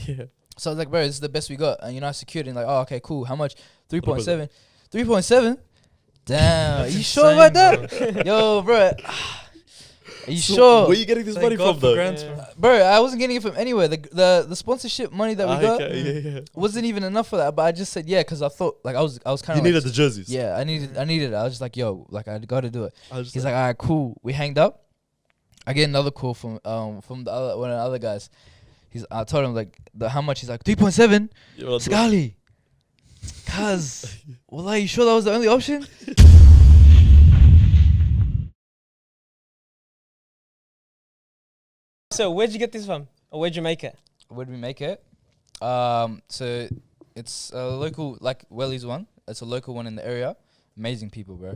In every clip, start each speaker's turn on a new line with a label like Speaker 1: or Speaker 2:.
Speaker 1: Yeah.
Speaker 2: So I was like, bro, this is the best we got. And, I secured it. And like, oh, okay, cool. How much? 3.7. 3.7? Damn. Are you sure about that? Yo, bro. Are you sure?
Speaker 1: Where are you getting this money from, though?
Speaker 2: Bro, I wasn't getting it from anywhere. The sponsorship money that we got wasn't even enough for that. But I just said yeah because I thought like I was kind of.
Speaker 1: You needed the jerseys.
Speaker 2: Yeah, I needed it. I was just like, yo, like I got to do it. He's like, all right, cool. We hanged up. I get another call from the other one of the other guys. I told him like how much. He's like 3.7. Saagalee. Cuz, well, are you sure that was the only option?
Speaker 3: So where'd you get this from? Or where'd you make it?
Speaker 2: Where'd we make it? So it's a local, like Welly's one. It's a local one in the area. Amazing people, bro.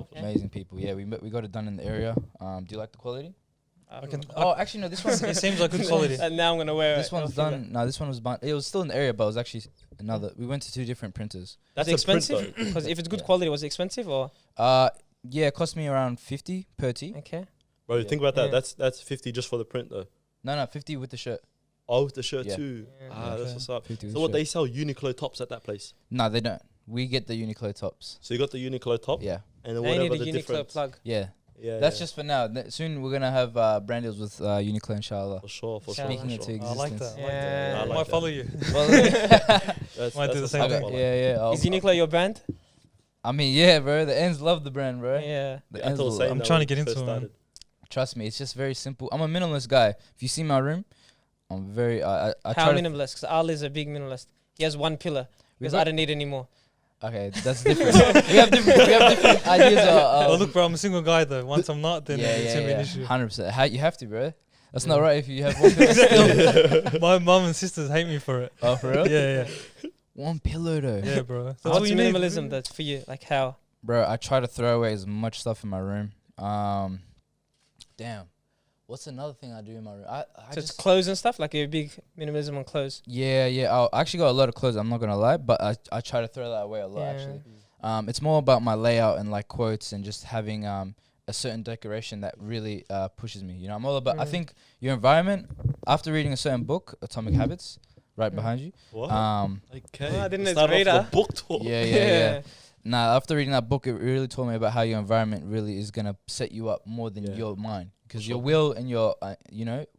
Speaker 2: Okay. Amazing people. Yeah, we got it done in the area. Do you like the quality? Actually no. This one
Speaker 4: it seems like good quality.
Speaker 3: And now I'm gonna wear
Speaker 2: this one's done. No, this one was done. It was still in the area, but it was actually another. We went to 2 different printers.
Speaker 3: That's expensive. Because if it's good quality, was it expensive or?
Speaker 2: Yeah, it cost me around 50 per tee.
Speaker 3: Okay.
Speaker 1: Bro, think about that. That's 50 just for the print, though.
Speaker 2: No, 50 with the shirt.
Speaker 1: Oh, with the shirt
Speaker 2: Yeah.
Speaker 1: too.
Speaker 3: Yeah.
Speaker 1: That's what's up.
Speaker 2: So
Speaker 1: what they sell Uniqlo tops at that place?
Speaker 2: No, they don't. We get the Uniqlo tops.
Speaker 1: So you got the Uniqlo top.
Speaker 2: Yeah.
Speaker 1: And then
Speaker 3: They need
Speaker 1: whatever
Speaker 3: a
Speaker 1: the
Speaker 3: Uniqlo
Speaker 1: difference.
Speaker 3: plug.
Speaker 2: Yeah.
Speaker 1: Yeah.
Speaker 2: That's just for now. Soon we're gonna have brand deals with Uniqlo, inshallah.
Speaker 1: for sure.
Speaker 2: Making it to
Speaker 4: I
Speaker 2: existence.
Speaker 4: like that.
Speaker 3: Yeah.
Speaker 1: I
Speaker 4: I
Speaker 1: like
Speaker 4: might
Speaker 1: that.
Speaker 4: follow you.
Speaker 1: Might
Speaker 4: do the same thing.
Speaker 2: Yeah.
Speaker 3: Is Uniqlo your brand?
Speaker 2: I mean, yeah, bro. The ends love the brand, bro.
Speaker 3: Yeah.
Speaker 2: The
Speaker 1: I
Speaker 2: ends
Speaker 1: told
Speaker 2: will-
Speaker 1: Zayn
Speaker 4: I'm
Speaker 1: that
Speaker 4: trying
Speaker 1: when
Speaker 4: to get
Speaker 1: we
Speaker 4: into
Speaker 1: first
Speaker 4: it, man.
Speaker 1: started.
Speaker 2: Trust me, it's just very simple. I'm a minimalist guy. If you see my room, I'm very. I
Speaker 3: How
Speaker 2: try to.
Speaker 3: minimalist? Because Ali's a big minimalist. He has one pillar. Because
Speaker 2: got-
Speaker 3: I don't need any more.
Speaker 2: Okay, that's different. we have different ideas.
Speaker 4: Oh look, bro, I'm a single guy though. Once I'm not, then it's gonna be an issue.
Speaker 2: 100%. You have to, bro. That's not right if you have one pillow still.
Speaker 4: My mum and sisters hate me for it.
Speaker 2: Oh, for real?
Speaker 4: Yeah.
Speaker 2: One pillow though.
Speaker 4: Yeah, bro. That's all
Speaker 3: What's
Speaker 4: you need.
Speaker 3: minimalism that's for you? Like how?
Speaker 2: Bro, I try to throw away as much stuff in my room. Damn. What's another thing I do in my room? I
Speaker 3: So it's
Speaker 2: just
Speaker 3: clothes and stuff? Like you're big minimalism on clothes?
Speaker 2: yeah. I actually got a lot of clothes. I'm not gonna lie, but I try to throw that away a lot actually. It's more about my layout and like quotes and just having a certain decoration that really pushes me. You know, I'm all about. I think your environment. After reading a certain book, Atomic Habits, right behind you.
Speaker 1: What?
Speaker 2: Okay.
Speaker 3: Oh, I didn't know
Speaker 1: Start
Speaker 3: it's
Speaker 1: off
Speaker 3: radar.
Speaker 1: the book talk.
Speaker 2: Yeah. Nah, after reading that book, it really told me about how your environment really is gonna set you up more than your mind. Because your will and your,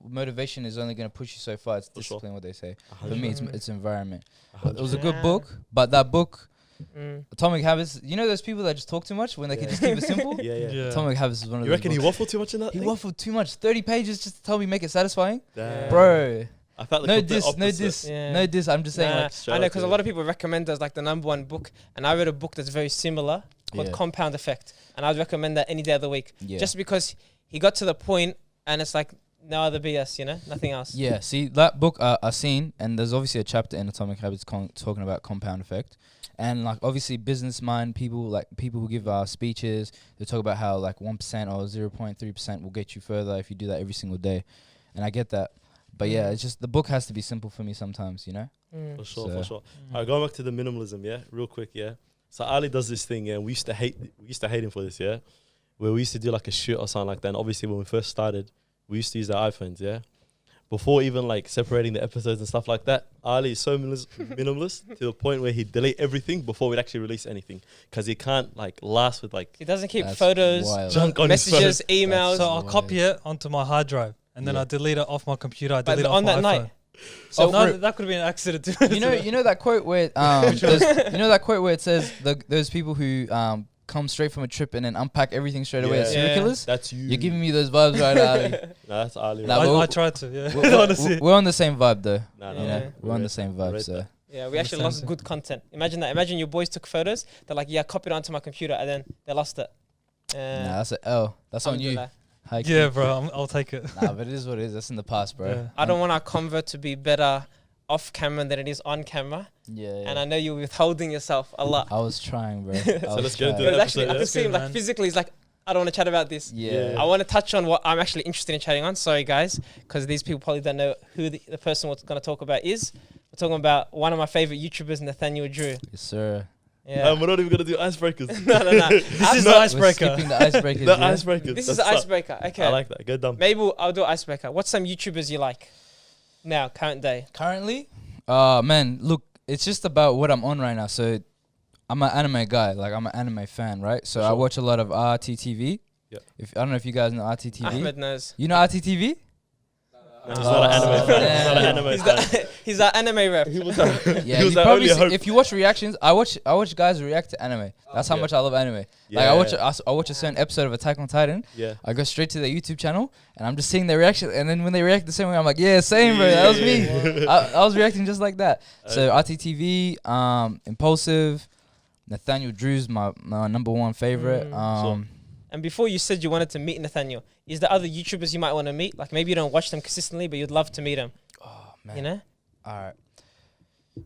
Speaker 2: motivation is only gonna push you so far. It's discipline, what they say. For me, it's environment. It was a good book, but that book, Atomic Habits. You know those people that just talk too much when they can just keep it simple.
Speaker 1: Yeah.
Speaker 2: Atomic Habits is one of those.
Speaker 1: You reckon he
Speaker 2: books.
Speaker 1: waffled too much in that?
Speaker 2: He
Speaker 1: thing?
Speaker 2: waffled too much. 30 pages just to tell me make it satisfying,
Speaker 1: Damn.
Speaker 2: bro.
Speaker 1: I felt like
Speaker 2: No
Speaker 1: complete opposite.
Speaker 2: no diss. I'm just saying like.
Speaker 3: I know because a lot of people recommend as like the #1 book, and I read a book that's very similar called Compound Effect, and I'd recommend that any day of the week.
Speaker 2: Yeah.
Speaker 3: Just because he got to the point, and it's like no other BS, nothing else.
Speaker 2: Yeah, see that book I've seen, and there's obviously a chapter in Atomic Habits talking about compound effect, and like obviously business mind people, like people who give speeches, they talk about how like 1% or 0.3% will get you further if you do that every single day, and I get that, but yeah, it's just the book has to be simple for me sometimes,
Speaker 1: For sure. Alright, going back to the minimalism, real quick, So Ali does this thing, and we used to hate him for this, where we used to do like a shoot or something like that. And obviously, when we first started, we used to use our iPhones, before even like separating the episodes and stuff like that. Ali is so minimalist to the point where he'd delete everything before we'd actually release anything, because he can't like last with like
Speaker 3: He doesn't keep
Speaker 2: That's
Speaker 3: photos,
Speaker 2: wild.
Speaker 1: junk on his
Speaker 3: messages,
Speaker 1: phone.
Speaker 3: emails.
Speaker 4: So I'll copy it onto my hard drive, and then
Speaker 2: Yeah.
Speaker 4: I delete it off my computer. I
Speaker 3: But
Speaker 4: delete it
Speaker 3: on
Speaker 4: off
Speaker 3: that
Speaker 4: my
Speaker 3: night.
Speaker 4: iPhone.
Speaker 2: So
Speaker 4: No, that could have been an accident too.
Speaker 2: you know that quote where that quote where it says those people who come straight from a trip and then unpack everything straight away as serial killers.
Speaker 1: That's you.
Speaker 2: You're giving me those vibes right now. Ali.
Speaker 1: Nah, that's Ali.
Speaker 2: Nah,
Speaker 1: right?
Speaker 2: but
Speaker 4: I tried to, yeah.
Speaker 2: We're, we're on the same vibe though.
Speaker 1: Nah,
Speaker 2: You know, we're on the same vibe. So
Speaker 3: Yeah, we actually lost good content. Imagine that. Imagine your boys took photos. They're like, yeah, copy it onto my computer, and then they lost it.
Speaker 2: nah, that's an L. That's on you.
Speaker 3: Alhamdulillah.
Speaker 2: High key.
Speaker 4: Yeah, bro, I'll take it.
Speaker 2: Nah, but it is what it is. That's in the past, bro.
Speaker 4: Yeah.
Speaker 3: I don't want our convo to be better off camera than it is on camera.
Speaker 2: Yeah.
Speaker 3: And I know you're withholding yourself a lot.
Speaker 2: I was trying, bro.
Speaker 1: let's get into
Speaker 3: But
Speaker 1: it.
Speaker 3: actually, I
Speaker 1: episode,
Speaker 3: can see him like
Speaker 4: man.
Speaker 3: physically. He's like, I don't want to chat about this.
Speaker 2: Yeah.
Speaker 3: I want to touch on what I'm actually interested in chatting on. Sorry, guys, because these people probably don't know who the person we're going to talk about is. We're talking about one of my favorite YouTubers, Nathaniel Drew.
Speaker 2: Yes, sir.
Speaker 3: Yeah.
Speaker 1: We're not even gonna do icebreakers.
Speaker 3: No.
Speaker 4: This is the
Speaker 2: We're
Speaker 4: icebreaker.
Speaker 2: skipping the icebreakers.
Speaker 1: The
Speaker 2: yeah?
Speaker 1: icebreakers.
Speaker 3: This is the icebreaker. Okay.
Speaker 1: I like that. Go dumb.
Speaker 3: Maybe I'll do icebreaker. What's some YouTubers you like? Now, current day.
Speaker 2: Currently, man, look, it's just about what I'm on right now. So I'm an anime guy, like I'm an anime fan, right? So I watch a lot of RTTV.
Speaker 1: Yeah.
Speaker 2: If I don't know if you guys know RTTV.
Speaker 3: Ahmed knows.
Speaker 2: You know RTTV?
Speaker 1: He's not an anime fan. He's not an anime fan.
Speaker 3: He's our anime rep.
Speaker 2: Yeah, you probably see, if you watch reactions, I watch guys react to anime. That's how much I love anime.
Speaker 1: Yeah.
Speaker 2: Like I watch a certain episode of Attack on Titan.
Speaker 1: Yeah.
Speaker 2: I go straight to their YouTube channel and I'm just seeing their reaction. And then when they react the same way, I'm like, yeah, same, bro. That was me. I was reacting just like that. So RTTV, Impulsive, Nathaniel Drew's my number one favorite.
Speaker 3: And before you said you wanted to meet Nathaniel, is there other YouTubers you might want to meet? Like maybe you don't watch them consistently, but you'd love to meet them.
Speaker 2: Oh man.
Speaker 3: You know?
Speaker 2: All right.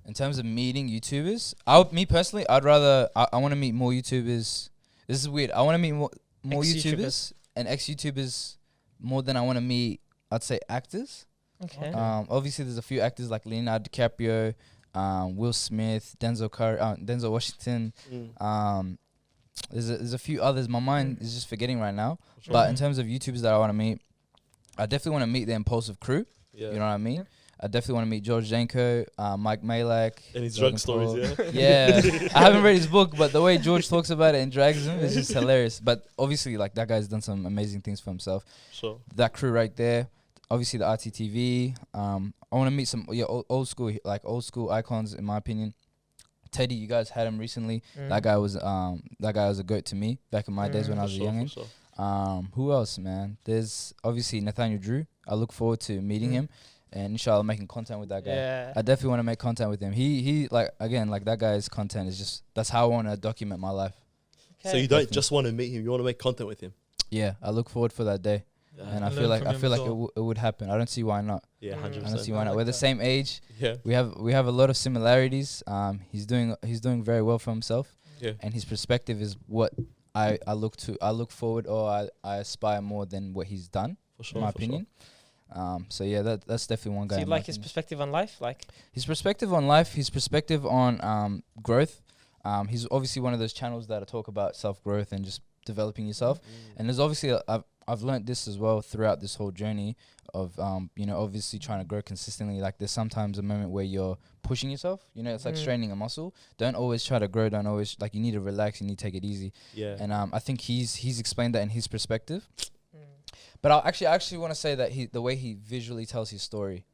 Speaker 2: In terms of meeting YouTubers, me personally, I want to meet more YouTubers. This is weird. I want to meet more YouTubers and ex-YouTubers more than I want to meet, I'd say, actors.
Speaker 3: Okay.
Speaker 2: Obviously, there's a few actors like Leonardo DiCaprio, Will Smith, Denzel Washington. There's a few others. My mind is just forgetting right now.
Speaker 1: Sure.
Speaker 2: But in terms of YouTubers that I want to meet, I definitely want to meet the Impulsive crew.
Speaker 1: Yeah.
Speaker 2: You know what I mean?
Speaker 3: Yeah.
Speaker 2: I definitely want to meet George Janko, Mike Malak.
Speaker 1: And his
Speaker 2: Logan
Speaker 1: drug stories,
Speaker 2: Paul. Yeah. I haven't read his book, but the way George talks about it and drags him is just hilarious. But obviously, like, that guy's done some amazing things for himself.
Speaker 1: Sure.
Speaker 2: That crew right there. Obviously, the RTTV. I want to meet some old school icons, in my opinion. Teddy, you guys had him recently. That guy was a goat to me back in my days when I was a youngin'. Who else, man? There's obviously Nathaniel Drew. I look forward to meeting him and inshallah making content with that guy.
Speaker 3: Yeah.
Speaker 2: I definitely want to make content with him. He like that guy's content is just, that's how I want to document my life.
Speaker 3: Okay.
Speaker 1: So you don't just want to meet him, you want to make content with him.
Speaker 2: Yeah, I look forward for that day. And I feel like it would happen. I don't see why not.
Speaker 1: Yeah, 100%.
Speaker 2: I don't see why not. We're the same age.
Speaker 1: Yeah.
Speaker 2: We have a lot of similarities. He's doing very well for himself.
Speaker 1: Yeah.
Speaker 2: And his perspective is what I look forward, or I aspire more than what he's done.
Speaker 1: For sure.
Speaker 2: In my opinion. So yeah, that's definitely one guy.
Speaker 3: Do you like his perspective on life? Like
Speaker 2: his perspective on life, his perspective on growth. He's obviously one of those channels that talk about self-growth and just developing yourself. And there's obviously I've learned this as well throughout this whole journey of obviously trying to grow consistently. Like there's sometimes a moment where you're pushing yourself. It's like straining a muscle. Don't always try to grow. Don't always, like, you need to relax. You need to take it easy.
Speaker 1: Yeah.
Speaker 2: And I think he's explained that in his perspective. But I actually want to say that the way he visually tells his story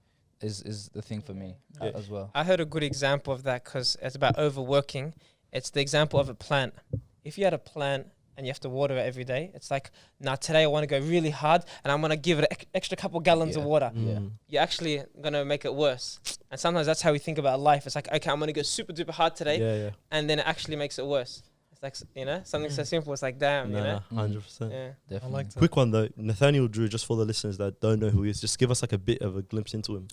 Speaker 2: is the thing for me as well.
Speaker 3: I heard a good example of that because it's about overworking. It's the example of a plant. If you had a plant and you have to water it every day, it's like, today I want to go really hard and I'm going to give it an extra couple gallons of water. You're actually going to make it worse. And sometimes that's how we think about life. It's like, okay, I'm going to go super duper hard today. And then it actually makes it worse. It's like, something so simple. It's like, damn,
Speaker 1: 100%.
Speaker 3: Yeah.
Speaker 2: Definitely.
Speaker 4: I like that.
Speaker 1: Quick one though, Nathaniel Drew, just for the listeners that don't know who he is, just give us like a bit of a glimpse into him.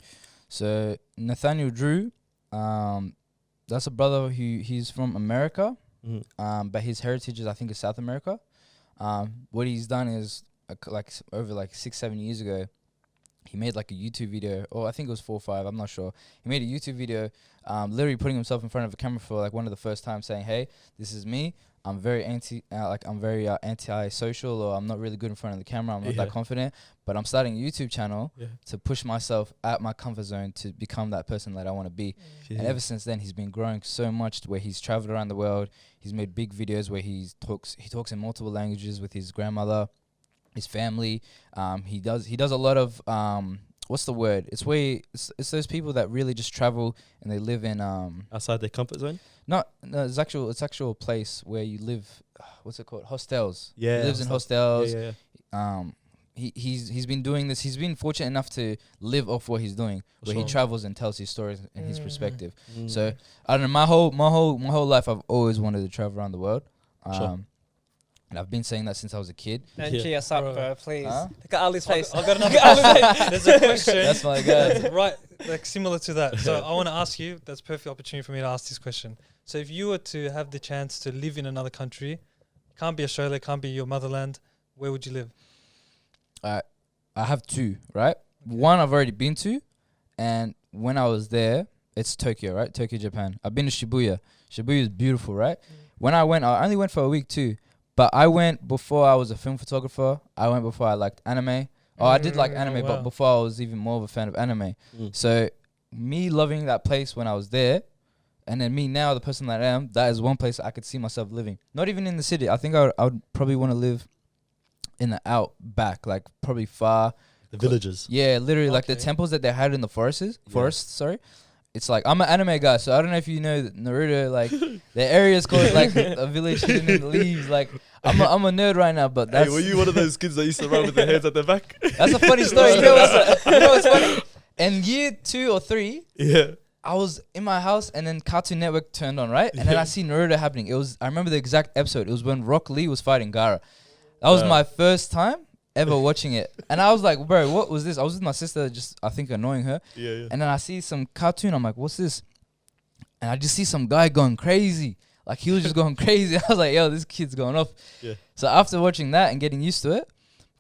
Speaker 2: So Nathaniel Drew, that's a brother he's from America, but his heritage is, I think, is South America. What he's done is over 6-7 years ago, he made like a YouTube video, or I think it was 4 or 5, I'm not sure. He made a YouTube video, literally putting himself in front of a camera for like one of the first times, saying, "Hey, this is me. I'm very anti-social, or I'm not really good in front of the camera. I'm not that confident, but I'm starting a YouTube channel to push myself out my comfort zone to become that person that I want to be." And ever since then, he's been growing so much to where he's traveled around the world. He's made big videos where he talks in multiple languages with his grandmother, his family. He does a lot of what's the word? It's those people that really just travel and they live in
Speaker 1: outside their comfort zone.
Speaker 2: No, it's actual place where you live. What's it called? Hostels.
Speaker 1: Yeah,
Speaker 2: he lives in hostels.
Speaker 1: Yeah.
Speaker 2: He's been doing this. He's been fortunate enough to live off what he's doing, where he travels and tells his stories and his perspective. So I don't know. My whole life, I've always wanted to travel around the world. And I've been saying that since I was a kid.
Speaker 3: Don't cheer us up, bro, please.
Speaker 2: Huh?
Speaker 3: Look at Ali's face.
Speaker 4: I've got another question. There's a question.
Speaker 2: That's my guy.
Speaker 4: That's right, like similar to that. So I want to ask you, that's a perfect opportunity for me to ask this question. So if you were to have the chance to live in another country, can't be Australia, can't be your motherland, where would you live?
Speaker 2: I have 2, right? One I've already been to, and when I was there, it's Tokyo, right? Tokyo, Japan. I've been to Shibuya. Shibuya is beautiful, right? When I went, I only went for a week too. But I went before I was a film photographer. I went before I liked anime. Oh, I did like anime,
Speaker 4: wow.
Speaker 2: but before I was even more of a fan of anime.
Speaker 1: Mm.
Speaker 2: So me loving that place when I was there, and then me now, the person that I am, that is one place I could see myself living. Not even in the city. I think I would probably want to live in the outback, like probably far.
Speaker 1: The villages.
Speaker 2: Yeah, literally like the
Speaker 4: Okay.
Speaker 2: temples that they had in the forests. Sorry. It's like, I'm an anime guy, so I don't know if you know that Naruto, like the area is called like a village hidden in the leaves. Like I'm a nerd right now, but that's
Speaker 1: Hey, were you one of those kids that used to run with their heads at the back?
Speaker 2: that's a funny story. You know what's funny? In year 2 or 3,
Speaker 1: Yeah.
Speaker 2: I was in my house and then Cartoon Network turned on, right? And then
Speaker 1: Yeah.
Speaker 2: I see Naruto happening. I remember the exact episode. It was when Rock Lee was fighting Gaara. That was my first time ever watching it. And I was like, bro, what was this? I was with my sister, just, I think, annoying her.
Speaker 1: Yeah.
Speaker 2: And then I see some cartoon. I'm like, what's this? And I just see some guy going crazy. Like, he was just going crazy. I was like, yo, this kid's going off.
Speaker 1: Yeah.
Speaker 2: So after watching that and getting used to it,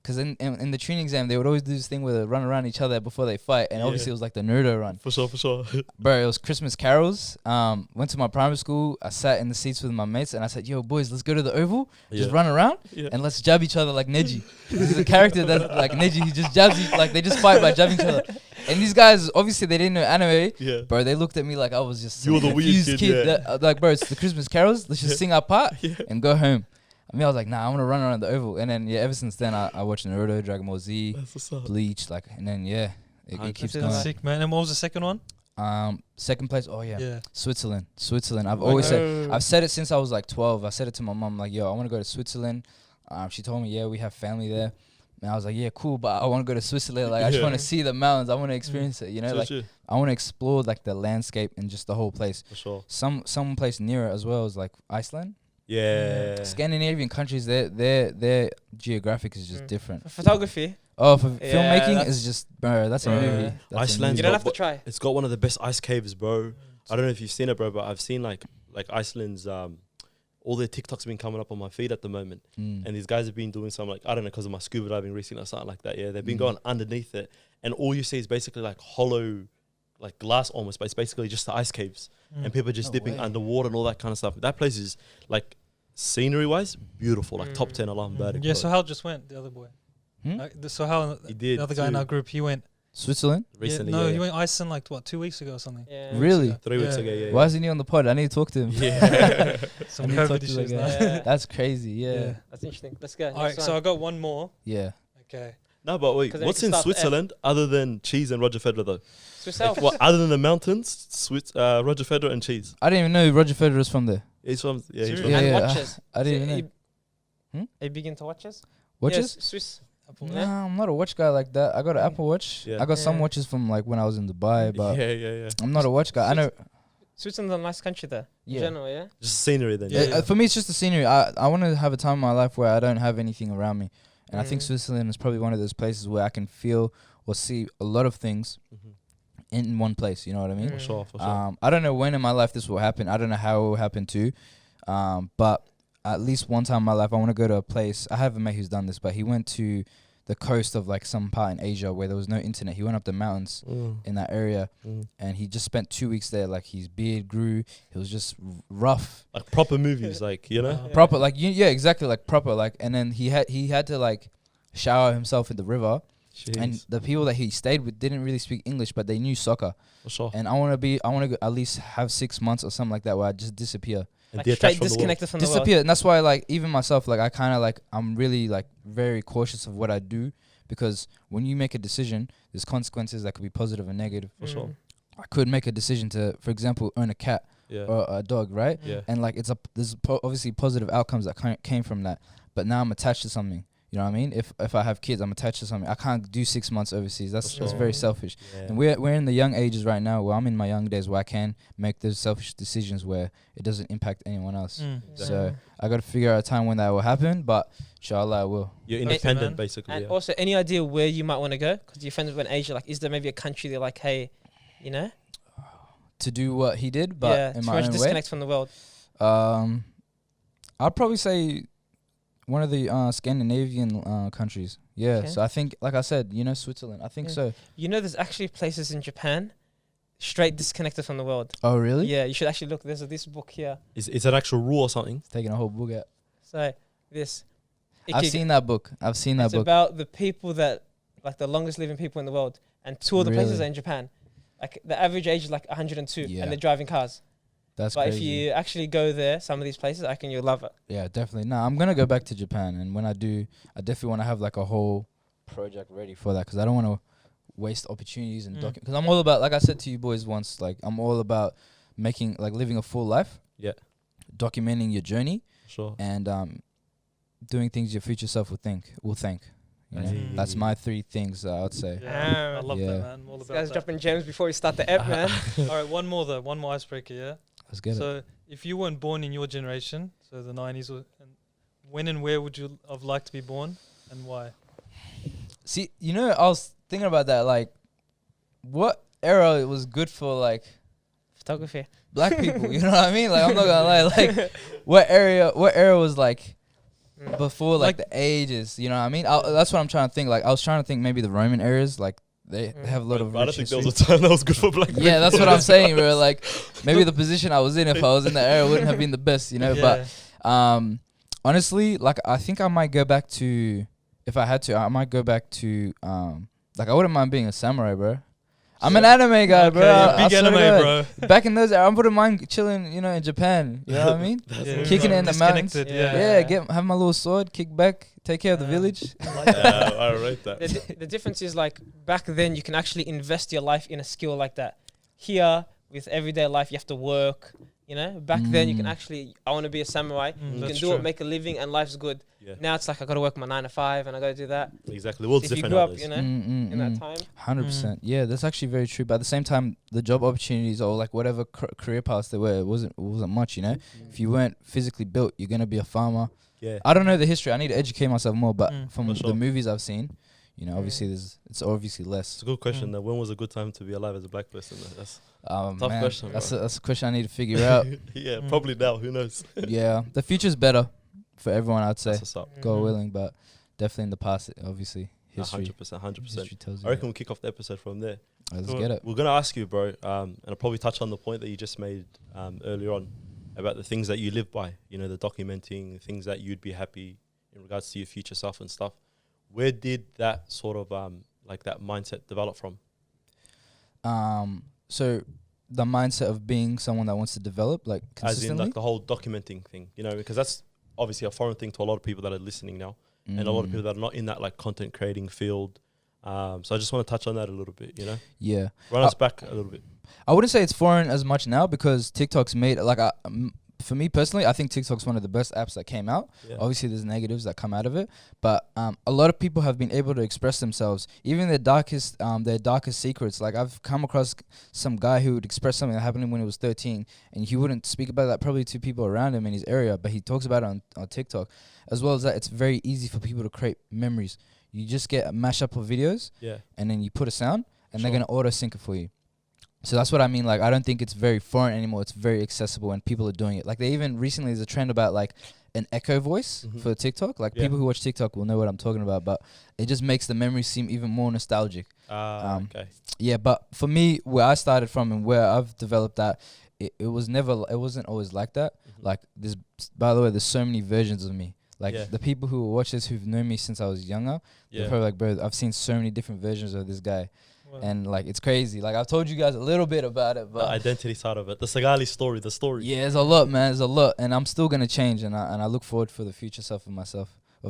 Speaker 2: because in the training exam, they would always do this thing where they run around each other before they fight. And obviously, it was like the Naruto run.
Speaker 1: For sure.
Speaker 2: Bro, it was Christmas carols. Went to my primary school. I sat in the seats with my mates. And I said, yo, boys, let's go to the Oval. Just run around.
Speaker 1: Yeah.
Speaker 2: And let's jab each other like Neji. There's a character that's like Neji. He just jabs you. Like, they just fight by jabbing each other. And these guys, obviously, they didn't know anime.
Speaker 1: Yeah.
Speaker 2: Bro, they looked at me like I was just
Speaker 1: You were the
Speaker 2: some
Speaker 1: weird
Speaker 2: confused
Speaker 1: kid, yeah.
Speaker 2: that, like, bro, it's the Christmas carols. Let's just sing our part
Speaker 1: Yeah.
Speaker 2: and go home. I mean, I was like, nah, I want to run around the Oval. And then, yeah, ever since then, I watched Naruto, Dragon Ball Z,
Speaker 1: That's what's up.
Speaker 2: Bleach, like, and then, yeah, it keeps
Speaker 3: That's
Speaker 2: going.
Speaker 4: Sick, man. And what was the second one?
Speaker 2: Second place, oh yeah,
Speaker 4: Yeah.
Speaker 2: Switzerland. I've
Speaker 1: Oh,
Speaker 2: always
Speaker 1: okay.
Speaker 2: said, I've said it since I was like 12. I said it to my mom, like, yo, I want to go to Switzerland. She told me, yeah, we have family there. And I was like, yeah, cool, but I want to go to Switzerland. Like, I just
Speaker 1: Yeah.
Speaker 2: want to see the mountains. I want to experience it, you know? Like, I want to explore like the landscape and just the whole place.
Speaker 1: For sure.
Speaker 2: Some place near it as well is like Iceland.
Speaker 1: Yeah.
Speaker 2: Scandinavian countries, their geographic is just different.
Speaker 3: Photography.
Speaker 2: Oh, for
Speaker 3: Yeah,
Speaker 2: filmmaking
Speaker 3: that's-
Speaker 2: is just, bro, that's a
Speaker 1: Bro.
Speaker 2: movie. That's a
Speaker 1: Iceland.
Speaker 2: movie.
Speaker 3: You don't have to try.
Speaker 1: It's got one of the best ice caves, bro. I don't know if you've seen it, bro, but I've seen like Iceland's all their TikToks been coming up on my feed at the moment.
Speaker 2: Mm.
Speaker 1: And these guys have been doing some like, I don't know, because of my scuba diving recently or something like that. Yeah, they've been
Speaker 2: Mm.
Speaker 1: going underneath it. And all you see is basically like hollow, like glass almost, but it's basically just the ice caves. And people just
Speaker 2: No
Speaker 1: dipping
Speaker 2: way.
Speaker 1: underwater and all that kind of stuff. That place is like scenery-wise, beautiful. Like top 10 alarm bird.
Speaker 4: Yeah, so Hal just went, the other boy.
Speaker 2: Hmm?
Speaker 4: So Hal,
Speaker 1: He did
Speaker 4: the other guy in
Speaker 1: too.
Speaker 4: our group, he went.
Speaker 2: Switzerland?
Speaker 1: Recently,
Speaker 4: No,
Speaker 1: yeah.
Speaker 4: he went Iceland like, what, 2 weeks ago or something?
Speaker 3: Yeah.
Speaker 2: Really?
Speaker 1: 3 weeks
Speaker 4: Yeah.
Speaker 1: ago, yeah.
Speaker 2: Why isn't he on the pod? I need to talk to him.
Speaker 1: Yeah.
Speaker 4: Some
Speaker 2: I need to
Speaker 4: COVID
Speaker 2: talk to
Speaker 4: issues
Speaker 2: that
Speaker 4: now.
Speaker 2: guy.
Speaker 3: Yeah.
Speaker 2: That's crazy. Yeah.
Speaker 3: That's interesting. Let's go.
Speaker 4: All right, so I got one more.
Speaker 2: Yeah.
Speaker 4: Okay.
Speaker 1: No, but wait,
Speaker 3: 'Cause then
Speaker 1: what's
Speaker 3: you
Speaker 1: in
Speaker 3: can start
Speaker 1: Switzerland other than cheese and Roger Federer though?
Speaker 3: Swiss
Speaker 1: Like,
Speaker 3: Alps.
Speaker 1: what, other than the mountains, Roger Federer and cheese.
Speaker 2: I didn't even know Roger Federer was from there.
Speaker 1: He's from, yeah, he's
Speaker 4: Serious?
Speaker 1: from
Speaker 2: Yeah,
Speaker 3: And
Speaker 2: yeah.
Speaker 3: watches.
Speaker 2: I didn't even
Speaker 3: So
Speaker 2: know.
Speaker 3: Are you big into watches?
Speaker 2: Watches?
Speaker 3: Yes, Swiss.
Speaker 4: Apple.
Speaker 3: Yeah.
Speaker 2: Nah, I'm not a watch guy like that. I got an Apple Watch.
Speaker 1: Yeah.
Speaker 2: I got some
Speaker 3: Yeah.
Speaker 2: watches from like when I was in Dubai, but
Speaker 1: yeah.
Speaker 2: I'm not a watch guy. I know.
Speaker 3: Switzerland's a nice country there.
Speaker 2: Yeah.
Speaker 3: In general, yeah.
Speaker 1: Just scenery then.
Speaker 4: Yeah,
Speaker 1: Yeah,
Speaker 2: For me, it's just the scenery. I want to have a time in my life where I don't have anything around me. And I think
Speaker 3: Mm.
Speaker 2: Switzerland is probably one of those places where I can feel or see a lot of things
Speaker 1: Mhm.
Speaker 2: in one place. You know what I mean?
Speaker 1: For sure, for sure.
Speaker 2: I don't know when in my life this will happen. I don't know how it will happen too. But at least one time in my life, I want to go to a place. I have a mate who's done this, but he went to the coast of like some part in Asia where there was no internet. He went up the mountains in that area and he just spent 2 weeks there. Like his beard grew. He was just rough.
Speaker 1: Like proper movies, like, you know?
Speaker 2: Proper, like, yeah, exactly, like proper. Like, and then he had to like shower himself in the river. And
Speaker 1: Jeez,
Speaker 2: the people that he stayed with didn't really speak English, but they knew soccer.
Speaker 1: for sure.
Speaker 2: And I want to at least have 6 months or something like that where I just disappear.
Speaker 1: And
Speaker 3: Like
Speaker 1: detach
Speaker 3: straight
Speaker 1: from the world.
Speaker 3: disconnected from the world.
Speaker 2: Disappear. And that's why, like, even myself, like, I kind of like, I'm really like very cautious of what I do because when you make a decision, there's consequences that could be positive and negative.
Speaker 1: For sure.
Speaker 2: I could make a decision to, for example, own a cat
Speaker 1: Yeah.
Speaker 2: or a dog, right?
Speaker 1: Yeah.
Speaker 2: And like, there's obviously positive outcomes that came from that. But now I'm attached to something. You know what I mean? If I have kids, I'm attached to something. I can't do 6 months overseas. That's
Speaker 1: For sure.
Speaker 2: very selfish.
Speaker 1: Yeah.
Speaker 2: And we're in the young ages right now where I'm in my young days where I can make those selfish decisions where it doesn't impact anyone else. So I got to figure out a time when that will happen, but inshallah I will.
Speaker 1: You're
Speaker 4: Okay,
Speaker 1: independent,
Speaker 4: man.
Speaker 1: basically.
Speaker 3: And
Speaker 1: Yeah.
Speaker 3: also, any idea where you might want to go? Because your friends went Asia. Like, is there maybe a country they're like, hey, you know?
Speaker 2: To do what he did, but
Speaker 3: yeah,
Speaker 2: in
Speaker 3: to
Speaker 2: my own way.
Speaker 3: disconnect from the world.
Speaker 2: I'd probably say one of the Scandinavian countries. Yeah.
Speaker 3: Okay.
Speaker 2: So I think, like I said, Switzerland. I think
Speaker 3: Yeah.
Speaker 2: so.
Speaker 3: You know, there's actually places in Japan straight disconnected from the world.
Speaker 2: Oh, really?
Speaker 3: Yeah, you should actually look. There's this book here.
Speaker 1: Is it actual rule or something?
Speaker 2: It's taking a whole book out.
Speaker 3: So this.
Speaker 2: I've seen that book.
Speaker 3: It's about the people that like the longest living people in the world, and two of the places
Speaker 2: Really?
Speaker 3: are in Japan. Like the average age is like 102,
Speaker 2: Yeah.
Speaker 3: and they're driving cars.
Speaker 2: That's
Speaker 3: But
Speaker 2: crazy.
Speaker 3: if you actually go there, some of these places, I reckon you'll love it.
Speaker 2: Yeah, definitely. No, I'm gonna go back to Japan, and when I do, I definitely want to have like a whole project ready for that, because I don't want to waste opportunities and document. Because I'm all about, like I said to you boys once, like I'm all about making, like, living a full life.
Speaker 1: Yeah.
Speaker 2: Documenting your journey
Speaker 1: Sure.
Speaker 2: and doing things your future self will thank. You know?
Speaker 1: Mm.
Speaker 2: That's my 3 things I would say.
Speaker 4: Yeah, I love
Speaker 2: Yeah.
Speaker 4: that, man. I'm all
Speaker 3: These
Speaker 4: about
Speaker 3: guys
Speaker 4: that.
Speaker 3: dropping gems before we start the app, man.
Speaker 4: All right, one more though. One more icebreaker, yeah?
Speaker 2: Let's get it.
Speaker 4: So if you weren't born in your generation, so the 90s, when and where would you have liked to be born and why?
Speaker 2: See, you know, I was thinking about that. Like, what era was good for like
Speaker 3: Photography.
Speaker 2: black people? You know what I mean? Like, I'm not gonna lie. Like, what era was like before like the ages? You know what I mean? That's what I'm trying to think. Like, I was trying to think maybe the Roman eras. Like, they have a lot of.
Speaker 1: I don't
Speaker 2: rich
Speaker 1: think there
Speaker 2: history.
Speaker 1: was a time that was good for black people.
Speaker 2: Yeah, that's what I'm saying, bro. Like, maybe the position I was in, if I was in that era, wouldn't have been the best, you know.
Speaker 4: Yeah.
Speaker 2: But honestly, like, I think I might go back to, if I had to, I might go back to, like, I wouldn't mind being a samurai, bro. I'm an anime guy, bro.
Speaker 4: Okay, big
Speaker 2: I swear to
Speaker 4: anime,
Speaker 2: God.
Speaker 4: bro.
Speaker 2: Back in those, I wouldn't mind chilling, you know, in Japan. You know what I mean?
Speaker 4: Yeah,
Speaker 2: Kicking it in the mountains.
Speaker 4: disconnected,
Speaker 2: Yeah, have my little sword, kick back, take care of the village.
Speaker 1: I rate that.
Speaker 3: The difference is like back then you can actually invest your life in a skill like that. Here with everyday life you have to work. You know, back then you can actually. I want to be a samurai. You
Speaker 4: that's
Speaker 3: can do
Speaker 4: true.
Speaker 3: it, make a living, and life's good.
Speaker 1: Yeah.
Speaker 3: Now it's like I got to work my 9 to 5, and I got to do that.
Speaker 1: Exactly. The world's
Speaker 3: If you
Speaker 1: different
Speaker 3: grew up,
Speaker 1: nowadays.
Speaker 3: you know, in that time.
Speaker 2: 100%. Yeah, that's actually very true. But at the same time, the job opportunities or like whatever career paths there were, it wasn't much, you know. If you weren't physically built, you're gonna be a farmer.
Speaker 1: Yeah.
Speaker 2: I don't know the history. I need to educate myself more. But from
Speaker 1: For sure.
Speaker 2: the movies I've seen, you know, obviously it's obviously less.
Speaker 1: It's a good question. Though. When was a good time to be alive as a black person? That's tough
Speaker 2: Man,
Speaker 1: question.
Speaker 2: That's
Speaker 1: bro.
Speaker 2: a question I need to figure out.
Speaker 1: Yeah, probably now. Who knows?
Speaker 2: Yeah, the future's better for everyone, I'd say.
Speaker 1: That's what's up.
Speaker 2: God willing, but definitely in the past, obviously history.
Speaker 1: 100%.
Speaker 2: History tells you.
Speaker 1: I reckon we'll kick off the episode from there.
Speaker 2: Let's get it.
Speaker 1: We're gonna ask you, bro, and I'll probably touch on the point that you just made earlier on about the things that you live by. You know, the documenting, the things that you'd be happy in regards to your future self and stuff. Where did that sort of like that mindset develop from?
Speaker 2: So the mindset of being someone that wants to develop, like, consistently.
Speaker 1: As in like the whole documenting thing, you know, because that's obviously a foreign thing to a lot of people that are listening now, and a lot of people that are not in that like content creating field. So I just want to touch on that a little bit, you know.
Speaker 2: Yeah.
Speaker 1: Run us back a little bit.
Speaker 2: I wouldn't say it's foreign as much now because TikTok's made like for me personally, I think TikTok's one of the best apps that came out.
Speaker 1: Yeah.
Speaker 2: Obviously, there's negatives that come out of it, but a lot of people have been able to express themselves, even their darkest secrets. Like, I've come across some guy who would express something that happened to him when he was 13, and he wouldn't speak about that probably to people around him in his area, but he talks about it on TikTok. As well as that, it's very easy for people to create memories. You just get a mashup of videos,
Speaker 1: Yeah.
Speaker 2: and then you put a sound, and they're
Speaker 1: Sure.
Speaker 2: gonna auto sync it for you. So that's what I mean. Like, I don't think it's very foreign anymore. It's very accessible, and people are doing it. Like, they even recently, there's a trend about like an echo voice for TikTok. Like,
Speaker 1: Yeah.
Speaker 2: people who watch TikTok will know what I'm talking about, but it just makes the memories seem even more nostalgic.
Speaker 1: Okay.
Speaker 2: Yeah, but for me, where I started from and where I've developed that, it wasn't always like that. Like, this, by the way, there's so many versions of me. Like,
Speaker 1: Yeah.
Speaker 2: the people who watch this who've known me since I was younger, they're probably like, bro, I've seen so many different versions of this guy. And like, it's crazy. Like, I've told you guys a little bit about it,
Speaker 1: The
Speaker 2: but
Speaker 1: identity side of it, the Saagalee story, the story.
Speaker 2: yeah, there's a lot, man. There's a lot, and I'm still gonna change, and I look forward for the future self of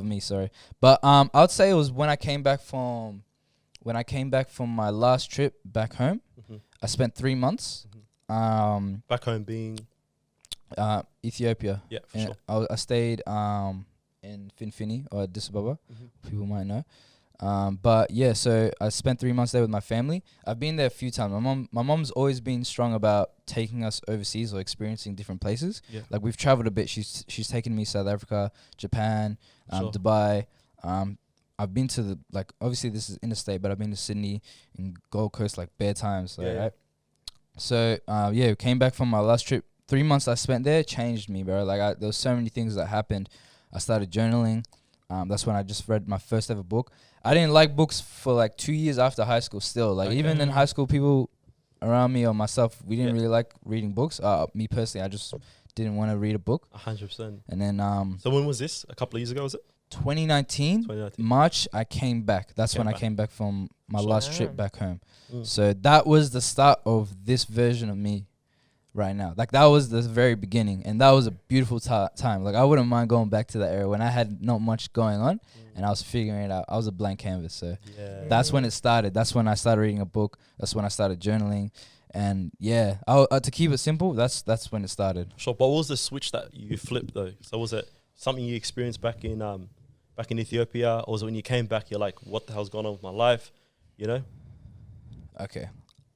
Speaker 2: me. Sorry, but I would say it was when I came back from my last trip back home. I spent 3 months.
Speaker 1: Back home being
Speaker 2: Ethiopia.
Speaker 1: yeah, for
Speaker 2: And
Speaker 1: sure.
Speaker 2: I stayed in Finfini or Addis Ababa. People might know. But yeah, so I spent 3 months there with my family. I've been there a few times. My mom's always been strong about taking us overseas or experiencing different places.
Speaker 1: Yeah.
Speaker 2: Like, we've traveled a bit. She's taken me South Africa, Japan,
Speaker 1: Sure.
Speaker 2: Dubai. I've been to obviously this is interstate, but I've been to Sydney and Gold Coast like bare times. Like,
Speaker 1: Yeah.
Speaker 2: right? So yeah, came back from my last trip. 3 months I spent there changed me, bro. Like, there was so many things that happened. I started journaling. That's when I just read my first ever book. I didn't like books for like 2 years after high school still. Like, even in high school, people around me or myself, we didn't really like reading books. Me personally, I just didn't want to read a book.
Speaker 1: 100%.
Speaker 2: And then
Speaker 1: So when was this? A couple of years ago, was it?
Speaker 2: 2019,
Speaker 1: 2019.
Speaker 2: March, I came back. That's when I
Speaker 1: back.
Speaker 2: came back from my
Speaker 1: Sure.
Speaker 2: last trip back home.
Speaker 1: Mm.
Speaker 2: So that was the start of this version of me right now. Like that was the very beginning, and that was a beautiful time. Like I wouldn't mind going back to that era when I had not much going on, and I was figuring it out. I was a blank canvas. So
Speaker 1: Yeah.
Speaker 2: that's when it started. That's when I started reading a book. That's when I started journaling, and yeah, to keep it simple, that's when it started.
Speaker 1: Sure. But what was the switch that you flipped though? So was it something you experienced back in Ethiopia, or was it when you came back you're like, what the hell's going on with my life? You know?
Speaker 2: Okay.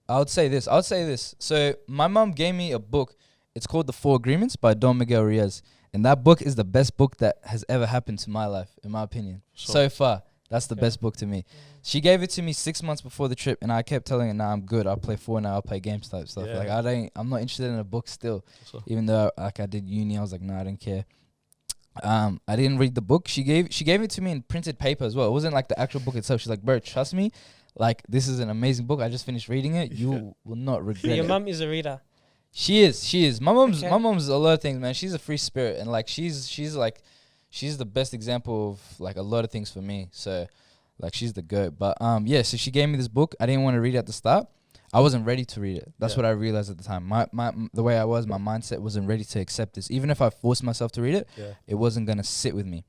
Speaker 2: I would say this. So my mom gave me a book. It's called The Four Agreements by Don Miguel Ruiz. And that book is the best book that has ever happened to my life, in my opinion.
Speaker 1: Sure.
Speaker 2: So far, that's the best book to me. She gave it to me 6 months before the trip, and I kept telling her, nah, I'm good. I'll play Fortnite, I'll play games type stuff.
Speaker 1: Yeah.
Speaker 2: Like, I'm not interested in a book still.
Speaker 1: Sure.
Speaker 2: Even though, like, I did uni, I was like, nah, I don't care. I didn't read the book. She gave it to me in printed paper as well. It wasn't like the actual book itself. She's like, bro, trust me. Like, this is an amazing book. I just finished reading it. You will not regret
Speaker 3: Your
Speaker 2: it.
Speaker 3: mum is a reader.
Speaker 2: She is. My mom's
Speaker 3: Okay.
Speaker 2: my mom's a lot of things, man. She's a free spirit, and like she's the best example of like a lot of things for me. So like she's the goat. But yeah, so she gave me this book. I didn't want to read it at the start. I wasn't ready to read it. That's what I realized at the time. My the way I was, my mindset wasn't ready to accept this. Even if I forced myself to read it, it wasn't gonna sit with me.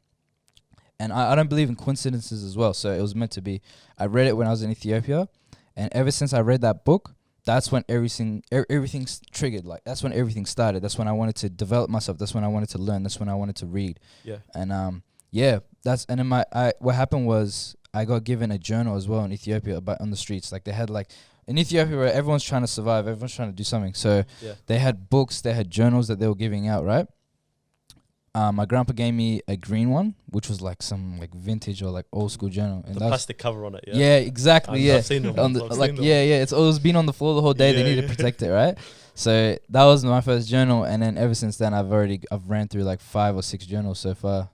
Speaker 2: And I don't believe in coincidences as well. So it was meant to be. I read it when I was in Ethiopia, and ever since I read that book, that's when everything's triggered. Like that's when everything started. That's when I wanted to develop myself. That's when I wanted to learn. That's when I wanted to read.
Speaker 1: Yeah.
Speaker 2: And what happened was I got given a journal as well in Ethiopia about on the streets. Like they had like in Ethiopia where everyone's trying to survive, everyone's trying to do something. So they had books, they had journals that they were giving out, right? My grandpa gave me a green one, which was like some like vintage or like old school journal. And
Speaker 1: The plastic cover on it. Yeah.
Speaker 2: Yeah, exactly.
Speaker 1: I've seen them.
Speaker 2: On the, like it's always been on the floor the whole day. They need to protect it, right? So that was my first journal, and then ever since then I've ran through like 5 or 6 journals so far.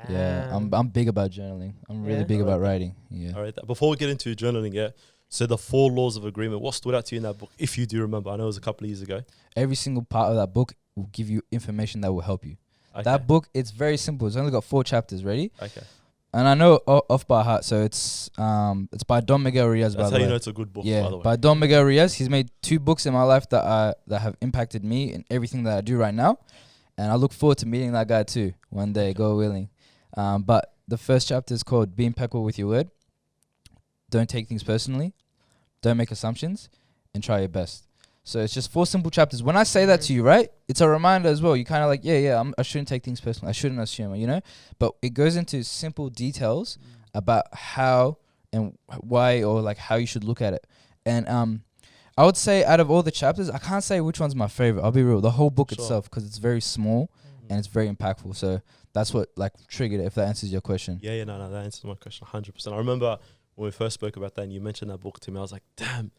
Speaker 2: Yeah, I'm big about journaling. I'm really big about writing. Yeah.
Speaker 1: All right. Before we get into journaling, so the 4 laws of agreement. What stood out to you in that book, if you do remember? I know it was a couple of years ago.
Speaker 2: Every single part of that book will give you information that will help you.
Speaker 1: Okay.
Speaker 2: That book, it's very simple. It's only got 4 chapters. Ready?
Speaker 1: Okay.
Speaker 2: And I know off by heart. So it's by Don Miguel Ruiz.
Speaker 1: That's
Speaker 2: by the
Speaker 1: how you
Speaker 2: way.
Speaker 1: know it's a good book.
Speaker 2: Yeah,
Speaker 1: By the way.
Speaker 2: by Don Miguel Ruiz. He's made 2 books in my life that have impacted me in everything that I do right now, and I look forward to meeting that guy too one day, God willing. But the first chapter is called "Be Impeccable with Your Word." Don't take things personally. Don't make assumptions, and try your best. So it's just 4 simple chapters. When I say that to you, right, it's a reminder as well. You kind of like, I shouldn't take things personally. I shouldn't assume, you know. But it goes into simple details about how and why, or like how you should look at it. And I would say out of all the chapters, I can't say which one's my favorite. I'll be real. The whole book itself, because it's very small and it's very impactful. So that's what like triggered it. If that answers your question.
Speaker 1: Yeah, no, that answers my question 100%. I remember when we first spoke about that and you mentioned that book to me, I was like, damn.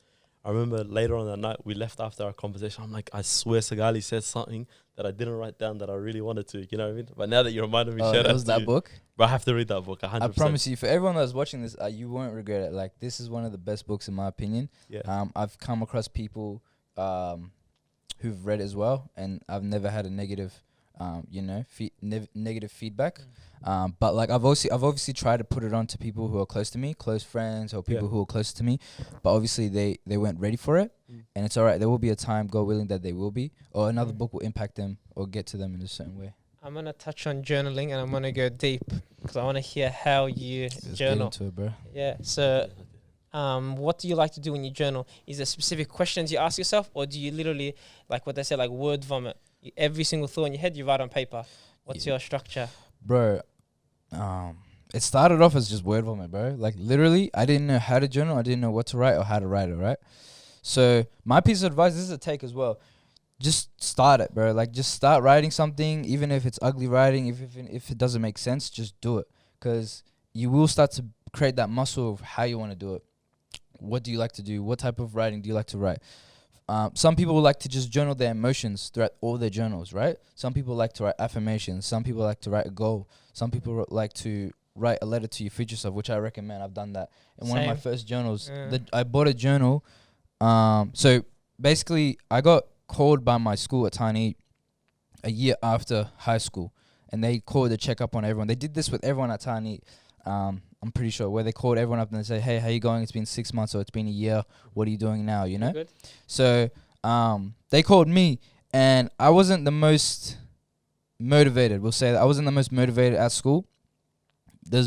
Speaker 1: I remember later on that night, we left after our conversation. I'm like, I swear Saagalee said something that I didn't write down that I really wanted to. You know what I mean? But now that you reminded me,
Speaker 2: That was that book?
Speaker 1: But I have to read that book, 100%.
Speaker 2: I promise you, for everyone that's watching this, you won't regret it. Like, this is one of the best books in my opinion.
Speaker 1: Yeah.
Speaker 2: I've come across people who've read it as well, and I've never had a negative, negative feedback. But like I've obviously tried to put it on to people who are close to me, close friends or people who are close to me, but obviously they weren't ready for it, and it's all right. There will be a time, God willing, that they will be, or another book will impact them or get to them in a certain way.
Speaker 3: I'm gonna touch on journaling, and I'm gonna go deep because I want to hear how you
Speaker 2: Let's
Speaker 3: journal.
Speaker 2: get into it, bro.
Speaker 3: Yeah. So, what do you like to do when you journal? Is there specific questions you ask yourself, or do you literally, like what they say, like word vomit? Every single thought in your head, you write on paper. What's your structure?
Speaker 2: Bro, it started off as just word vomit, bro. Like literally, I didn't know how to journal. I didn't know what to write or how to write it, right? So my piece of advice, this is a take as well. Just start it, bro. Like just start writing something, even if it's ugly writing, if it doesn't make sense, just do it. Because you will start to create that muscle of how you want to do it. What do you like to do? What type of writing do you like to write? Some people like to just journal their emotions throughout all their journals, right? Some people like to write affirmations. Some people like to write a goal. Some people like to write a letter to your future self, which I recommend. I've done that in one of my first journals. I bought a journal. So basically, I got called by my school at Tiny a year after high school, and they called to check up on everyone. They did this with everyone at Tiny. I'm pretty sure, where they called everyone up and they say, hey, how you going? It's been 6 months or it's been a year. What are you doing now? You know?
Speaker 3: Good.
Speaker 2: So they called me, and I wasn't the most motivated. We'll say that I wasn't the most motivated at school. That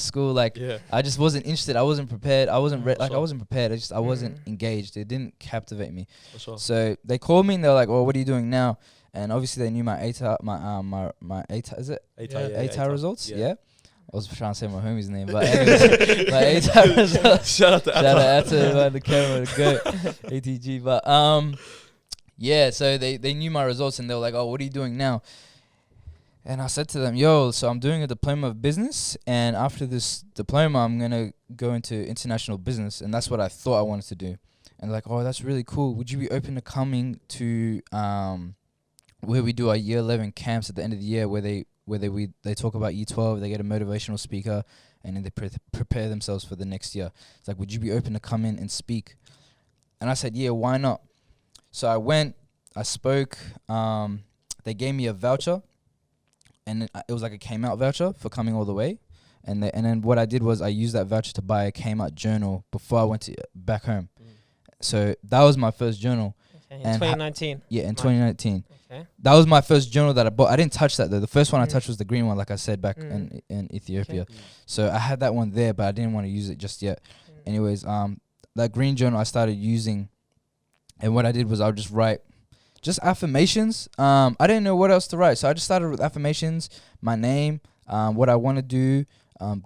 Speaker 2: school, like, I just wasn't interested. I wasn't prepared. I wasn't I wasn't prepared. I wasn't engaged. It didn't captivate me.
Speaker 1: For sure.
Speaker 2: So they called me and they're like, "Oh, what are you doing now?" And obviously they knew my ATAR, my ATAR, is it ATAR results? Yeah. I was trying to say my homie's name, but anyways, my ATAR results.
Speaker 1: Shout out to
Speaker 2: Atta, the camera, go ATG. But yeah. So they knew my results and they were like, "Oh, what are you doing now?" And I said to them, "Yo, so I'm doing a diploma of business, and after this diploma, I'm gonna go into international business, and that's what I thought I wanted to do." And like, "Oh, that's really cool. Would you be open to coming to where we do our year 11 camps at the end of the year, where they talk about year 12, they get a motivational speaker, and then they prepare themselves for the next year. It's like, would you be open to come in and speak?" And I said, "Yeah, why not?" So I went, I spoke. They gave me a voucher. And it was like a came out voucher for coming all the way, and then what I did was I used that voucher to buy a came out journal before I went back home. So that was my first journal.
Speaker 3: Okay. In 2019.
Speaker 2: In 2019.
Speaker 3: Okay.
Speaker 2: That was my first journal that I bought. I didn't touch that though. The first one I touched was the green one, like I said back in Ethiopia.
Speaker 3: Okay.
Speaker 2: So I had that one there, but I didn't want to use it just yet. Anyways, that green journal I started using, and what I did was I would just write. Just affirmations. I didn't know what else to write, so I just started with affirmations, my name, what I want to do,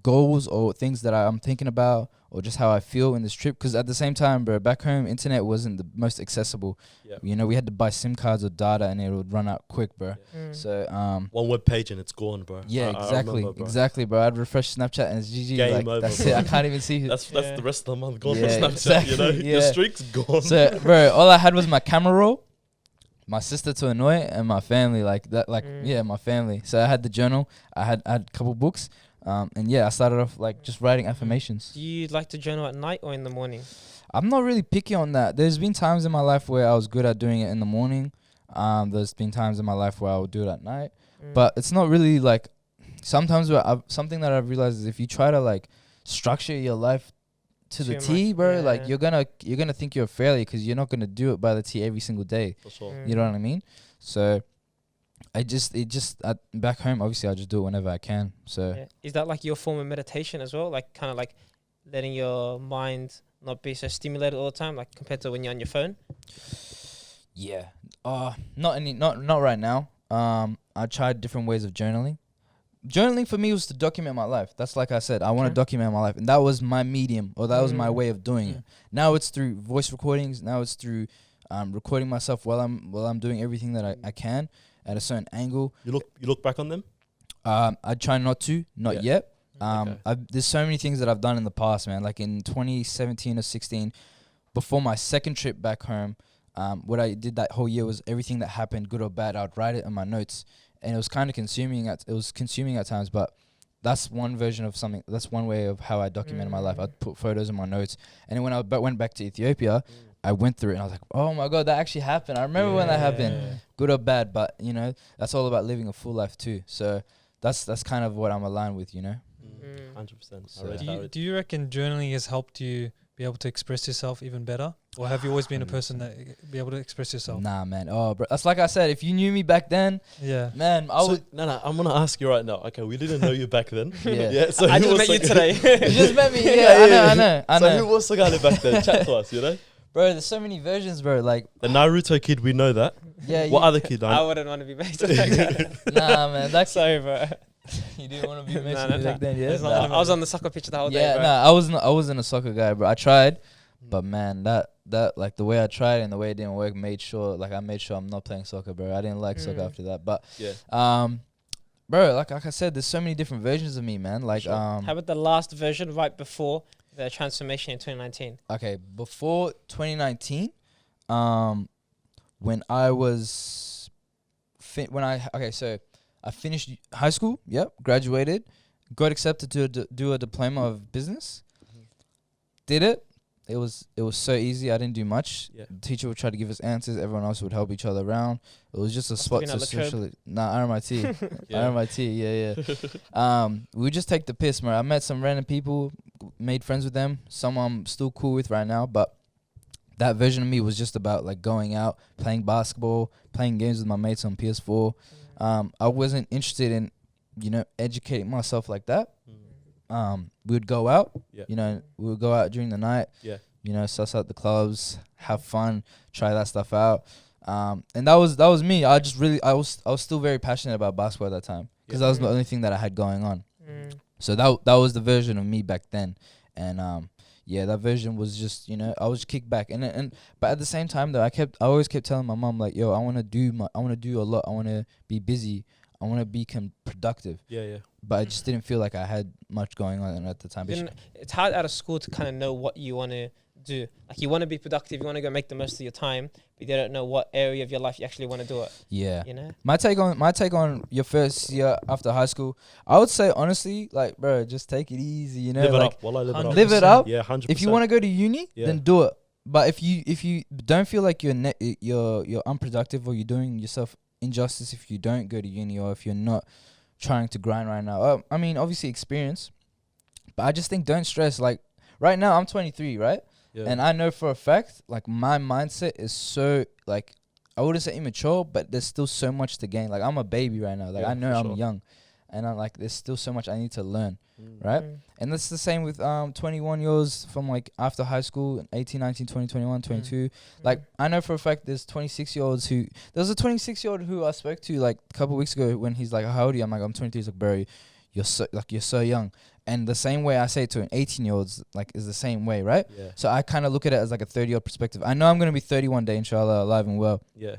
Speaker 2: goals or things that I'm thinking about, or just how I feel in this trip. Because at the same time, bro, back home, internet wasn't the most accessible.
Speaker 1: Yep.
Speaker 2: You know, we had to buy SIM cards or data, and it would run out quick, bro. So
Speaker 1: one web page and it's gone, bro.
Speaker 2: Yeah,
Speaker 1: I remember, bro.
Speaker 2: exactly, bro. I'd refresh Snapchat and it's GG.
Speaker 1: Game
Speaker 2: like,
Speaker 1: over,
Speaker 2: that's
Speaker 1: bro.
Speaker 2: it. I can't even see.
Speaker 1: That's the rest of the month gone for
Speaker 2: Yeah,
Speaker 1: Snapchat.
Speaker 2: exactly,
Speaker 1: You know,
Speaker 2: yeah.
Speaker 1: your streak's gone.
Speaker 2: So, bro, all I had was my camera roll, my sister to annoy, and my family, like that, my family. So I had the journal, I had a couple books, and I started off like just writing affirmations.
Speaker 3: Do you like to journal at night or in the morning?
Speaker 2: I'm not really picky on that. There's been times in my life where I was good at doing it in the morning. There's been times in my life where I would do it at night, but it's not really like. Sometimes something that I've realized is if you try to like structure your life to the T, bro, like you're gonna think you're a failure because you're not gonna do it by the T every single day.
Speaker 1: For sure.
Speaker 2: You know what I mean? So back home, obviously I just do it whenever I can. So
Speaker 3: Is that like your form of meditation as well? Like kind of like letting your mind not be so stimulated all the time, like compared to when you're on your phone?
Speaker 2: yeah, not right now. I tried different ways of journaling. Journaling for me was to document my life. That's like I said, I want to document my life, and that was my medium, or that was my way of doing it. Now it's through voice recordings. Now it's through recording myself while I'm doing everything that I can at a certain angle.
Speaker 1: You look back on them?
Speaker 2: I try not yet.
Speaker 1: Okay.
Speaker 2: There's so many things that I've done in the past, man. Like in 2017 or 16, before my second trip back home, what I did that whole year was everything that happened, good or bad, I'd write it in my notes. And it was kind of consuming at times, but that's one version of something. That's one way of how I documented my life. I'd put photos in my notes. And then when I went back to Ethiopia, I went through it and I was like, oh my God, that actually happened. I remember when that happened, good or bad, but you know, that's all about living a full life too. So that's kind of what I'm aligned with, you know?
Speaker 1: 100%.
Speaker 2: So
Speaker 4: Do you reckon journaling has helped you be able to express yourself even better? Or have you always been a person that be able to express yourself?
Speaker 2: Nah, man. Oh, bro. That's like I said, if you knew me back then, man, I would.
Speaker 1: No, I'm going to ask you right now. Okay, we didn't know you back then.
Speaker 2: So
Speaker 3: I just met you today.
Speaker 2: You just met me. I know.
Speaker 1: So who was Saagalee back then? Chat to us, you know?
Speaker 2: Bro, there's so many versions, bro. Like
Speaker 1: the Naruto kid, we know that.
Speaker 2: Yeah.
Speaker 1: What other kid?
Speaker 3: I wouldn't want to be based on that.
Speaker 2: Nah, man. That's
Speaker 3: sorry, bro.
Speaker 2: You didn't want to be mentioned back then, yeah?
Speaker 3: I was on the soccer pitch the whole day, bro.
Speaker 2: I wasn't a soccer guy, bro. I tried, but man, that like the way I tried and the way it didn't work I made sure I'm not playing soccer, bro. I didn't like soccer after that, but bro, like I said, there's so many different versions of me, man. Like
Speaker 3: how about the last version right before the transformation in 2019?
Speaker 2: Okay, before 2019, when I was I finished high school. Yep, graduated, got accepted to do a diploma of business. Did it. it was so easy. I didn't do much.
Speaker 1: Yeah.
Speaker 2: The teacher would try to give us answers. Everyone else would help each other around. It was just a spot
Speaker 3: been
Speaker 2: to
Speaker 3: at La Trobe.
Speaker 2: socially. Nah, RMIT.
Speaker 1: Yeah.
Speaker 2: RMIT. Yeah. We would just take the piss, man. I met some random people, made friends with them. Some I'm still cool with right now, but that version of me was just about like going out, playing basketball, playing games with my mates on PS4. I wasn't interested in, educating myself like that. We would go out,
Speaker 1: Yeah.
Speaker 2: we would go out during the night,
Speaker 1: Yeah.
Speaker 2: Suss out the clubs, have fun, try that stuff out. And that was me. I was still very passionate about basketball at that time because that was the only thing that I had going on. So that was the version of me back then. And that version was just, I was kicked back. But at the same time though, I always kept telling my mom like, yo, I want to do a lot. I want to be busy. I want to be productive.
Speaker 1: Yeah.
Speaker 2: But I just didn't feel like I had much going on at the time.
Speaker 3: It's hard out of school to kind of know what you want to do. Like you want to be productive, you want to go make the most of your time, but you don't know what area of your life you actually want to do it.
Speaker 2: Yeah. My take on your first year after high school, I would say honestly, like, bro, just take it easy,
Speaker 1: Live it
Speaker 2: like,
Speaker 1: up. Wallah, live it up.
Speaker 2: live it up.
Speaker 1: Yeah, 100%.
Speaker 2: If you want to go to uni, then do it. But if you don't feel like you're unproductive or you're doing yourself injustice if you don't go to uni or if you're not trying to grind right now. I mean, obviously experience, but I just think don't stress. Like right now, I'm 23, right?
Speaker 1: Yeah.
Speaker 2: And I know for a fact, like my mindset is so like I wouldn't say immature, but there's still so much to gain. Like I'm a baby right now. Like
Speaker 1: Yeah,
Speaker 2: I know
Speaker 1: for
Speaker 2: I'm
Speaker 1: sure.
Speaker 2: young, and I'm like there's still so much I need to learn, right? And that's the same with 21 years from like after high school, 18, 19, 20, 21, 22. Like I know for a fact there's 26-year-olds who there was a 26-year-old who I spoke to like a couple of weeks ago when he's like, how old are you? I'm like, I'm 23. He's like, bro, you're so young. And the same way I say it to an 18-year-old's like is the same way, right?
Speaker 1: Yeah.
Speaker 2: So I kind of look at it as like a 30-year perspective. I know I'm going to be 30 one day, inshallah, alive and well.
Speaker 1: Yeah.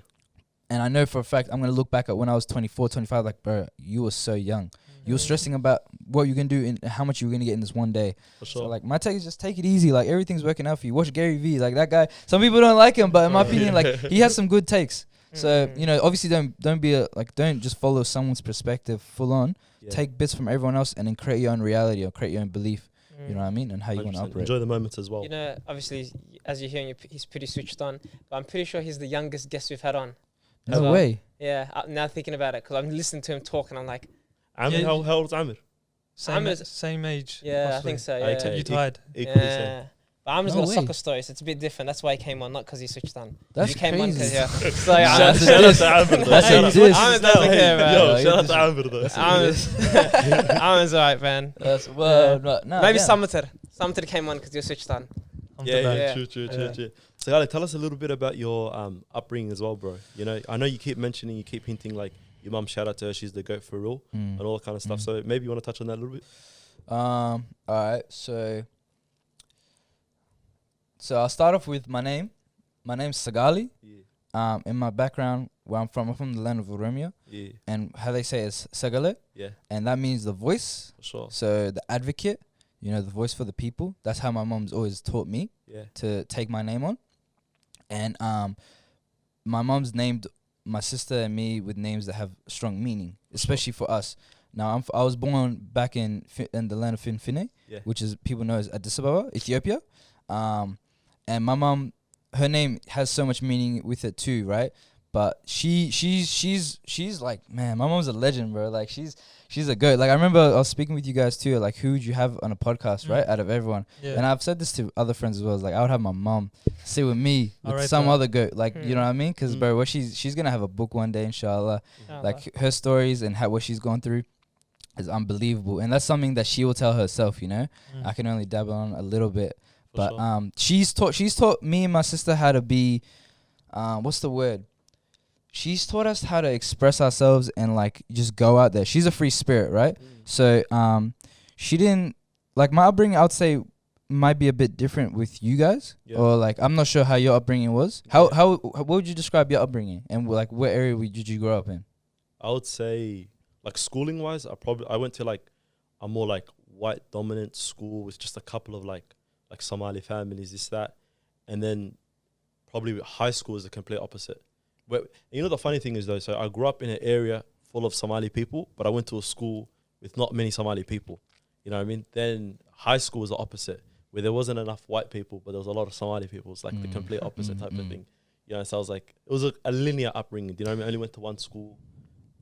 Speaker 2: And I know for a fact I'm going to look back at when I was 24, 25, like, bro, you were so young. You were stressing about what you're going to do and how much you were going to get in this one day.
Speaker 1: For sure.
Speaker 2: So, like, my take is just take it easy. Like, everything's working out for you. Watch Gary Vee. Like, that guy, some people don't like him, but in my opinion, like, he has some good takes. So, obviously don't just follow someone's perspective full on.
Speaker 1: Yeah.
Speaker 2: Take bits from everyone else and then create your own reality or create your own belief. You know what I mean? And how you want to
Speaker 1: 100%.
Speaker 2: operate.
Speaker 1: Enjoy the moments as well.
Speaker 3: Obviously, as you're hearing, he's pretty switched on. But I'm pretty sure he's the youngest guest we've had on.
Speaker 2: No
Speaker 3: well.
Speaker 2: way.
Speaker 3: Yeah, now thinking about it, because I'm listening to him talk and I'm like,
Speaker 1: Amir,
Speaker 4: Yeah.
Speaker 1: how old is Amir?
Speaker 4: Same age.
Speaker 3: yeah, I
Speaker 4: possibly.
Speaker 3: think so.
Speaker 1: Okay.
Speaker 3: Yeah.
Speaker 4: You tied.
Speaker 1: Equally
Speaker 3: Yeah. But Amir's
Speaker 2: No
Speaker 3: got a
Speaker 2: way.
Speaker 3: soccer story, so it's a bit different. That's why he came on, not because he switched on.
Speaker 2: That's
Speaker 3: he came on
Speaker 2: crazy.
Speaker 3: because
Speaker 1: same.
Speaker 3: yeah.
Speaker 1: Shout out to Amir though.
Speaker 2: That's
Speaker 1: Shout
Speaker 2: a
Speaker 1: out-
Speaker 2: diss.
Speaker 3: Amir doesn't care, man.
Speaker 1: Yo,
Speaker 2: Yeah,
Speaker 1: shout out
Speaker 2: you
Speaker 1: to Amir though.
Speaker 3: Amir's alright, man.
Speaker 2: That's
Speaker 3: Maybe Sumter came on because you switched on.
Speaker 1: Yeah,
Speaker 3: Yeah.
Speaker 1: true. So, Ali, tell us a little bit about your upbringing as well, bro. I know you keep mentioning, you keep hinting like your mum, shout out to her, she's the goat for real, and all that kind of stuff. So maybe you want to touch on that a little bit.
Speaker 2: All right. So I'll start off with my name. My name's Saagalee.
Speaker 1: Yeah.
Speaker 2: In my background, where I'm from the land of Oromia,
Speaker 1: Yeah.
Speaker 2: and how they say it's Saagalee,
Speaker 1: Yeah.
Speaker 2: and that means the voice.
Speaker 1: For sure.
Speaker 2: So the advocate, the voice for the people. That's how my mom's always taught me
Speaker 1: Yeah.
Speaker 2: to take my name on. And my mom's named my sister and me with names that have strong meaning, especially for us. Now, I was born back in the land of Finfine,
Speaker 1: Yeah.
Speaker 2: which is people know as Addis Ababa, Ethiopia. And my mom, her name has so much meaning with it too, right? But she's like, man, my mom's a legend, bro. Like she's a goat. Like I remember I was speaking with you guys too. Like who would you have on a podcast, right? Out of everyone, and I've said this to other friends as well. Like I would have my mom sit with me with some other goat. Like you know what I mean? Because bro, what she's gonna have a book one day, inshallah. Like her stories and what she's gone through is unbelievable, and that's something that she will tell herself. I can only dabble on a little bit, but she's taught me and my sister how to be, what's the word? She's taught us how to express ourselves and like just go out there. She's a free spirit, right? So she didn't like my upbringing. I would say might be a bit different with you guys, or like I'm not sure how your upbringing was. How what would you describe your upbringing, and like what area did you grow up in?
Speaker 1: I would say like schooling wise, I went to like a more like white dominant school with just a couple of like Somali families, this that, and then probably high school is the complete opposite. But the funny thing is though, so I grew up in an area full of Somali people, but I went to a school with not many Somali people. You know what I mean? Then high school was the opposite. where there wasn't enough white people, but there was a lot of Somali people. It's like the complete opposite type of thing. You know, so I was like, it was a linear upbringing. Do you know what I mean? I only went to one school,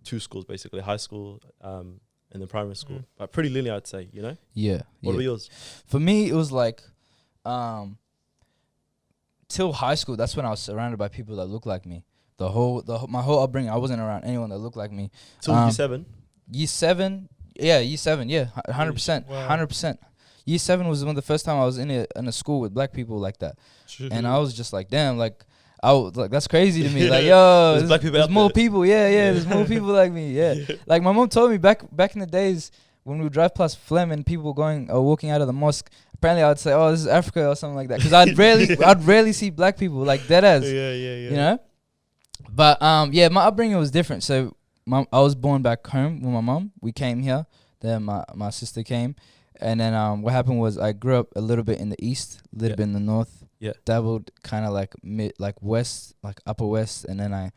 Speaker 1: 2 schools basically, high school, and then primary school. But pretty linear, I'd say. You know?
Speaker 2: Yeah.
Speaker 1: What about yours?
Speaker 2: For me, it was like, till high school. That's when I was surrounded by people that looked like me. My whole upbringing, I wasn't around anyone that looked like me.
Speaker 1: Till year 7.
Speaker 2: Year 7, yeah, 100%, 100%. Year 7 was one of the first time I was in a school with black people like that, and I was just like, damn, like I was like, that's crazy to me. Like, yo,
Speaker 1: there's black people
Speaker 2: there's
Speaker 1: out
Speaker 2: more
Speaker 1: there.
Speaker 2: people. Yeah, there's more people like me. Yeah, like my mom told me back in the days when we would drive past Flem and people going or walking out of the mosque. Apparently, I would say, "Oh, this is Africa" or something like that, because I'd rarely see black people like dead as.
Speaker 1: Yeah.
Speaker 2: You know, but yeah, my upbringing was different. So I was born back home with my mom. We came here. Then my sister came, and then what happened was I grew up a little bit in the east, a little bit in the north.
Speaker 1: Yeah.
Speaker 2: Dabbled kind of like west, like upper west, and then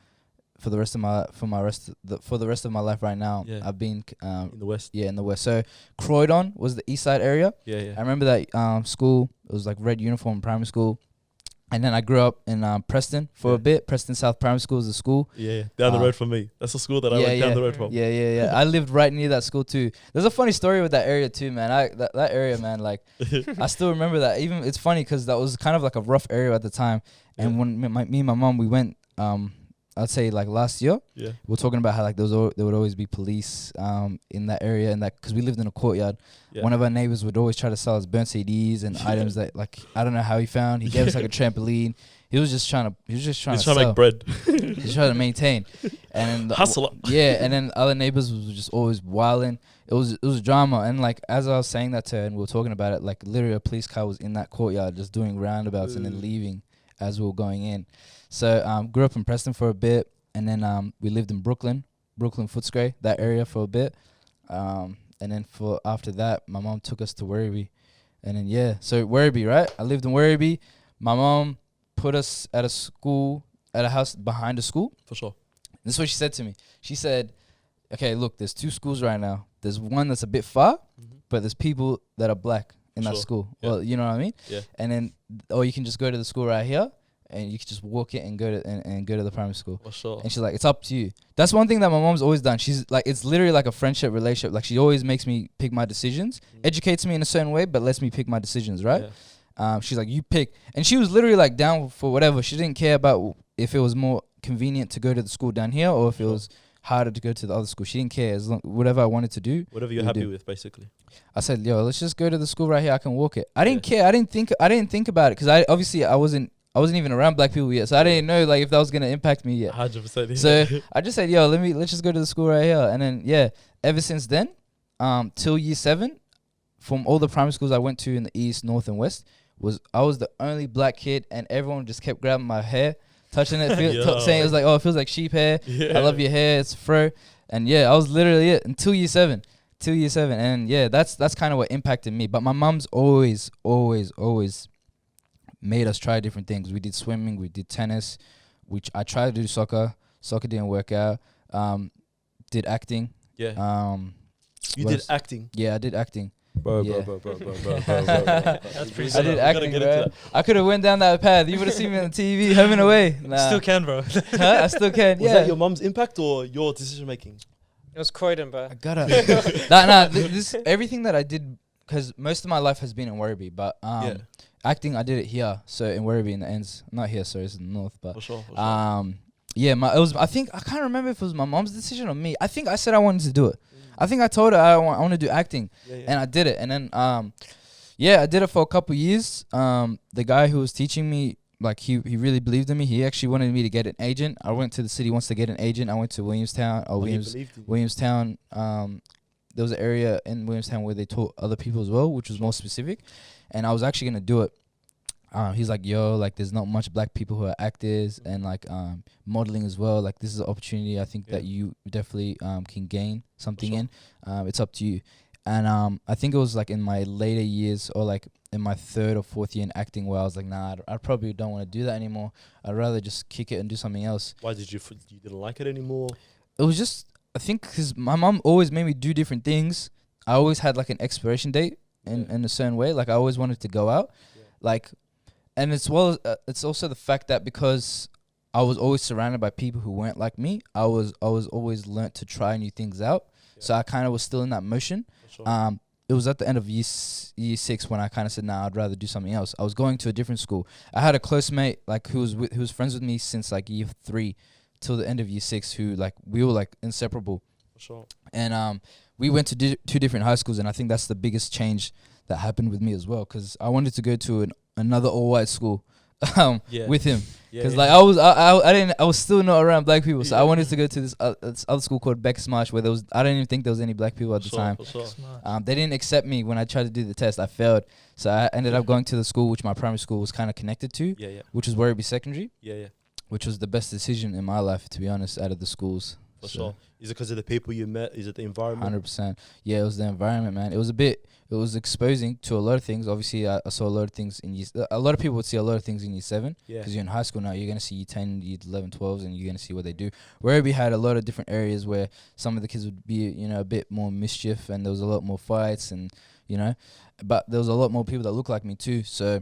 Speaker 2: for the rest of my life right now, I've been
Speaker 1: in the west.
Speaker 2: Yeah, in the west. So Croydon was the east side area.
Speaker 1: Yeah.
Speaker 2: I remember that school. It was like red uniform primary school. And then I grew up in Preston for a bit. Preston South Primary School is the school.
Speaker 1: Yeah, down the road from me. That's the school that I went down the road from.
Speaker 2: Yeah. I lived right near that school too. There's a funny story with that area too, man. That area, man, like I still remember that. Even it's funny because that was kind of like a rough area at the time. And when me and my mom, we went, I'd say like last year. Yeah. We were talking about how like there would always be police in that area, and that because we lived in a courtyard. Yeah. One of our neighbors would always try to sell us burnt CDs and items that like I don't know how he found. He gave us like a trampoline. He was just trying to
Speaker 1: make bread.
Speaker 2: He's trying to maintain. And
Speaker 1: hustle.
Speaker 2: And then other neighbors was just always wilding. It was drama, and like as I was saying that to her and we were talking about it, like literally a police car was in that courtyard just doing roundabouts and then leaving as we were going in. So grew up in Preston for a bit, and then we lived in Brooklyn Footscray, that area for a bit. And then after that, my mom took us to Werribee. And then, so Werribee, right? I lived in Werribee. My mom put us at a house behind the school.
Speaker 1: For sure.
Speaker 2: This is what she said to me. She said, okay, look, there's 2 schools right now. There's one that's a bit far, but there's people that are black in that school. Yeah. Well, you know what I mean? Yeah. And then, or you can just go to the school right here, and you can just walk it and go to the primary school.
Speaker 1: For sure.
Speaker 2: And she's like, it's up to you. That's one thing that my mom's always done. She's like, it's literally like a friendship relationship. Like she always makes me pick my decisions, educates me in a certain way, but lets me pick my decisions, right? Yeah. She's like, you pick. And she was literally like down for whatever. She didn't care about if it was more convenient to go to the school down here or if it was harder to go to the other school. She didn't care, as long whatever I wanted to do.
Speaker 1: Whatever you're happy with, basically.
Speaker 2: I said, yo, let's just go to the school right here. I can walk it. I didn't care. I didn't think about it because I wasn't even around black people yet, so I didn't know like if that was gonna impact me yet.
Speaker 1: 100%. Yeah.
Speaker 2: So I just said, yo, let's just go to the school right here, and then ever since then, till year 7, from all the primary schools I went to in the east, north, and west, I was the only black kid, and everyone just kept grabbing my hair, touching it, saying it was like, oh, it feels like sheep hair. Yeah. I love your hair, it's fro, and I was literally it until year 7. And that's kind of what impacted me. But my mom's always made us try different things. We did swimming, we did tennis, which I tried to do soccer. Soccer didn't work out. Did acting.
Speaker 1: Yeah. You did acting?
Speaker 2: Yeah, I did acting.
Speaker 1: Bro.
Speaker 4: That's pretty
Speaker 2: I did acting, bro. I could have went down that path. You would have seen me on the TV, home and away. Nah.
Speaker 4: Still can, bro.
Speaker 2: I still can,
Speaker 1: Was that your mom's impact or your decision making?
Speaker 3: It was Croydon, bro.
Speaker 2: I gotta. This everything that I did, because most of my life has been in Werribee, but acting, I did it here, so in Werribee in the ends. Not here, sorry, it's in the north, but
Speaker 1: for sure.
Speaker 2: I think I can't remember if it was my mom's decision or me. I think I said I wanted to do it. I think I told her I want to do acting, and I did it. And then I did it for a couple years. The guy who was teaching me, like he really believed in me. He actually wanted me to get an agent. I went to the city once to get an agent. I went to Williamstown Williamstown. There was an area in Williamstown where they taught other people as well, which was more specific. And I was actually gonna do it. He's like, yo, like there's not much black people who are actors and like modeling as well. Like this is an opportunity I think that you definitely can gain something in. It's up to you. And I think it was like in my later years or like in my 3rd or 4th year in acting where I was like, nah, I probably don't want to do that anymore. I'd rather just kick it and do something else.
Speaker 1: Why did you didn't like it anymore?
Speaker 2: It was just, I think because my mom always made me do different things. I always had like an expiration date in a certain way. Like I always wanted to go out, like, and it's also the fact that because I was always surrounded by people who weren't like me, I was always learnt to try new things out. So I kind of was still in that motion. It was at the end of year 6 when I kind of said, nah, I'd rather do something else. I was going to a different school. I had a close mate like who was friends with me since like year 3 till the end of year 6, who like we were like inseparable. And we went to 2 different high schools, and I think that's the biggest change that happened with me as well, because I wanted to go to another all-white school with him, because like I was still not around black people, so I wanted to go to this other school called Becker's Marsh, where I didn't even think there was any black people at the time. They didn't accept me when I tried to do the test. I failed, so I ended up going to the school which my primary school was kind of connected to, which was Werribee Secondary, which was the best decision in my life, to be honest, out of the schools.
Speaker 1: For sure. Is it because of the people you met? Is it the environment?
Speaker 2: 100%. Yeah, it was the environment, man. It was exposing to a lot of things. Obviously, I saw a lot of things in a lot of people would see a lot of things in year 7, because you're in high school now. You're going to see year 10, year 11, 12s, and you're going to see what they do. Where we had a lot of different areas where some of the kids would be, you know, a bit more mischief, and there was a lot more fights, and, you know, but there was a lot more people that looked like me too. So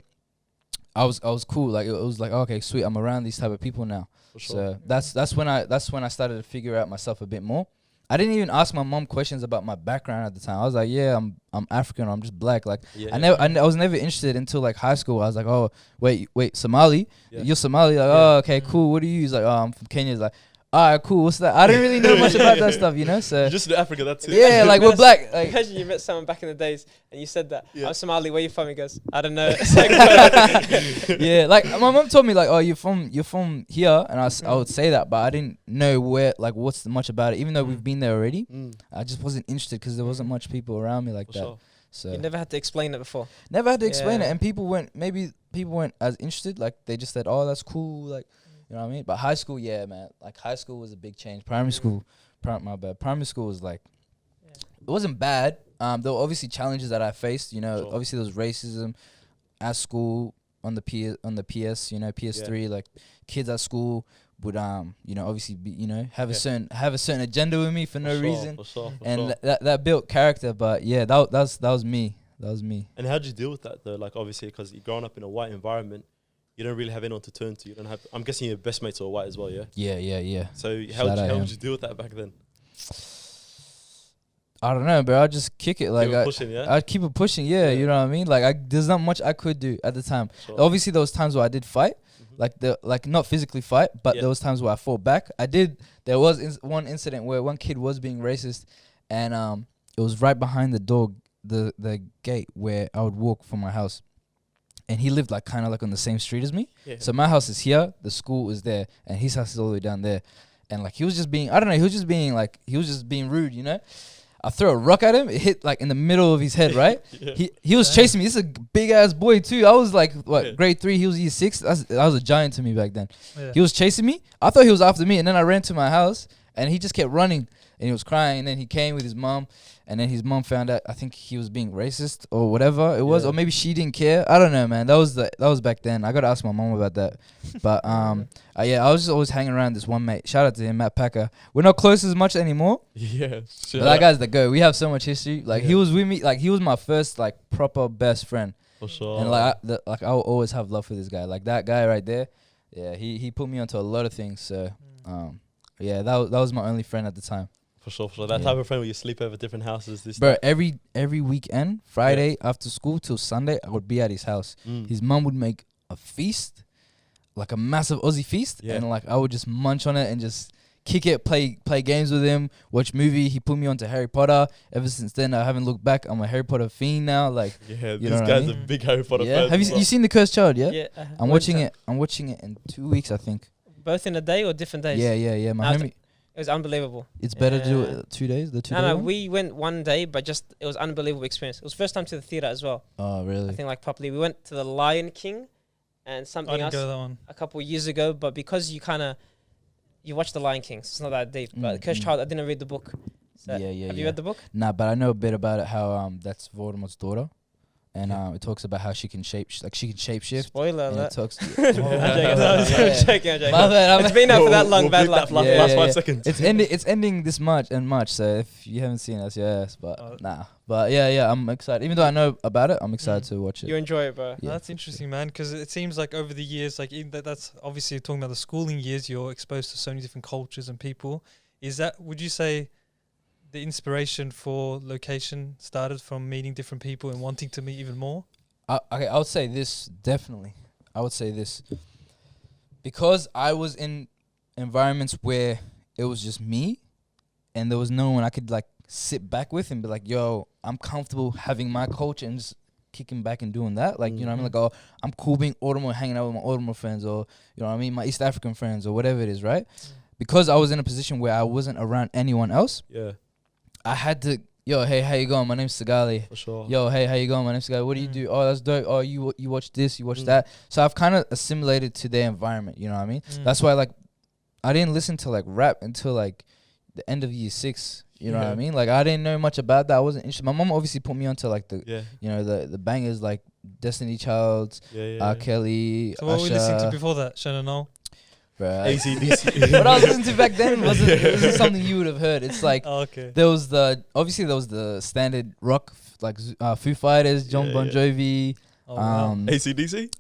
Speaker 2: I was cool. Like, it was like, okay, sweet, I'm around these type of people now. So that's when I started to figure out myself a bit more. I didn't even ask my mom questions about my background at the time. I was like, yeah, I'm African, or I'm just black. Like, I was never interested until like high school. I was like, oh, wait, Somali? You're Somali? Like, oh, okay, cool. What are you? He's like, oh, I'm from Kenya. He's like, all right, cool. What's that? I didn't really know much about that stuff, you know. So
Speaker 1: just in Africa, that's it.
Speaker 2: Yeah, like we're black. Like,
Speaker 3: imagine you met someone back in the days and you said that I'm Somali. Where you from? He goes, I don't know.
Speaker 2: Yeah, like my mom told me like, oh, you're from here, and I would say that, but I didn't know where, like, what's much about it. Even though we've been there already, I just wasn't interested because there wasn't much people around me like that. Sure. So
Speaker 3: you never had to explain it before.
Speaker 2: Never had to explain it, and people weren't as interested. Like, they just said, oh, that's cool, like. You know what I mean? But high school, yeah, man. Like, high school was a big change. Primary school, my bad. Primary school was like, it wasn't bad. There were obviously challenges that I faced. You know, obviously there was racism at school on the PS, you know, PS3. Like, kids at school would you know, obviously be, you know, have a certain agenda with me for no reason, and that built character. But yeah, that was me. That was me.
Speaker 1: And how did you deal with that though? Like, obviously, because you're growing up in a white environment. You don't really have anyone to turn to. You don't have. I'm guessing your best mates are white as well, yeah. Yeah. So how would you deal with that back then?
Speaker 2: I don't know, bro. I'd just kick it. Like, I'd keep it pushing. Yeah, you know what I mean. Like, there's not much I could do at the time. Sure. Obviously, there was times where I did fight, like not physically fight, but there was times where I fought back. I did. There was one incident where one kid was being racist, and it was right behind the door, the gate where I would walk from my house. And he lived like kind of like on the same street as me. Yeah. So my house is here, the school is there, and his house is all the way down there. And like, he was just being, I don't know, he was just being rude, you know? I throw a rock at him, it hit like in the middle of his head, right? He was chasing me. This is a big ass boy too. I was like, grade 3, he was year 6. That was a giant to me back then. Yeah. He was chasing me. I thought he was after me, and then I ran to my house, and he just kept running, and he was crying, and then he came with his mom. And then his mom found out, I think he was being racist or whatever it was, or maybe she didn't care. I don't know, man. That was back then. I gotta ask my mom about that. But I was just always hanging around this one mate. Shout out to him, Matt Packer. We're not close as much anymore. Yeah, sure. But that guy's the go. We have so much history. Like, he was with me. Like, he was my first like proper best friend. For sure. And like I will always have love for this guy. Like, that guy right there. Yeah, he put me onto a lot of things. So yeah, that was my only friend at the time.
Speaker 1: For sure. That type of friend where you sleep over different houses.
Speaker 2: Bro, every weekend, Friday after school till Sunday, I would be at his house. His mum would make a feast, like a massive Aussie feast, and like I would just munch on it and just kick it, play games with him, watch movie. He put me onto Harry Potter. Ever since then, I haven't looked back. I'm a Harry Potter fiend now. Like,
Speaker 1: this guy's a big Harry Potter fan.
Speaker 2: Have you seen The Cursed Child? Yeah. I'm watching it in 2 weeks, I think.
Speaker 3: Both in a day or different days?
Speaker 2: Yeah. My homie.
Speaker 3: It was unbelievable.
Speaker 2: It's better to do it 2 days?
Speaker 3: No, we went one day, but just, it was unbelievable experience. It was first time to the theatre as well.
Speaker 2: Oh, really?
Speaker 3: I think like properly. We went to the Lion King and something else a couple of years ago, but because you watch the Lion King, so it's not that deep. But Cursed Child, I didn't read the book. So have you read the book?
Speaker 2: Nah, but I know a bit about it, how that's Voldemort's daughter. and it talks about how she can shapeshift.
Speaker 3: Spoiler
Speaker 2: And it
Speaker 3: alert.
Speaker 2: talks.
Speaker 3: I'm joking. I'm joking.
Speaker 2: My bad,
Speaker 3: It's been out for that long,
Speaker 1: We'll
Speaker 3: bad
Speaker 1: bleep
Speaker 3: luck.
Speaker 1: that last 5 seconds.
Speaker 2: It's ending this March. So if you haven't seen it, that's your ass. But nah. But yeah, I'm excited. Even though I know about it, I'm excited to watch it.
Speaker 3: You enjoy it, bro.
Speaker 2: Yeah.
Speaker 4: That's interesting, man, because it seems like over the years, like that's obviously talking about the schooling years, you're exposed to so many different cultures and people. Would you say the inspiration for Location started from meeting different people and wanting to meet even more?
Speaker 2: I would say this, definitely. I would say this. Because I was in environments where it was just me and there was no one I could like sit back with and be like, yo, I'm comfortable having my culture and just kicking back and doing that. Like, you know what I mean? Like, oh, I'm cool being Autumn, hanging out with my Autumn friends, or, you know what I mean, my East African friends or whatever it is, right? Because I was in a position where I wasn't around anyone else.
Speaker 1: Yeah.
Speaker 2: I had to, yo, hey, how you going? My name's Saagalee.
Speaker 1: For sure.
Speaker 2: Yo, hey, how you going? My name's Saagalee. What do you do? Oh, that's dope. Oh, you watch this, you watch that. So I've kind of assimilated to their environment, you know what I mean? That's why, like, I didn't listen to, like, rap until, like, the end of year 6. You know what I mean? Like, I didn't know much about that. I wasn't interested. My mom obviously put me onto, like, you know, the bangers, like Destiny Child's, R. Kelly,
Speaker 4: So what were we
Speaker 2: Usher.
Speaker 4: listening to before that? Shannon, no?
Speaker 2: Right.
Speaker 1: AC/DC.
Speaker 2: What I was listening to back then wasn't something you would have heard. It's like
Speaker 4: Okay.
Speaker 2: there was the standard rock like Foo Fighters, John Bon Jovi.
Speaker 4: Wow.
Speaker 1: AC/DC?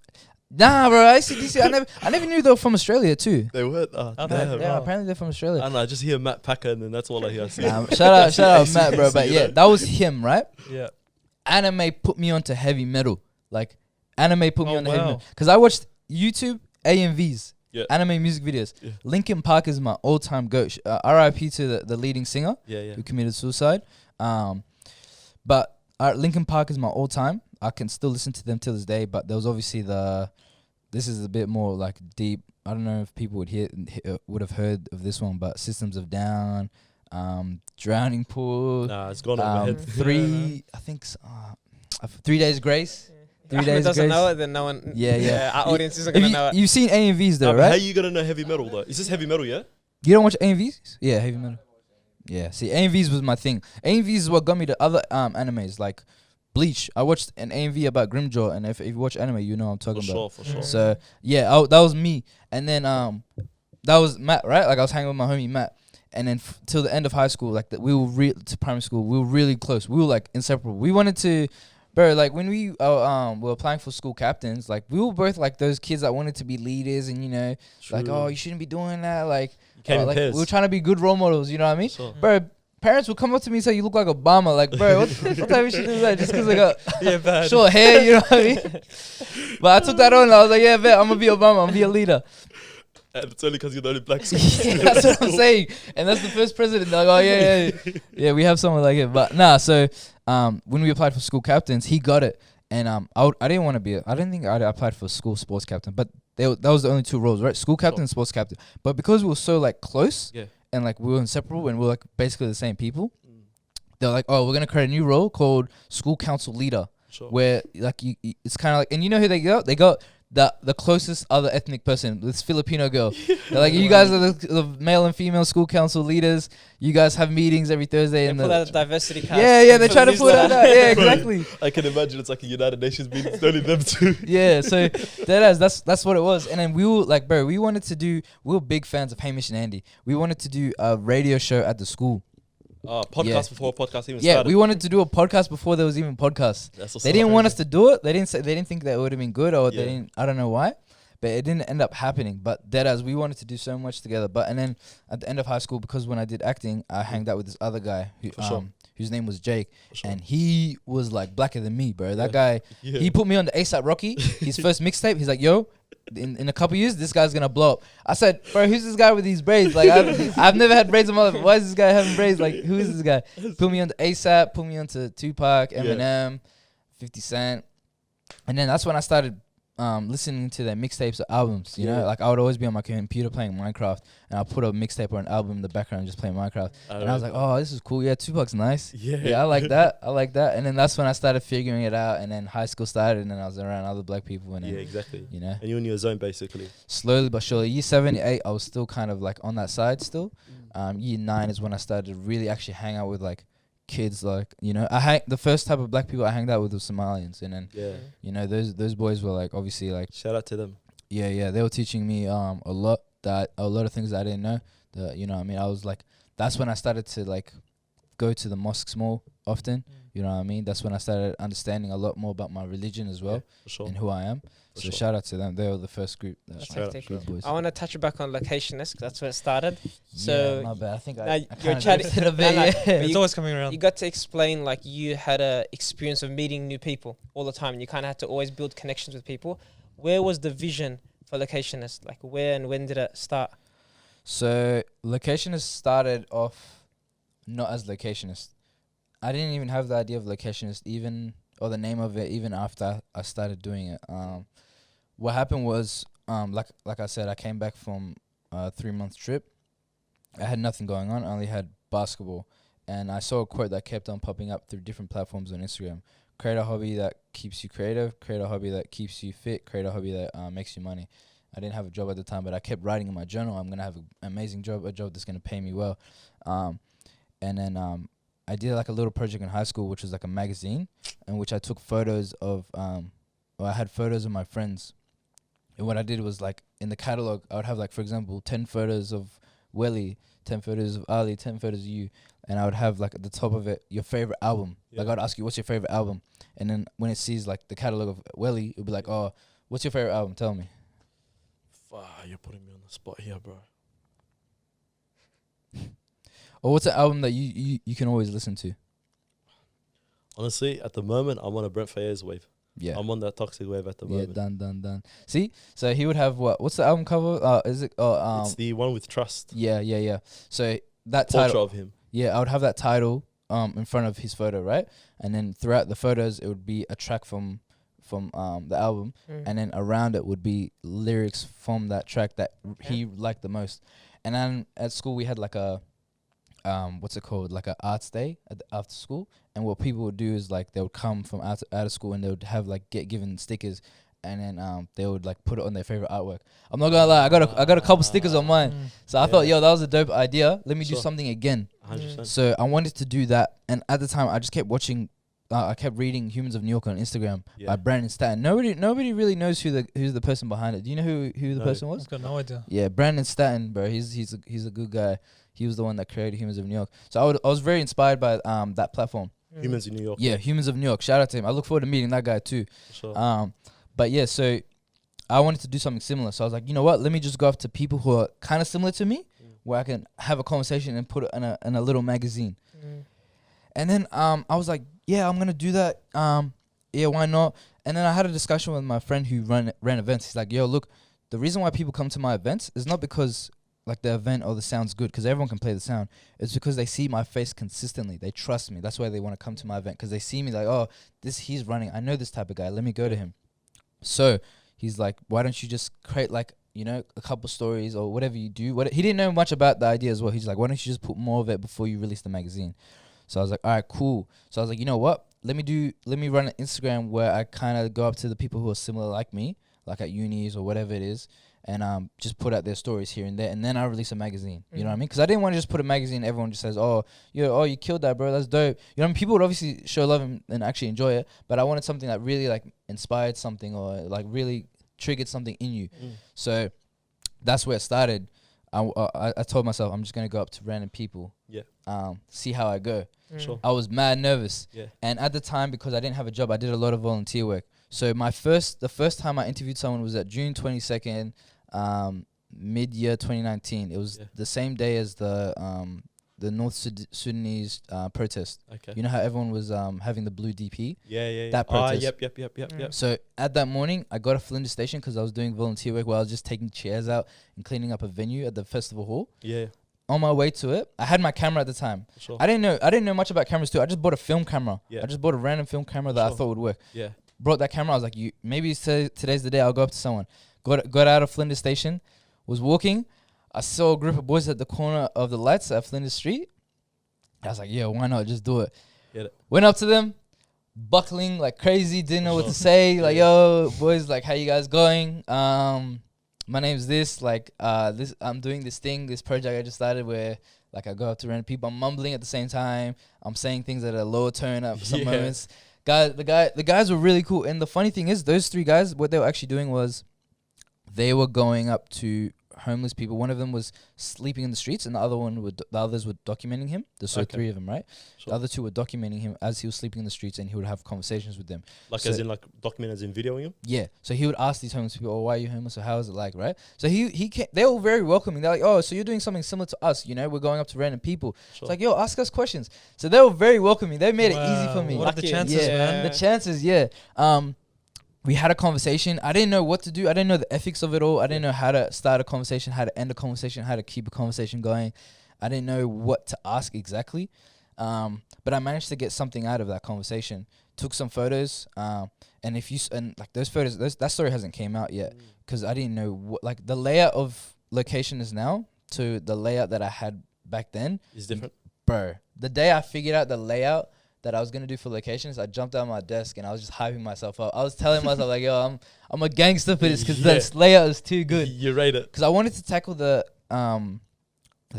Speaker 2: Nah, bro, AC/DC. I never knew they were from Australia too.
Speaker 1: They were.
Speaker 2: Yeah, apparently they're from Australia.
Speaker 1: I know. I just hear Matt Packer, and then that's all I hear.
Speaker 2: Shout out Matt, bro. But yeah, that was him, right?
Speaker 4: Yeah.
Speaker 2: Anime put me onto heavy metal. Like anime put me on heavy
Speaker 4: wow.
Speaker 2: metal because I watched YouTube AMVs.
Speaker 1: Yeah.
Speaker 2: Anime music videos.
Speaker 1: Yeah.
Speaker 2: Linkin Park is my all-time goat. R.I.P. to the leading singer who committed suicide. But Linkin Park is my all-time. I can still listen to them till this day. But there was obviously this is a bit more like deep. I don't know if people would have heard of this one, but Systems of Down, Drowning Pool.
Speaker 1: Nah, it's gone over my head.
Speaker 2: 3 Days Grace. 3
Speaker 3: Ahmed
Speaker 2: Days
Speaker 3: doesn't
Speaker 2: Grace.
Speaker 3: know it, then no one.
Speaker 2: Yeah.
Speaker 3: Our audience isn't gonna know it.
Speaker 2: You've seen AMVs though,
Speaker 1: How
Speaker 2: right?
Speaker 1: you gonna know heavy metal though? Is this heavy metal? Yeah.
Speaker 2: You don't watch AMVs? Yeah, heavy metal. Yeah, see, AMVs was my thing. AMVs is what got me to other animes like Bleach. I watched an AMV about Grimjaw, and if you watch anime, you know what I'm talking about.
Speaker 1: For sure.
Speaker 2: So yeah, that was me. And then that was Matt, right? Like I was hanging with my homie Matt. And then till the end of high school, like we were to primary school, we were really close. We were like inseparable. We wanted to. Bro, like when we were applying for school captains, like we were both like those kids that wanted to be leaders and, you know, like, oh, you shouldn't be doing that. Like, like we were trying to be good role models, you know what I mean?
Speaker 1: Sure.
Speaker 2: Bro, parents would come up to me and say, you look like Obama. Like, bro, what type of shit is that? Just because I got
Speaker 4: bad.
Speaker 2: short hair, you know what I mean? But I took that on and I was like, yeah, bet, I'm going to be Obama. I'm going to be a leader.
Speaker 1: And it's only because you're the only black school.
Speaker 2: Yeah, that's what I'm saying. And that's the first president. They're like, oh, yeah, we have someone like him. But nah, so when we applied for school captains, he got it. And I didn't want to be I didn't think I applied for school sports captain, but that was the only 2 roles, right? School captain and sports captain. But because we were so like close and like we were inseparable and we were like basically the same people, they're like, oh, we're gonna create a new role called school council leader, where like it's kind of like, and you know who they got? They got the closest other ethnic person, this Filipino girl. They're like, you guys are the male and female school council leaders. You guys have meetings every Thursday.
Speaker 3: They pull out a diversity card.
Speaker 2: Yeah, they try to pull that out. Yeah, exactly.
Speaker 1: I can imagine it's like a United Nations meeting. It's only them 2.
Speaker 2: Yeah, so that's what it was. And then we were like, bro, we were big fans of Hamish and Andy. We wanted to do a radio show at the school.
Speaker 1: Podcast before podcast even started.
Speaker 2: Yeah, we wanted to do a podcast before there was even podcasts. They didn't want us to do it. They didn't think that it would have been good, or they didn't. I don't know why, but it didn't end up happening. But deadass, we wanted to do so much together. But and then at the end of high school, because when I did acting, I hanged out with this other guy whose name was Jake, and he was like blacker than me, bro. That guy, he put me on the ASAP Rocky, his first mixtape. He's like, yo, in a couple years, this guy's gonna blow up. I said, bro, who's this guy with these braids? Like, I've never had braids in my life. Why is this guy having braids? Like, who is this guy? Put me on to ASAP, put me on to Tupac, Eminem, 50 Cent. And then that's when I started listening to their mixtapes or albums, you know? Like, I would always be on my computer playing Minecraft, and I'll put a mixtape or an album in the background and just play Minecraft. And I was like, oh, this is cool. Yeah, Tupac's nice. Yeah, I like that. And then that's when I started figuring it out, and then high school started, and then I was around other black people. And then,
Speaker 1: exactly.
Speaker 2: You know?
Speaker 1: And you're in your zone, basically.
Speaker 2: Slowly but surely. Year 7, 8, I was still kind of, like, on that side still. Year 9 is when I started to really actually hang out with, like, kids, like, you know, the first type of black people I hanged out with was Somalians, and then you know, those boys were like, obviously, like,
Speaker 1: shout out to them.
Speaker 2: Yeah, they were teaching me a lot of things that I didn't know. You know what I mean? I was like, that's when I started to like go to the mosques more often. You know what I mean? That's when I started understanding a lot more about my religion as well,
Speaker 1: for sure.
Speaker 2: and who I am.
Speaker 1: For
Speaker 2: So
Speaker 1: sure.
Speaker 2: shout out to them. They were the first group.
Speaker 3: That's
Speaker 1: Shout out,
Speaker 3: hectic.
Speaker 1: shout out.
Speaker 2: Boys.
Speaker 3: I want to touch back on Locationest, 'cause that's where it started.
Speaker 2: Yeah,
Speaker 3: So
Speaker 2: my bad. I think
Speaker 3: now
Speaker 2: I
Speaker 3: you're
Speaker 2: kinda
Speaker 3: chatting-
Speaker 2: did a bit.
Speaker 3: No, no,
Speaker 2: Yeah.
Speaker 3: but
Speaker 4: It's always coming around.
Speaker 3: you got to explain like you had a experience of meeting new people all the time, and you kind of had to always build connections with people. Where was the vision for Locationist? Like, where and when did it start?
Speaker 2: So Locationist started off not as Locationist. I didn't even have the idea of Locationist or the name of it even after I started doing it. What happened was, like I said, I came back from a 3-month trip. I had nothing going on. I only had basketball. And I saw a quote that kept on popping up through different platforms on Instagram. Create a hobby that keeps you creative. Create a hobby that keeps you fit. Create a hobby that makes you money. I didn't have a job at the time, but I kept writing in my journal, I'm going to have an amazing job, a job that's going to pay me well. And then I did like a little project in high school, which was like a magazine, in which I took photos of, I had photos of my friends. And what I did was, like, in the catalog, I would have, like, for example, 10 photos of Welly, 10 photos of Ali, 10 photos of you. And I would have, like, at the top of it, your favorite album.
Speaker 1: Yeah.
Speaker 2: Like, I'd ask you, what's your favorite album? And then when it sees, like, the catalog of Welly, it would be like, oh, what's your favorite album? Tell me.
Speaker 1: You're putting me on the spot here, bro.
Speaker 2: Or what's an album that you can always listen to?
Speaker 1: Honestly, at the moment, I'm on a Brent Faiyaz wave.
Speaker 2: Yeah.
Speaker 1: I'm on that toxic wave at the moment.
Speaker 2: Done. See? So he would have what? What's the album cover? Is it?
Speaker 1: It's the one with Trust.
Speaker 2: Yeah. So that
Speaker 1: Portrait
Speaker 2: title.
Speaker 1: of him.
Speaker 2: Yeah, I would have that title in front of his photo, right? And then throughout the photos, it would be a track from the album, and then around it would be lyrics from that track that he liked the most. And then at school we had like a what's it called, like a arts day after school, and what people would do is like they would come from out of school and they would have like get given stickers, and then they would like put it on their favorite artwork. I'm not gonna lie, I got a couple stickers on mine, so I thought, yo, that was a dope idea. Let me do something again.
Speaker 1: 100%.
Speaker 2: So I wanted to do that, and at the time I just kept watching. I kept reading Humans of New York on Instagram by Brandon Stanton. Nobody really knows who's the person behind it. Do you know who the person was?
Speaker 4: I've got no idea.
Speaker 2: Yeah, Brandon Stanton, bro. He's a good guy. He was the one that created Humans of New York. So I was very inspired by that platform.
Speaker 1: Humans in New York.
Speaker 2: Yeah, Humans of New York. Shout out to him. I look forward to meeting that guy too.
Speaker 1: Sure.
Speaker 2: But yeah, so I wanted to do something similar. So I was like, you know what? Let me just go up to people who are kind of similar to me, where I can have a conversation and put it in a little magazine. And then I was like, yeah, I'm gonna do that. Yeah, why not? And then I had a discussion with my friend who ran events. He's like, yo, look, the reason why people come to my events is not because like the event or the sound's good, because everyone can play the sound. It's because they see my face consistently. They trust me. That's why they want to come to my event, because they see me like, oh, he's running. I know this type of guy. Let me go to him. So he's like, why don't you just create like, you know, a couple stories or whatever you do. He didn't know much about the idea as well. He's like, why don't you just put more of it before you release the magazine? So I was like, all right, cool. So I was like, you know what? Let me run an Instagram where I kind of go up to the people who are similar like me, like at unis or whatever it is, and just put out their stories here and there, and then I release a magazine. You know what I mean? Because I didn't want to just put a magazine. Everyone just says, oh, you killed that, bro. That's dope. You know what I mean? People would obviously show love and actually enjoy it, but I wanted something that really like inspired something or like really triggered something in you. So that's where it started. I told myself I'm just gonna go up to random people, see how I go.
Speaker 1: Sure.
Speaker 2: I was mad nervous,
Speaker 1: Yeah.
Speaker 2: and at the time, because I didn't have a job, I did a lot of volunteer work. So the first time I interviewed someone was at June 22nd, mid-year 2019. It was the same day as the North Sudanese protest.
Speaker 1: Okay.
Speaker 2: You know how everyone was having the blue DP?
Speaker 1: Yeah.
Speaker 2: That protest.
Speaker 1: Yep.
Speaker 2: So at that morning, I got to Flinders Station because I was doing volunteer work where I was just taking chairs out and cleaning up a venue at the festival hall.
Speaker 1: Yeah.
Speaker 2: On my way to it, I had my camera at the time.
Speaker 1: Sure.
Speaker 2: I didn't know much about cameras too. I just bought a film camera.
Speaker 1: Yeah.
Speaker 2: I just bought a random film camera that I thought would work.
Speaker 1: Yeah.
Speaker 2: Brought that camera. I was like, maybe today's the day I'll go up to someone. Got out of Flinders Station, was walking. I saw a group of boys at the corner of the lights at Flinders Street. I was like, yeah, why not? Just do it.
Speaker 1: Get it.
Speaker 2: Went up to them, buckling like crazy, didn't know what to say. Like, yo, boys, like, how you guys going? my name's this, like, this, I'm doing this thing, this project I just started where, like, I go up to random people, I'm mumbling at the same time, I'm saying things at a lower tone at some moments. The guys were really cool. And the funny thing is, those 3 guys, what they were actually doing was they were going up to homeless people. One of them was sleeping in the streets, and the others were documenting him. There's 3 of them, right? Sure. The other 2 were documenting him as he was sleeping in the streets, and he would have conversations with them.
Speaker 1: Like, so, as in, like, document as in videoing him?
Speaker 2: Yeah. So he would ask these homeless people, "Oh, why are you homeless? Or how is it like?" Right? So he came, they were very welcoming. They're like, "Oh, so you're doing something similar to us? You know, we're going up to random people." Sure. It's like, "Yo, ask us questions." So they were very welcoming. They made it easy for me.
Speaker 4: What are the chances, man?
Speaker 2: The chances, we had a conversation. I didn't know what to do. I didn't know the ethics of it all. I didn't know how to start a conversation, how to end a conversation, how to keep a conversation going. I didn't know what to ask exactly. But I managed to get something out of that conversation. Took some photos. And like those photos, that story hasn't came out yet because I didn't know what, like, the layout of Locationest now to the layout that I had back then
Speaker 1: is different.
Speaker 2: Bro, the day I figured out the layout that I was gonna do for Locationest, I jumped out of my desk and I was just hyping myself up. I was telling myself like, "Yo, I'm a gangster for this because this layout is too good."
Speaker 1: You rate it
Speaker 2: because I wanted to tackle the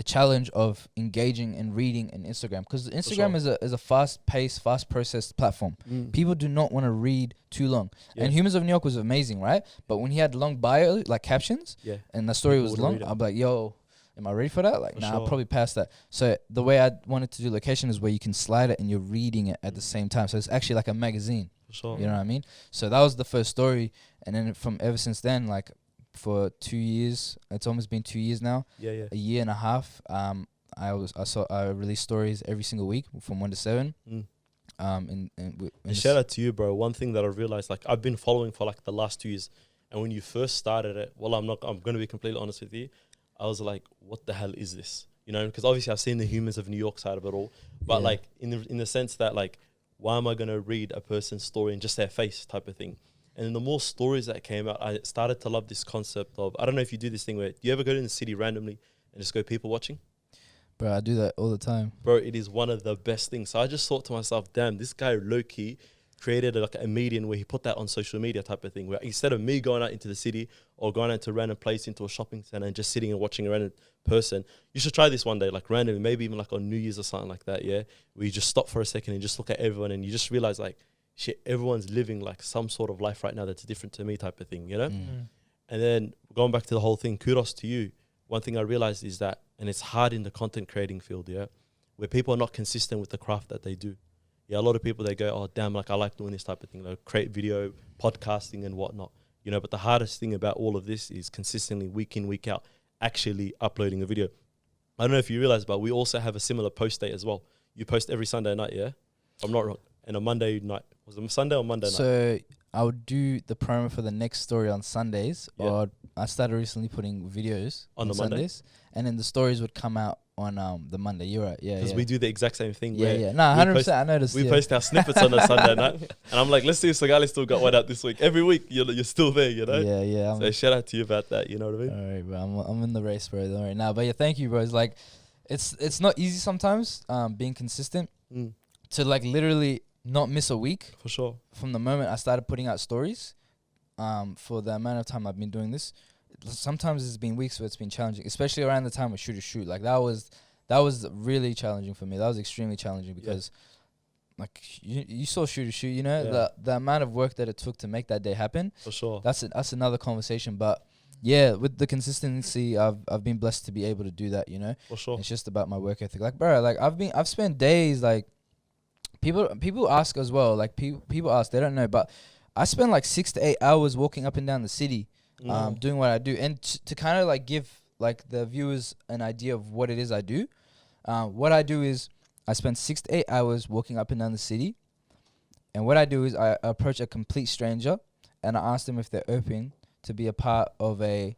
Speaker 2: challenge of engaging and reading in Instagram, because Instagram is a fast-paced, fast-processed platform. People do not want to read too long. And Humans of New York was amazing, right? But when he had long bio, like captions, and the story was long, I'm like, "Yo, am I ready for that?" Like, nah, I'll probably pass that. So the way I wanted to do Location is where you can slide it and you're reading it at the same time. So it's actually like a magazine. You know what I mean? So that was the first story. And then ever since then, like for 2 years, it's almost been 2 years now. A year and a half. I release stories every single week from 1 to 7. And
Speaker 1: shout out to you, bro. One thing that I realized, like, I've been following for like the last 2 years, and when you first started it, well, I'm going to be completely honest with you, I was like, what the hell is this? You know, because obviously I've seen the Humans of New York side of it all, but like in the sense that, like, why am I going to read a person's story and just their face type of thing? And then the more stories that came out, I started to love this concept of, I don't know if you do this thing where, do you ever go to the city randomly and just go people watching?
Speaker 2: Bro, I do that all the time.
Speaker 1: Bro, it is one of the best things. So I just thought to myself, damn, this guy low-key created a medium where he put that on social media type of thing, where instead of me going out into the city or going out to a random place, into a shopping center and just sitting and watching a random person, you should try this one day, like randomly, maybe even like on New Year's or something like that, where you just stop for a second and just look at everyone and you just realize, like, shit, everyone's living like some sort of life right now that's different to me type of thing, you know? And then going back to the whole thing, kudos to you. One thing I realized is that, and it's hard in the content creating field, where people are not consistent with the craft that they do. A lot of people, they go, "Oh, damn, like, I like doing this type of thing, like create video, podcasting and whatnot." You know, but the hardest thing about all of this is consistently, week in, week out, actually uploading a video. I don't know if you realize, but we also have a similar post date as well. You post every Sunday night, yeah? If I'm not wrong. And a Monday night. Was it Sunday or Monday night?
Speaker 2: So I would do the promo for the next story on Sundays, or I started recently putting videos on the Sundays, and then the stories would come out on the Monday. You're right,
Speaker 1: because we do the exact same thing.
Speaker 2: No, 100%. I noticed.
Speaker 1: We post our snippets on a Sunday night, and I'm like, let's see if Saagalee still got one out this week. Every week, you're still there, you know. So shout out to you about that. You know what I mean?
Speaker 2: All right, bro. I'm in the race, bro. All right now, but thank you, bro. It's like, it's not easy sometimes, being consistent to, like, literally not miss a week.
Speaker 1: For sure. From
Speaker 2: the moment I started putting out stories, for the amount of time I've been doing this, sometimes it's been weeks where it's been challenging, especially around the time of shoot. Like, that was really challenging for me. That was extremely challenging because, like, you saw shoot, you know, the amount of work that it took to make that day happen.
Speaker 1: For sure.
Speaker 2: That's another conversation. But yeah, with the consistency, I've been blessed to be able to do that, you know.
Speaker 1: For sure.
Speaker 2: It's just about my work ethic. Like, bro, like, I've spent days, like, people ask as well, like, people ask, they don't know, but I spend like 6 to 8 hours walking up and down the city, doing what I do. And to kind of, like, give, like, the viewers an idea of what it is I do, what I do is I spend 6 to 8 hours walking up and down the city. And what I do is I approach a complete stranger and I ask them if they're open to be a part of a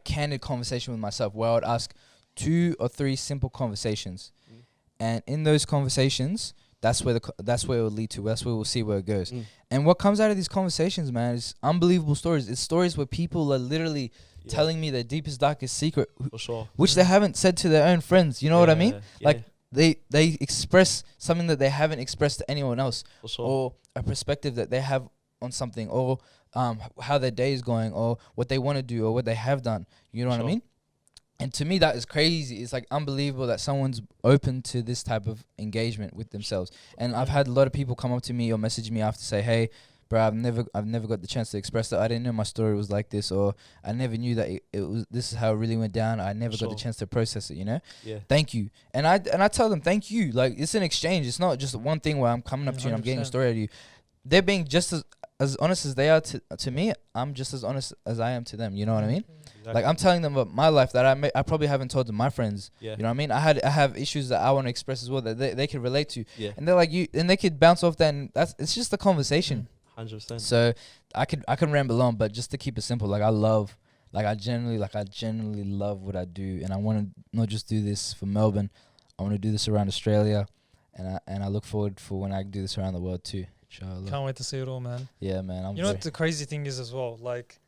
Speaker 2: candid conversation with myself, where I would ask 2 or 3 simple conversations. And in those conversations, that's where it will lead to. That's where we'll see where it goes. And what comes out of these conversations, man, is unbelievable stories. It's stories where people are literally telling me their deepest, darkest secret,
Speaker 1: for sure,
Speaker 2: which they haven't said to their own friends. You know what I mean? Like, they express something that they haven't expressed to anyone else,
Speaker 1: for sure,
Speaker 2: or a perspective that they have on something, or how their day is going, or what they want to do, or what they have done. You know what I mean? And to me, that is crazy. It's like unbelievable that someone's open to this type of engagement with themselves. And I've had a lot of people come up to me or message me after, say, hey, bro, I've never got the chance to express that. I didn't know my story was like this, or I never knew that it was. This is how it really went down. I never got the chance to process it. You know?
Speaker 1: Yeah.
Speaker 2: Thank you. And I tell them thank you. Like, it's an exchange. It's not just one thing where I'm coming up to you and I'm getting a story out of you. They're being just as honest as they are to me. I'm just as honest as I am to them. You know what I mean? Exactly. Like, I'm telling them about my life that I probably haven't told to my friends. Yeah. You know what I mean? I have issues that I want to express as well that they can relate to. Yeah. And they're like, and they could bounce off that, and it's just a conversation.
Speaker 1: 100%.
Speaker 2: So I can ramble on, but just to keep it simple, like I genuinely love what I do, and I want to not just do this for Melbourne. I want to do this around Australia, and I look forward for when I do this around the world too. Inshallah.
Speaker 4: Can't wait to see it all, man.
Speaker 2: Yeah, man.
Speaker 4: You know what the crazy thing is as well? Like,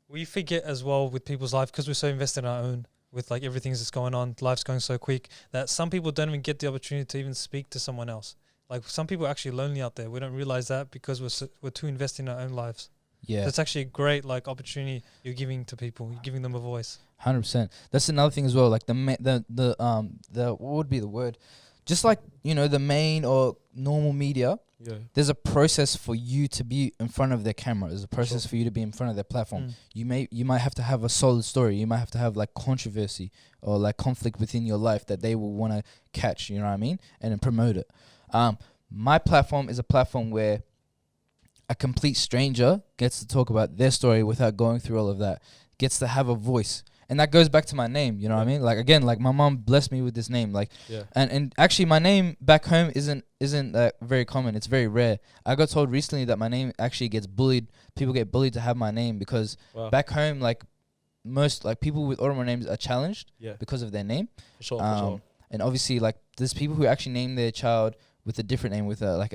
Speaker 4: we forget as well with people's life, because we're so invested in our own, with like everything that's going on, life's going so quick, that some people don't even get the opportunity to even speak to someone else. Like, some people are actually lonely out there. We don't realize that because we're too invested in our own lives. Yeah, so it's actually a great like opportunity you're giving to people. You're giving them a voice.
Speaker 2: 100%. That's another thing as well. Like the what would be the word? Just like, you know, the main or normal media. Yeah. There's a process for you to be in front of their camera. There's a process for you to be in front of their platform. You might have to have a solid story. You might have to have like controversy or like conflict within your life that they will want to catch. You know what I mean? And then promote it. My platform is a platform where a complete stranger gets to talk about their story without going through all of that, gets to have a voice. And that goes back to my name, you know what I mean? Like, again, like my mom blessed me with this name. Like, and actually my name back home isn't very common. It's very rare. I got told recently that my name actually gets bullied. People get bullied to have my name because back home, like most, like people with Oromo names are challenged because of their name. For sure. And obviously, like there's people who actually name their child with a different name, with like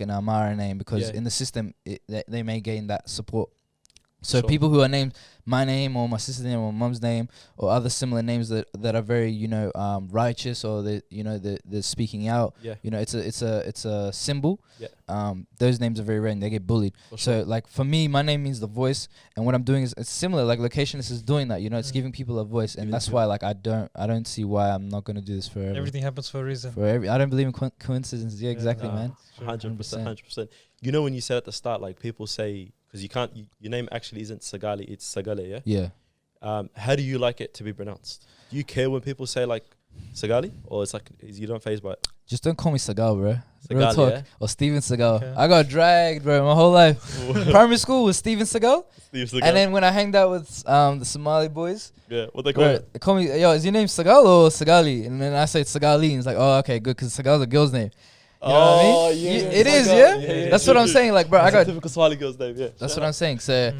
Speaker 2: an Amara name, because in the system they may gain that support. So people who are named my name or my sister's name or mum's name or other similar names that are very, you know, righteous, or they're speaking out. Yeah. You know, it's a symbol. Yeah. Those names are very rare and they get bullied. So like for me, my name means the voice, and what I'm doing is it's similar. Like Locationest is doing that. You know, it's giving people a voice, and that's why like I don't see why I'm not gonna do this forever.
Speaker 4: Everything happens for a reason.
Speaker 2: I don't believe in coincidences. Yeah, exactly, man.
Speaker 1: 100%. You know, when you said at the start, like people say, because you can't, your name actually isn't Saagalee, it's Saagalee, yeah? Yeah. How do you like it to be pronounced? Do you care when people say like Saagalee, or it's like you don't phase by it?
Speaker 2: Just don't call me Sagal, bro.
Speaker 1: Real talk. Yeah?
Speaker 2: Or Steven Seagal. Okay. I got dragged, bro, my whole life. Primary school was Steven Seagal. And then when I hanged out with the Somali boys,
Speaker 1: what they call it?
Speaker 2: They call me, yo, is your name Sagal or Saagalee? And then I say Saagalee, and it's like, oh, okay, good, because Sagal's a girl's name. You know what I mean? Yeah, it is, yeah? That's what I'm saying. Like, bro, I got
Speaker 1: typical Somali girl's name, yeah.
Speaker 2: That's what I'm saying. So,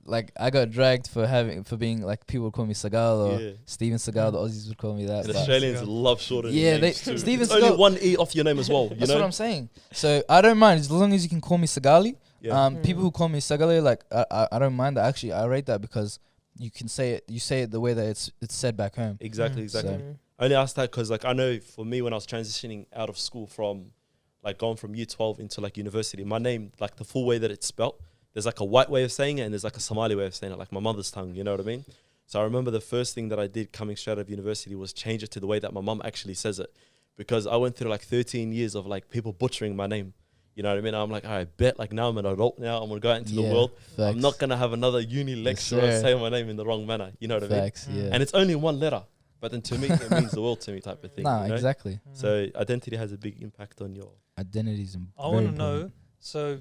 Speaker 2: like, I got dragged for being like, people would call me Sagal or Steven Seagal. The Aussies would call me that.
Speaker 1: And Australians love shortening names too.
Speaker 2: Steven
Speaker 1: it's
Speaker 2: Seagal.
Speaker 1: Only one E off your name as well.
Speaker 2: That's what I'm saying. So I don't mind as long as you can call me Saagalee. People who call me Saagalee, like, I don't mind that. Actually, I rate that because you can say it. You say it the way that it's said back home.
Speaker 1: Exactly. So. I only asked that because, like, I know for me when I was transitioning out of school from, like, going from year 12 into like university, my name, like the full way that it's spelt, there's like a white way of saying it and there's like a Somali way of saying it, like my mother's tongue, you know what I mean? So I remember the first thing that I did coming straight out of university was change it to the way that my mum actually says it, because I went through like 13 years of like people butchering my name. You know what I mean? I'm like, I bet like now I'm an adult now, I'm going to go out into the world. Facts. I'm not going to have another uni lecturer say my name in the wrong manner. You know what I mean? Yeah. And it's only one letter, but then to me, it means the world to me type of thing.
Speaker 2: Nah,
Speaker 1: you know?
Speaker 2: Exactly.
Speaker 1: So identity has a big impact on your...
Speaker 2: Identities.
Speaker 4: I want to know, so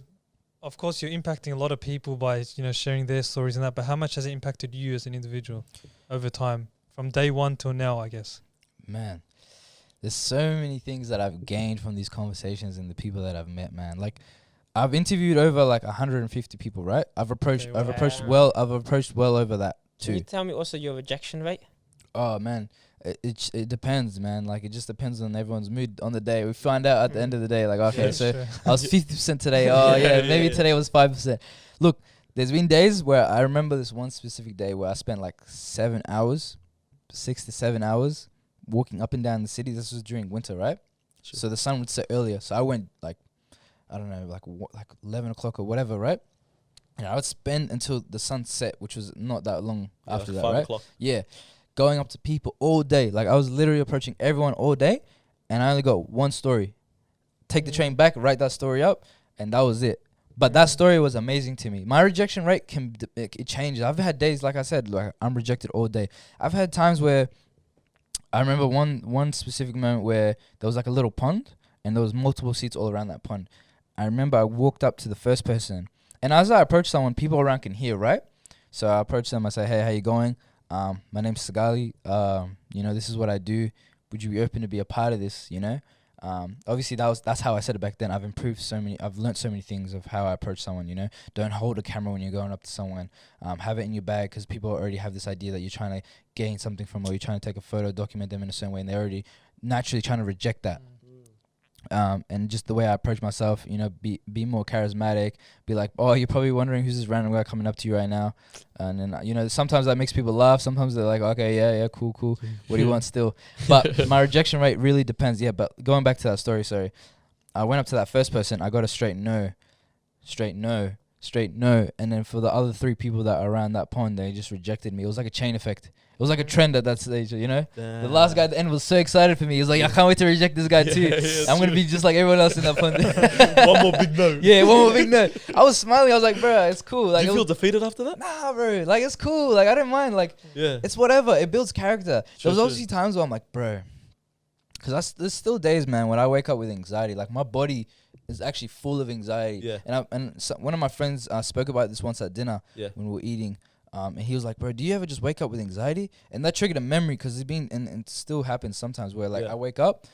Speaker 4: of course you're impacting a lot of people by, you know, sharing their stories and that, but how much has it impacted you as an individual over time, from day one till now, I guess?
Speaker 2: Man, there's so many things that I've gained from these conversations and the people that I've met, man. Like, I've interviewed over like 150 people, right? I've approached well over that too.
Speaker 3: Can you tell me also your rejection rate?
Speaker 2: Oh man, it depends, man. Like, it just depends on everyone's mood on the day. We find out at the end of the day, like, okay, I was 50% today. Oh yeah, maybe today was 5%. Look, there's been days where I remember this one specific day where I spent like 6 to 7 hours walking up and down the city. This was during winter, right? Sure. So the sun would set earlier. So I went like, I don't know, like 11 o'clock or whatever, right? And I would spend until the sun set, which was not that long after that,
Speaker 1: 5
Speaker 2: right?
Speaker 1: o'clock.
Speaker 2: Yeah, going up to people all day. Like I was literally approaching everyone all day, and I only got one story. Take the train back, write that story up, and that was it. But that story was amazing to me. My rejection rate it changes. I've had days, like I said, like I'm rejected all day. I've had times where I remember one specific moment where there was like a little pond, and there was multiple seats all around that pond. I remember I walked up to the first person, and as I approach someone, people around can hear, right? So I approach them. I say, "Hey, how you going? My name's Saagalee. This is what I do. Would you be open to be a part of this? Obviously that's how I said it back then. I've learned so many things of how I approach someone. Don't hold a camera when you're going up to someone. Have it in your bag, because people already have this idea that you're trying to gain something from, or you're trying to take a photo, document them in a certain way, and they're already naturally trying to reject that. And just the way I approach myself, be more charismatic, be like, oh, you're probably wondering who's this random guy coming up to you right now. And then, sometimes that makes people laugh. Sometimes they're like, okay, yeah, cool. What do you want still? But my rejection rate really depends. Yeah, but going back to that story, sorry. I went up to that first person. I got a straight no. And then for the other 3 people that are around that pond, they just rejected me. It was like a chain effect. It was like a trend at that stage, The last guy at the end was so excited for me. He was like, I can't wait to reject this guy too. I'm going to be just like everyone else in that pond.
Speaker 1: One more big no.
Speaker 2: Yeah, one more big no. I was smiling. I was like, bro, it's cool. Like,
Speaker 1: Did you feel defeated after that?
Speaker 2: Nah, bro. Like, it's cool. Like, I don't mind. Like, it's whatever. It builds character. There was obviously times where I'm like, bro. Because there's still days, man, when I wake up with anxiety. Like, my body is actually full of anxiety.
Speaker 1: Yeah.
Speaker 2: And one of my friends spoke about this once at dinner when we were eating. And he was like, bro, do you ever just wake up with anxiety? And that triggered a memory, because and it still happens sometimes where, like, I wake up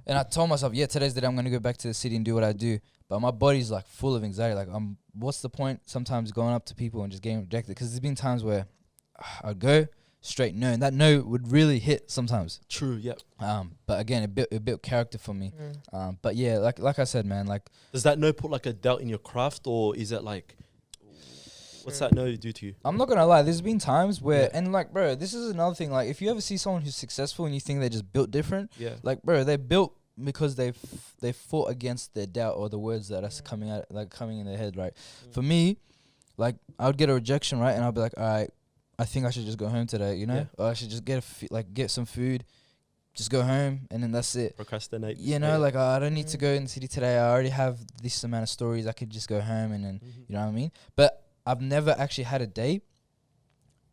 Speaker 2: and I told myself, today's the day I'm going to go back to the city and do what I do. But my body's, like, full of anxiety. Like, what's the point sometimes going up to people and just getting rejected? Because there's been times where I'd go straight no, and that no would really hit sometimes.
Speaker 1: True, yep.
Speaker 2: But again, it built character for me. But yeah, like I said, man, like...
Speaker 1: Does that no put, like, a doubt in your craft, or is it, like... What's that no do to you?
Speaker 2: I'm not gonna lie. There's been times where, and like, bro, this is another thing. Like, if you ever see someone who's successful and you think they're just built different, like, bro, they're built because they fought against their doubt or the words that are coming in their head, right? For me, like, I would get a rejection, right, and I'll be like, all right, I think I should just go home today, or I should just get some food, just go home, and then that's it.
Speaker 1: Procrastinate.
Speaker 2: Like, I don't need to go in the city today. I already have this amount of stories. I could just go home, and then you know what I mean. But I've never actually had a day,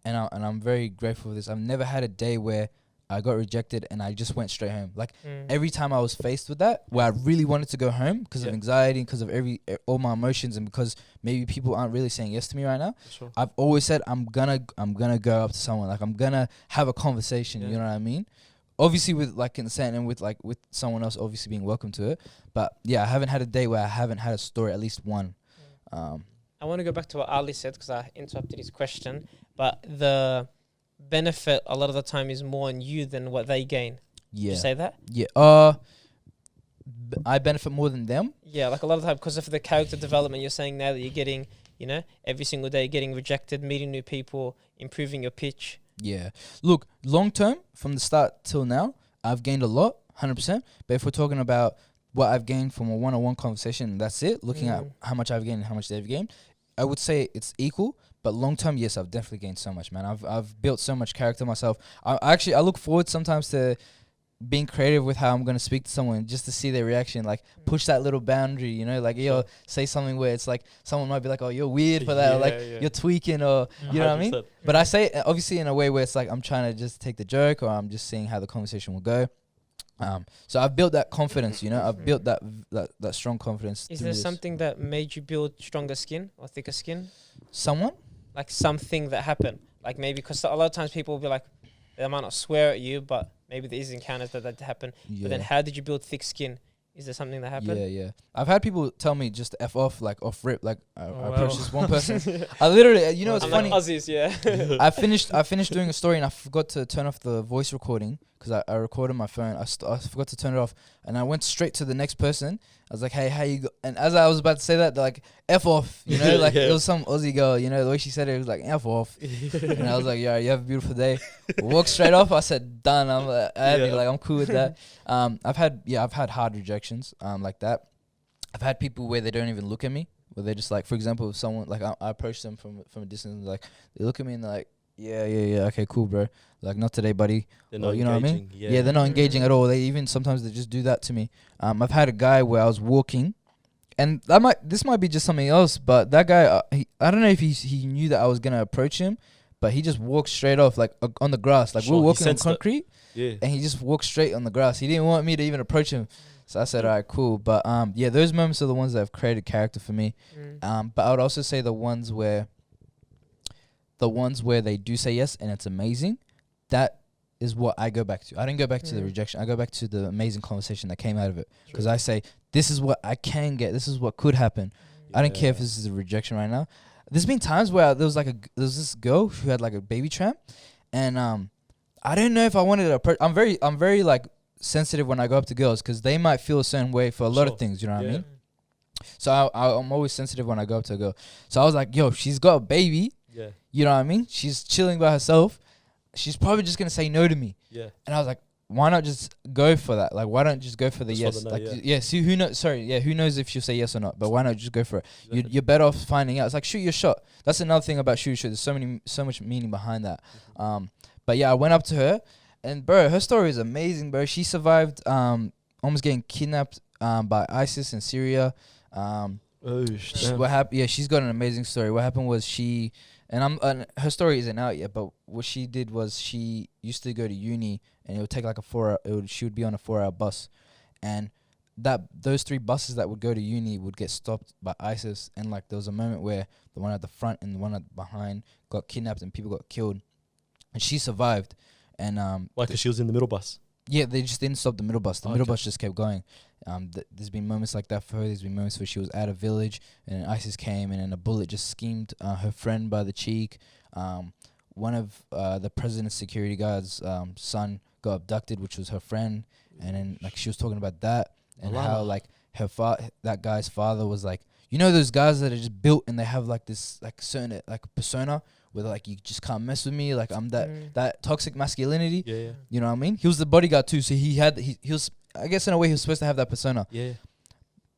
Speaker 2: and I'm very grateful for this. I've never had a day where I got rejected and I just went straight home. Like, every time I was faced with that, where I really wanted to go home because of anxiety, because of all my emotions, and because maybe people aren't really saying yes to me right now, I've always said I'm gonna go up to someone. Like, I'm gonna have a conversation. You know what I mean? Obviously with, like, consent, and with someone else obviously being welcome to it. But yeah, I haven't had a day where I haven't had a story, at least one.
Speaker 3: I want to go back to what Ali said, because I interrupted his question. But the benefit a lot of the time is more on you than what they gain.
Speaker 2: Yeah.
Speaker 3: Did you say that?
Speaker 2: Yeah. I benefit more than them.
Speaker 3: Yeah, like a lot of the time, because of the character development you're saying now that you're getting, every single day getting rejected, meeting new people, improving your pitch.
Speaker 2: Yeah. Look, long term, from the start till now, I've gained a lot, 100%. But if we're talking about what I've gained from a one-on-one conversation, that's it. Looking at how much I've gained and how much they've gained, I would say it's equal. But long term, yes, I've definitely gained so much, man. I've built so much character myself. I look forward sometimes to being creative with how I'm gonna speak to someone, just to see their reaction. Like, push that little boundary, like, say something where it's like someone might be like, oh, you're weird for that, or like you're tweaking, or you know what I mean. But I say it obviously in a way where it's like I'm trying to just take the joke, or I'm just seeing how the conversation will go. So I've built that confidence, I've built that strong confidence.
Speaker 3: Is there something that made you build stronger skin or thicker skin?
Speaker 2: Someone?
Speaker 3: Like something that happened. Like maybe, because a lot of times people will be like, they might not swear at you, but maybe there is encounters that happen. Yeah. But then how did you build thick skin? Is there something that happened?
Speaker 2: Yeah. I've had people tell me just to F off, like off rip. Like I approached this one person. I literally, it's funny.
Speaker 3: Like Aussies, yeah.
Speaker 2: I finished doing a story and I forgot to turn off the voice recording, because I recorded my phone. I forgot to turn it off, and I went straight to the next person. I was like, hey, how you go? And as I was about to say that, they're like, F off, like it was some Aussie girl, the way she said it, was like, F off. And I was like, yeah, you have a beautiful day. Walked straight off. I said, done. I'm cool with that. I've had hard rejections, like that. I've had people where they don't even look at me where they're just like, for example, if someone like I approach them from a distance, like they look at me and they're like, yeah, okay, cool, bro. Like, not today, buddy.
Speaker 1: They're not
Speaker 2: you know what I
Speaker 1: engaging.
Speaker 2: mean? Yeah, they're not engaging at all. They even sometimes they just do that to me. I've had a guy where I was walking, and this might be just something else, but that guy, I don't know if he knew that I was gonna approach him, but he just walked straight off, like on the grass. Like, we were walking on concrete, and he just walked straight on the grass. He didn't want me to even approach him. So I said, all right, cool. But yeah, those moments are the ones that have created character for me. But I would also say the ones where they do say yes and it's amazing, that is what I go back to. I didn't go back to the rejection. I go back to the amazing conversation that came out of it. Because I say, this is what I can get. This is what could happen. I don't care if this is a rejection right now. There's been times where there was this girl who had like a baby tramp, and I don't know if I wanted to I'm very like sensitive when I go up to girls, because they might feel a certain way for a lot of things, you know what I mean? So I'm always sensitive when I go up to a girl. So I was like, yo, she's got a baby. Yeah. You know what I mean? She's chilling by herself. She's probably just gonna say no to me. Yeah. And I was like, why not just go for that? Like, why don't just go for the yes? For the no, see, who knows? Sorry, who knows if she'll say yes or not? But why not just go for it? Exactly. You're better off finding out. It's like, shoot your shot. That's another thing about shoot your shot. There's so much meaning behind that. But yeah, I went up to her, and bro, her story is amazing, bro. She survived almost getting kidnapped by ISIS in Syria. What happened? Yeah, she's got an amazing story. What happened was and her story isn't out yet, but what she did was she used to go to uni, and it would take like she would be on a 4-hour bus, and those 3 buses that would go to uni would get stopped by ISIS, and like there was a moment where the one at the front and the one at behind got kidnapped and people got killed, and she survived. And
Speaker 1: why? Because she was in the middle bus.
Speaker 2: Yeah, they just didn't stop the middle bus. The middle bus just kept going. There's been moments like that for her. There's been moments where she was at a village and ISIS came and then a bullet just schemed her friend by the cheek. One of the president's security guards' son got abducted, which was her friend. And then like she was talking about that and how like that guy's father was like, you know, those guys that are just built and they have like this like certain like persona where like, you just can't mess with me, like I'm that toxic masculinity. Yeah. You know what I mean? He was the bodyguard too, so he was, I guess in a way he was supposed to have that persona. Yeah.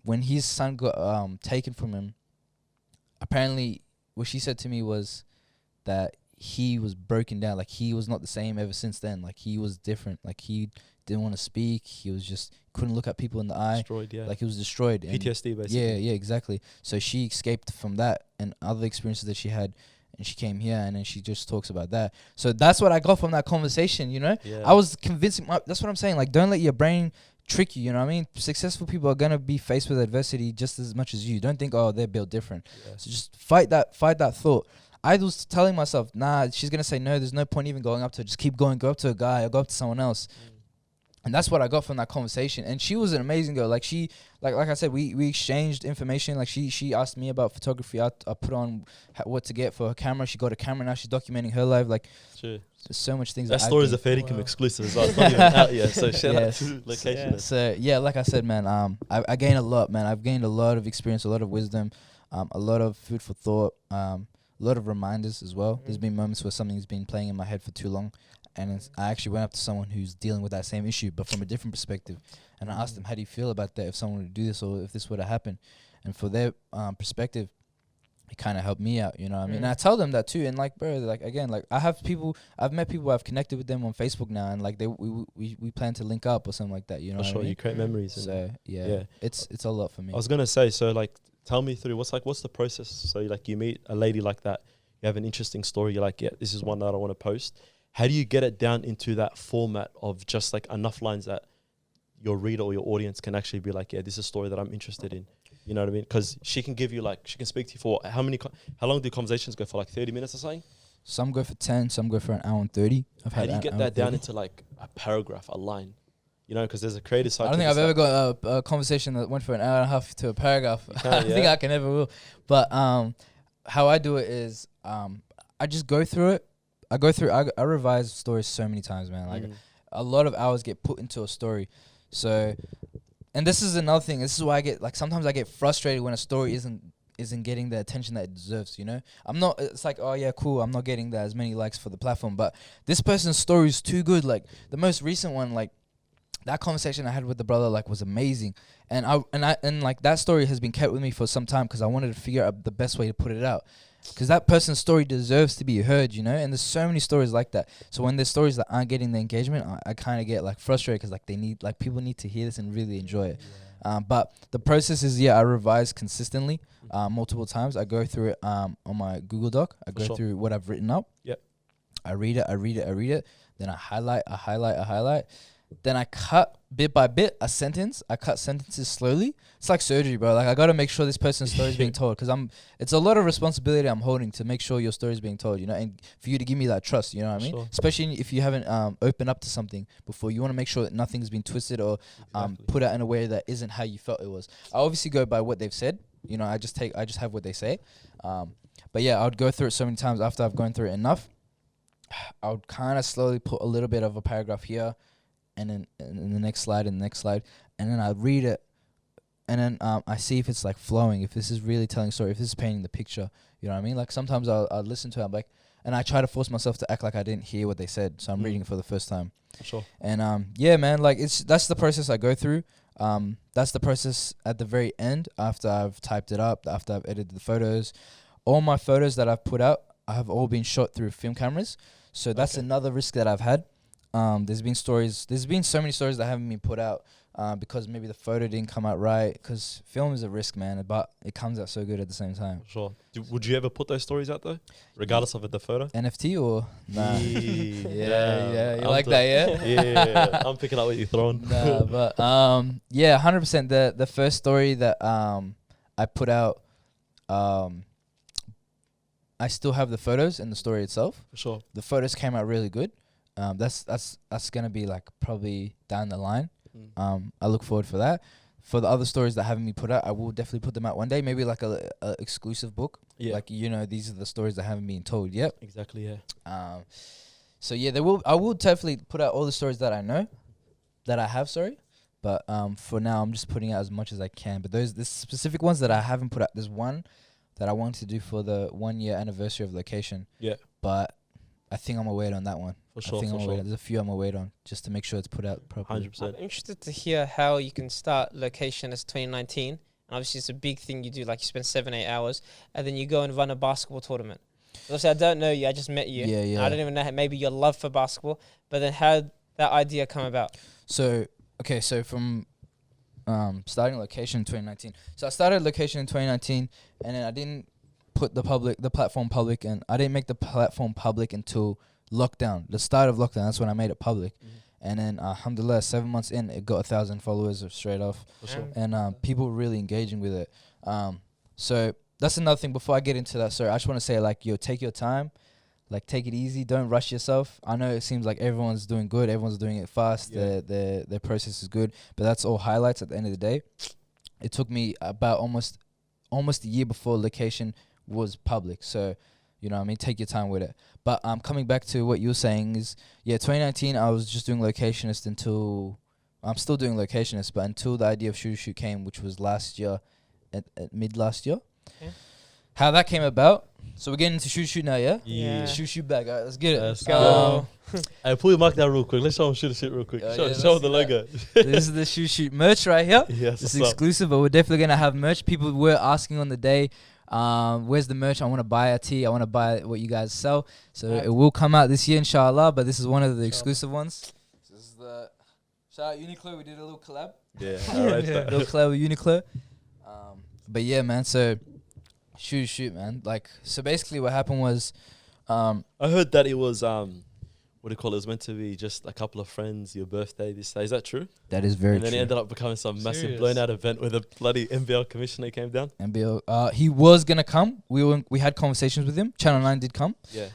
Speaker 2: When his son got taken from him, apparently what she said to me was that he was broken down, like he was not the same ever since then. Like he was different. Like he didn't want to speak. He was just couldn't look at people in the eye. Destroyed, yeah. Like he was destroyed.
Speaker 1: PTSD basically.
Speaker 2: Yeah, exactly. So she escaped from that and other experiences that she had. And she came here and then she just talks about that. So that's what I got from that conversation, you know? Yeah. I was convincing, that's what I'm saying. Like, don't let your brain trick you, you know what I mean? Successful people are going to be faced with adversity just as much as you. Don't think, oh, they're built different. Yeah. So just fight that thought. I was telling myself, nah, she's going to say no. There's no point even going up to her. Just keep going. Go up to a guy or go up to someone else. And that's what I got from that conversation. And she was an amazing girl. Like she, like I said, we exchanged information. Like she asked me about photography. I put on what to get for her camera. She got a camera now. She's documenting her life. Like, there's so much things.
Speaker 1: That story is a Fairicum exclusive as well. It's not even out yet. So shout out to Locationest.
Speaker 2: Yeah. So yeah, like I said, man, I gained a lot, man. I've gained a lot of experience, a lot of wisdom, a lot of food for thought, a lot of reminders as well. There's been moments where something's been playing in my head for too long. And I actually went up to someone who's dealing with that same issue, but from a different perspective. And I asked them, how do you feel about that if someone were to do this or if this were to happen? And for their perspective, it kind of helped me out, you know what I mean? And I tell them that too. And like, bro, like, again, like I've met people, I've connected with them on Facebook now. And like we plan to link up or something like that, you know what I mean?
Speaker 1: You create memories.
Speaker 2: So yeah, it's a lot for me.
Speaker 1: I was going to say, so like, tell me through, what's the process? So like you meet a lady like that, you have an interesting story. You're like, yeah, this is one that I want to post. How do you get it down into that format of just like enough lines that your reader or your audience can actually be like, yeah, this is a story that I'm interested in. You know what I mean? Because she can give you like, she can speak to you for how long do conversations go for? Like 30 minutes or something?
Speaker 2: Some go for 10, some go for an hour and 30.
Speaker 1: How do you get that down into like a paragraph, a line? You know, because there's a creative side.
Speaker 2: I don't think I've ever got a conversation that went for an hour and a half to a paragraph. I think I can never will. But how I do it is I just go through it. I revise stories so many times, man. Like a lot of hours get put into a story. So, and this is another thing. This is why I get like sometimes I get frustrated when a story isn't getting the attention that it deserves. You know, it's like, oh yeah, cool. I'm not getting that as many likes for the platform, but this person's story is too good. Like the most recent one, like that conversation I had with the brother like was amazing, and like that story has been kept with me for some time because I wanted to figure out the best way to put it out, because that person's story deserves to be heard, you know. And there's so many stories like that. So when there's stories that aren't getting the engagement, I kind of get like frustrated because like people need to hear this and really enjoy it. But the process is, I revise consistently, multiple times. I go through it on my Google Doc. I go through what I've written up.
Speaker 1: Yep.
Speaker 2: I read it. Then I highlight. Then I cut bit by bit a sentence. I cut sentences slowly. It's like surgery, bro. Like I got to make sure this person's story is being told, because it's a lot of responsibility I'm holding to make sure your story is being told, you know, and for you to give me that trust, you know what I mean?
Speaker 1: Sure.
Speaker 2: Especially if you haven't opened up to something before. You want to make sure that nothing's been twisted or put out in a way that isn't how you felt it was. I obviously go by what they've said. You know, I just have what they say. But yeah, I would go through it so many times. After I've gone through it enough, I would kind of slowly put a little bit of a paragraph here, and then in the next slide, and then I read it, and then I see if it's like flowing, if this is really telling a story, if this is painting the picture. You know what I mean? Like sometimes I'll listen to it, I'm like, and I try to force myself to act like I didn't hear what they said, so I'm reading it for the first time.
Speaker 1: Sure.
Speaker 2: And yeah, man, like that's the process I go through. That's the process at the very end, after I've typed it up, after I've edited the photos. All my photos that I've put out have all been shot through film cameras, so that's another risk that I've had. There's been so many stories that haven't been put out because maybe the photo didn't come out right, because film is a risk, man, but it comes out so good at the same time.
Speaker 1: Sure. Would you ever put those stories out though, regardless of the photo?
Speaker 2: NFT or nah? Yeah, you
Speaker 1: I'm
Speaker 2: like that, yeah?
Speaker 1: Yeah, I'm picking up what you're throwing.
Speaker 2: Nah, but yeah, 100%. The first story that I put out, I still have the photos and the story itself.
Speaker 1: For sure.
Speaker 2: The photos came out really good. That's gonna be like probably down the line. I look forward for that. For the other stories that haven't been put out, I will definitely put them out one day. Maybe like a exclusive book. Yeah. Like, you know, these are the stories that haven't been told yet.
Speaker 1: Exactly. Yeah.
Speaker 2: So yeah, I will definitely put out all the stories that I know, that I have. Sorry, but for now I'm just putting out as much as I can. But the specific ones that I haven't put out. There's one that I wanted to do for the 1 year anniversary of Location. Yeah. But I think I'm gonna wait on that one. For sure. There's a few I'm gonna wait on just to make sure it's put out properly.
Speaker 1: 100%.
Speaker 3: I'm interested to hear how you can start Locationest 2019. And obviously, it's a big thing you do. Like, you spend 7-8 hours, and then you go and run a basketball tournament. Obviously, I don't know you. I just met you. Yeah. I don't even know maybe your love for basketball. But then how did that idea come about?
Speaker 2: So from starting Location in 2019. So I started Location in 2019, and then I didn't put the platform public, and I didn't make the platform public until lockdown, the start of lockdown. That's when I made it public. And then alhamdulillah, 7 months in, it got 1,000 followers straight off. Sure. And people were really engaging with it. So that's another thing. Before I get into that, sorry, I just want to say, like, take your time, like, take it easy, don't rush yourself. I know it seems like everyone's doing good, everyone's doing it fast, their process is good, but that's all highlights at the end of the day. It took me about almost a year before Location was public, so you know what I mean, take your time with it. But coming back to what you were saying is, 2019 I was just doing Locationist until I'm still doing Locationist, but until the idea of Shoot came, which was last year, at mid last year. Okay. How that came about. So we're getting into Shoot now, yeah. Shoot back. All right, let's get it.
Speaker 1: Let's go. Hey, pull your mic down real quick. Let's show them Shoot real quick. Show them the logo.
Speaker 2: This is the Shoot merch right here. Yes, it's exclusive, but we're definitely gonna have merch. People were asking on the day, where's the merch? I want to buy a tee. I want to buy what you guys sell. So it will come out this year, inshallah. But this is one of the exclusive ones. So this is the shout out Uniqlo. We did a little collab.
Speaker 1: Yeah, alright.
Speaker 2: Little collab with Uniqlo. But yeah, man. So shoot, man. Like, so basically, what happened was,
Speaker 1: I heard that it was what do you call it? It was meant to be just a couple of friends, your birthday this day. Is that true?
Speaker 2: That is very true.
Speaker 1: And then it ended up becoming some massive blown out event where the bloody NBL commissioner came down.
Speaker 2: NBL, he was gonna come. We had conversations with him. Channel 9 did come. Yeah.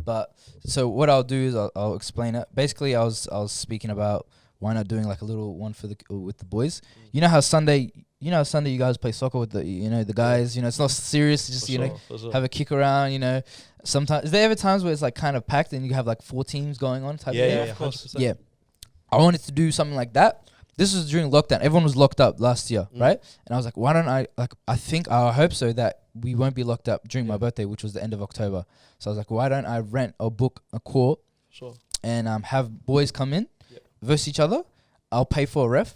Speaker 2: But so what I'll do is I'll explain it. Basically, I was speaking about why not doing like a little one with the boys. You know how Sunday you guys play soccer with the guys. You know, it's not serious. Just have a kick around. You know, sometimes is there ever times where it's like kind of packed and you have like 4 teams going on type of thing?
Speaker 1: Yeah, of course.
Speaker 2: Yeah, I wanted to do something like that. This was during lockdown. Everyone was locked up last year, right? And I was like, why don't I I hope so that we won't be locked up during my birthday, which was the end of October. So I was like, why don't I rent or book a court and have boys come in versus each other. I'll pay for a ref.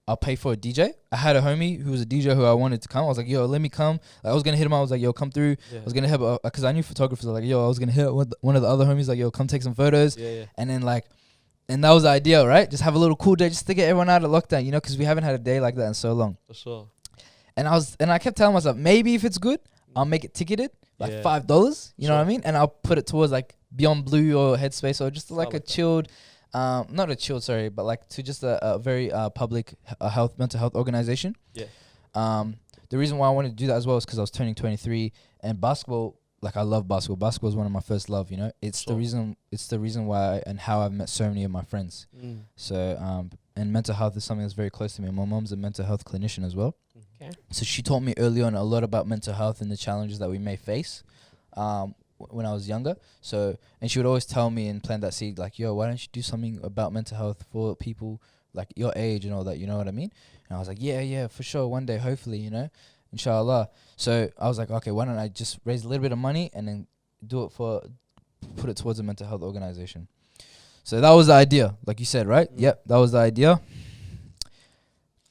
Speaker 2: I'll pay for a DJ. I had a homie who was a DJ who I wanted to come. I was like, yo, let me come. Like, I was gonna hit him. I was like, yo, come through.
Speaker 1: Yeah.
Speaker 2: I was gonna have because I knew photographers. Like, yo, I was gonna hit one of the other homies. Like, yo, come take some photos.
Speaker 1: Yeah, yeah.
Speaker 2: And then like, and that was the idea, right? Just have a little cool day, just to get everyone out of lockdown, you know, because we haven't had a day like that in so long.
Speaker 1: For sure.
Speaker 2: And I kept telling myself, maybe if it's good, I'll make it ticketed, like
Speaker 1: Yeah.
Speaker 2: $5. You know
Speaker 1: Sure.
Speaker 2: what I mean? And I'll put it towards like Beyond Blue or Headspace or just like a
Speaker 1: like that.
Speaker 2: chilled. Not a chilled, sorry, but like to just a very public mental health organization.
Speaker 1: Yeah.
Speaker 2: The reason why I wanted to do that as well is because I was turning 23 and basketball. Like I love basketball. Basketball is one of my first love. You know, it's
Speaker 1: Sure.
Speaker 2: the reason. It's the reason why and how I've met so many of my friends. So and mental health is something that's very close to me. My mom's a mental health clinician as well.
Speaker 3: Okay.
Speaker 2: So she taught me early on a lot about mental health and the challenges that we may face. When I was younger. So, and she would always tell me and plant that seed, like, yo, why don't you do something about mental health for people like your age and all that, you know what I mean? And I was like, yeah, for sure. One day, hopefully, you know, inshallah. So I was like, okay, why don't I just raise a little bit of money and then put it towards a mental health organization. So that was the idea, like you said, right? Yep, that was the idea.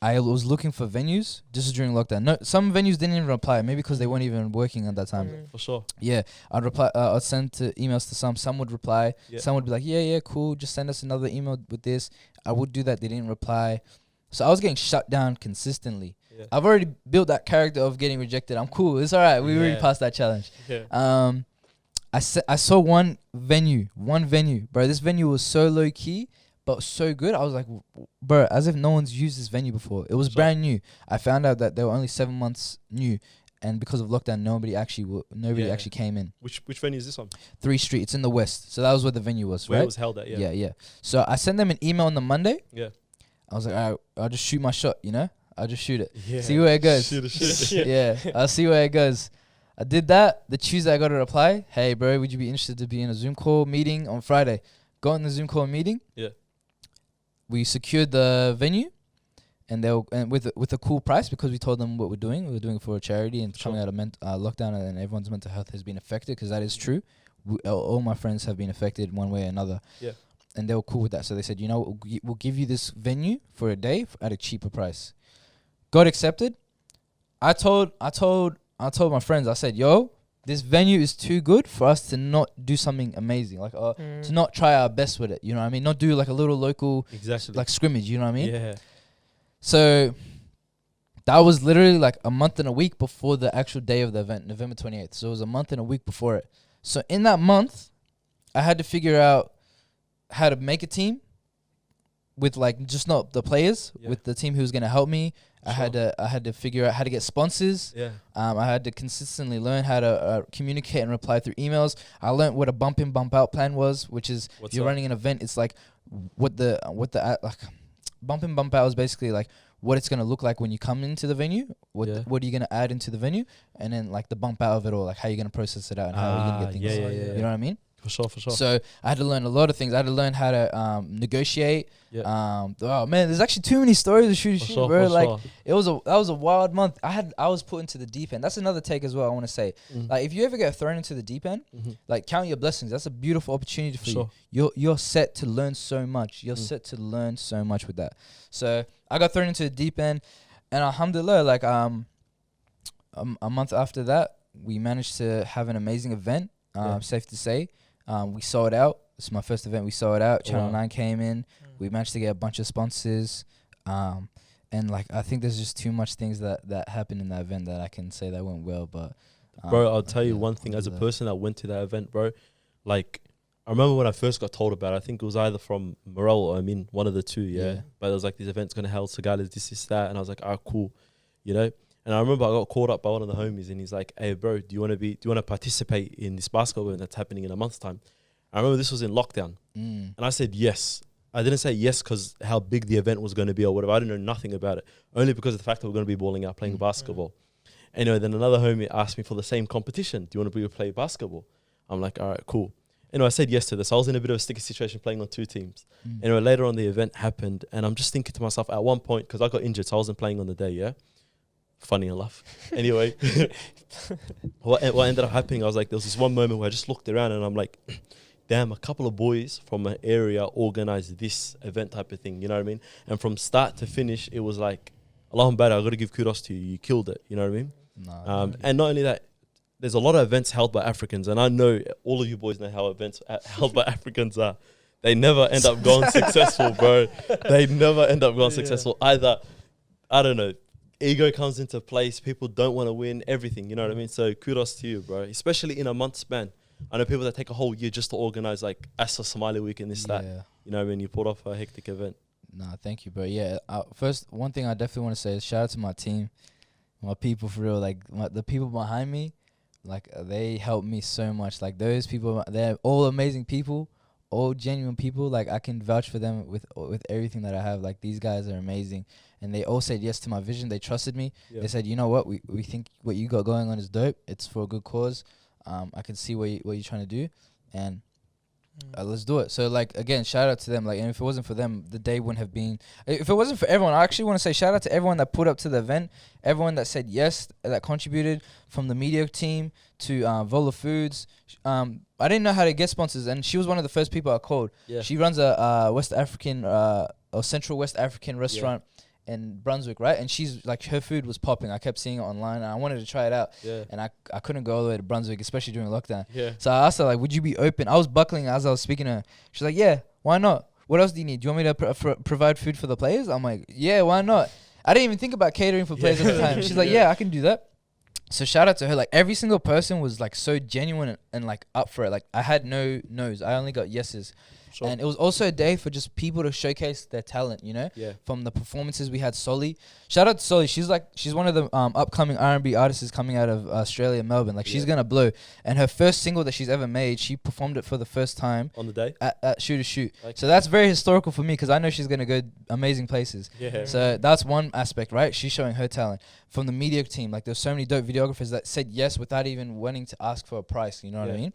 Speaker 2: I was looking for venues. This is during lockdown. No, some venues didn't even reply. Maybe because they weren't even working at that time.
Speaker 1: For sure.
Speaker 2: Yeah, I'd reply. I'd send emails to some. Some would reply.
Speaker 1: Yeah.
Speaker 2: Some would be like, yeah, cool. Just send us another email with this. I would do that. They didn't reply. So I was getting shut down consistently.
Speaker 1: Yeah.
Speaker 2: I've already built that character of getting rejected. I'm cool. It's all right. We already passed that challenge.
Speaker 1: Yeah.
Speaker 2: I saw one venue, bro. This venue was so low key, but so good. I was like, bro, as if no one's used this venue before. It was brand new. I found out that they were only 7 months new, and because of lockdown, nobody actually came in.
Speaker 1: Which venue is this on?
Speaker 2: 3 Street. It's in the west, so that was where the venue was.
Speaker 1: Where
Speaker 2: right?
Speaker 1: it was held at. Yeah.
Speaker 2: Yeah. So I sent them an email on the Monday.
Speaker 1: Yeah.
Speaker 2: I was like, all right, I'll just shoot my shot. You know, I'll just shoot it.
Speaker 1: Yeah.
Speaker 2: See where it goes.
Speaker 1: Shoot.
Speaker 2: Yeah, I'll see where it goes. I did that. The Tuesday I got a reply. Hey, bro, would you be interested to be in a Zoom call meeting on Friday? Got in the Zoom call meeting.
Speaker 1: Yeah.
Speaker 2: We secured the venue, and with a cool price because we told them what we're doing. We're doing it for a charity and coming out of lockdown, and everyone's mental health has been affected because that is true. All my friends have been affected one way or another.
Speaker 1: Yeah.
Speaker 2: And they were cool with that. So they said, you know, we'll give you this venue for a day at a cheaper price. Got accepted. I told my friends, I said, yo, this venue is too good for us to not do something amazing. Like to not try our best with it. You know what I mean? Not do like a little local like scrimmage, you know what I mean?
Speaker 1: Yeah.
Speaker 2: So that was literally like a month and a week before the actual day of the event, November 28th. So it was a month and a week before it. So in that month, I had to figure out how to make a team with like just not the players, with the team who was going to help me. I had to figure out how to get sponsors.
Speaker 1: Yeah.
Speaker 2: I had to consistently learn how to communicate and reply through emails. I learned what a bump in, bump out plan was, which is if you're running an event, it's like what the like bump in, bump out is basically like what it's gonna look like when you come into the venue. What are you gonna add into the venue, and then like the bump out of it all, like how you're gonna process it out and how you're gonna get things.
Speaker 1: Yeah.
Speaker 2: You know what I mean?
Speaker 1: For sure.
Speaker 2: So I had to learn a lot of things. I had to learn how to negotiate.
Speaker 1: Yeah.
Speaker 2: Oh man, there's actually too many stories to shoot, bro. Like that was a wild month. I was put into the deep end. That's another take as well. I want to say, like if you ever get thrown into the deep end, like count your blessings. That's a beautiful opportunity for you. You're set to learn so much. You're set to learn so much with that. So I got thrown into the deep end, and alhamdulillah, like a month after that, we managed to have an amazing event. Safe to say. We sold out. This is my first event. We sold out. Channel 9 came in. We managed to get a bunch of sponsors. And like I think there's just too much things that happened in that event that I can say that went well. But
Speaker 1: bro, I'll tell you one thing. As a person that went to that event, bro, like I remember when I first got told about it. I think it was either from Morel or one of the two. Yeah. But it was like, these events gonna held Saagalee, this, that, and I was like, cool, you know. And I remember I got called up by one of the homies, and he's like, hey, bro, do you want to participate in this basketball event that's happening in a month's time? I remember this was in lockdown. And I said yes. I didn't say yes because how big the event was going to be or whatever. I didn't know nothing about it. Only because of the fact that we're going to be balling out, playing basketball. Anyway, then another homie asked me for the same competition. Do you want to play basketball? I'm like, all right, cool. Anyway, I said yes to this. I was in a bit of a sticky situation playing on 2 teams. Anyway, later on the event happened, and I'm just thinking to myself at one point, because I got injured, so I wasn't playing on the day, yeah? Funny enough. Anyway, what ended up happening, I was like, there was this one moment where I just looked around and I'm like, damn, a couple of boys from an area organized this event type of thing, you know what I mean? And from start to finish, it was like, Allahumma barak, I got to give kudos to you. You killed it, you know what I mean? And not only that, there's a lot of events held by Africans, and I know all of you boys know how events held by Africans are. They never end up going successful, bro. They never end up going successful. Either, I don't know, ego comes into place, people don't want to win, everything, you know what I mean? So kudos to you, bro. Especially in a month span. I know people that take a whole year just to organize like Asa Somali Week and that. You know what I mean? You pulled off a hectic event.
Speaker 2: Nah, thank you, bro. Yeah, first, one thing I definitely want to say is shout out to my team, my people for real. Like, the people behind me, like, they helped me so much. Like, those people, they're all amazing people, all genuine people. Like, I can vouch for them with everything that I have. Like, these guys are amazing. And they all said yes to my vision. They trusted me. Yeah. They said, you know what, we think what you got going on is dope. It's for a good cause. I can see what you're trying to do. And let's do it. So, like, again, shout out to them. Like, and if it wasn't for them, the day wouldn't have been. If it wasn't for everyone, I actually want to say shout out to everyone that put up to the event, everyone that said yes, that contributed, from the media team to Vola Foods. I didn't know how to get sponsors, and she was one of the first people I called. Yeah. She runs a West African or Central West African restaurant in Brunswick, right? And she's like, her food was popping. I kept seeing it online, and I wanted to try it out. Yeah. And I couldn't go all the way to Brunswick, especially during lockdown. Yeah. So I asked her, like, would you be open? I was buckling as I was speaking to her. She's like, yeah, why not? What else do you need? Do you want me to provide food for the players? I'm like, yeah, why not? I didn't even think about catering for players at the time. She's like, yeah, I can do that. So shout out to her. Like, every single person was like so genuine and like up for it. Like, I had no no's. I only got yeses. Sure. And it was also a day for just people to showcase their talent, you know? Yeah. From the performances we had, Soli. Shout out to Soli. She's one of the upcoming R&B artists coming out of Australia, Melbourne. Like, she's going to blow. And her first single that she's ever made, she performed it for the first time. On the day? At Shoot to Shoot. Okay. So that's very historical for me, because I know she's going to go amazing places. Yeah. So that's one aspect, right? She's showing her talent. From the media team, like, there's so many dope videographers that said yes without even wanting to ask for a price, you know what I mean?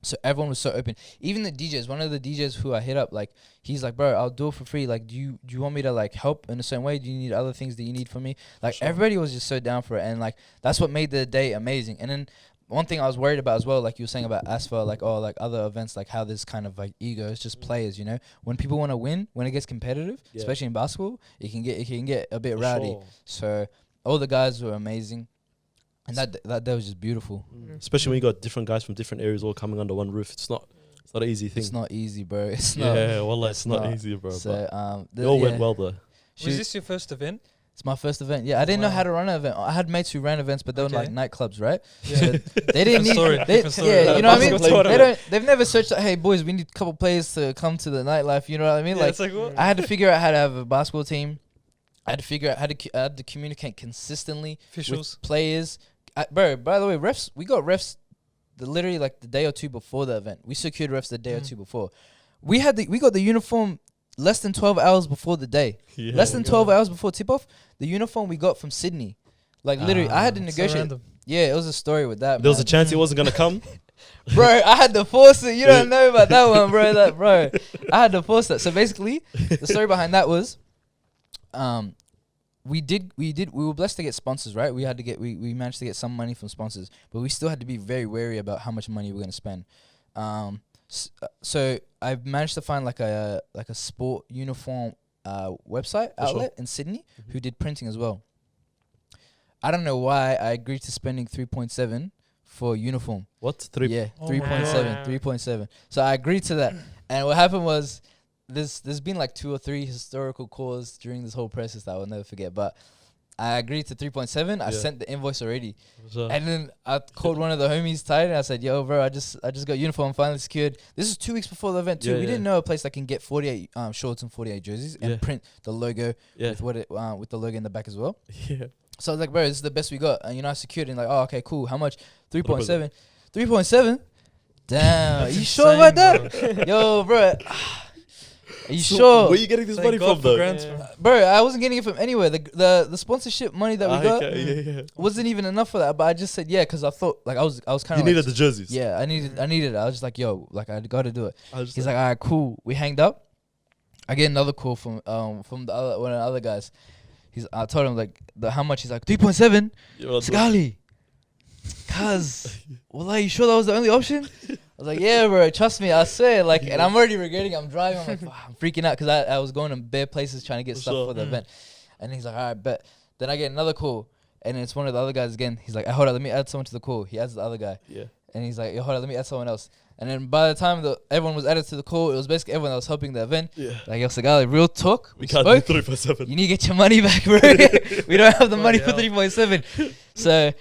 Speaker 2: So everyone was so open. Even the DJs, one of the DJs who I hit up, like, he's like, bro, I'll do it for free. Like, do you want me to, like, help in a certain way? Do you need other things that you need from me? Like, everybody was just so down for it. And, like, that's what made the day amazing. And then one thing I was worried about as well, like you were saying about ASFA, like, like other events, like how there's kind of like ego. It's just players, you know? When people want to win, when it gets competitive, especially in basketball, it can get a bit rowdy. So all the guys were amazing. And that day was just beautiful.
Speaker 1: Especially when you got different guys from different areas all coming under one roof. It's not an easy thing.
Speaker 2: It's not easy, bro. It's not.
Speaker 1: Yeah, wallah, it's not easy, bro.
Speaker 2: So
Speaker 1: it all went well, though.
Speaker 4: Was this your first event?
Speaker 2: It's my first event. Yeah, I didn't know how to run an event. I had mates who ran events, but they were like nightclubs, right? Yeah. So they didn't need. Yeah, you know what I mean. They've never searched. Hey, boys, we need a couple players to come to the nightlife. You know what I mean? Like, I had to figure out how to have a basketball team. I had to figure out how to communicate consistently with players. Bro, by the way, refs, we got refs literally like the day or two before the event. We secured refs the day or two before. We got the uniform less than 12 hours before the day. Yeah, less than 12 hours before tip-off, the uniform we got from Sydney. Like, literally, I had to negotiate. So yeah, it was a story with that,
Speaker 1: There was a chance it wasn't going to come?
Speaker 2: Bro, I had to force it. You don't know about that one, bro. I had to force that. So basically, the story behind that was... We were blessed to get sponsors, right? We managed to get some money from sponsors, but we still had to be very wary about how much money we were going to spend. So I managed to find like a sport uniform website outlet in Sydney who did printing as well. I don't know why I agreed to spending 3.7 for uniform.
Speaker 1: What? 3?
Speaker 2: Yeah, 3.7. So I agreed to that. And what happened was, there's been like 2 or 3 historical calls during this whole process that I will never forget. But I agreed to 3.7. I sent the invoice already. And then I called one of the homies tight, and I said, yo, bro, I just got uniform finally secured. This is 2 weeks before the event too. We didn't know a place that can get 48 shorts and 48 jerseys and print the logo with with the logo in the back as well. Yeah. So I was like, bro, this is the best we got. And I secured it, and like, oh, okay, cool. How much? 3.7. 3.7? Damn. Are you sure about that? Yo, bro. Are you sure?
Speaker 1: Where are you getting this money from, though?
Speaker 2: Bro, I wasn't getting it from anywhere. The sponsorship money that we got wasn't even enough for that. But I just said because I thought I was kind of.
Speaker 1: You needed the jerseys.
Speaker 2: Yeah, I needed it. I was just like, yo, like I got to do it. He's like, all right, cool. We hanged up. I get another call from one of the other guys. I told him like how much. He's like 3.7. Saagalee. Cuz, well, are you sure that was the only option? was like, yeah, bro, trust me, I swear. Like, and I'm already regretting it. I'm driving. I'm like, I'm freaking out because I was going to bare places trying to get stuff for the event. And he's like, all right, bet. Then I get another call, and it's one of the other guys again. He's like, hold on, let me add someone to the call. He adds the other guy.
Speaker 1: Yeah.
Speaker 2: And he's like, yo, hold on, let me add someone else. And then by the time everyone was added to the call, it was basically everyone that was helping the event.
Speaker 1: Yeah.
Speaker 2: Like, yo, Saagalee, real talk.
Speaker 1: We can't
Speaker 2: spoke.
Speaker 1: do 347.
Speaker 2: You need to get your money back, bro. We don't have the money for 3.7. So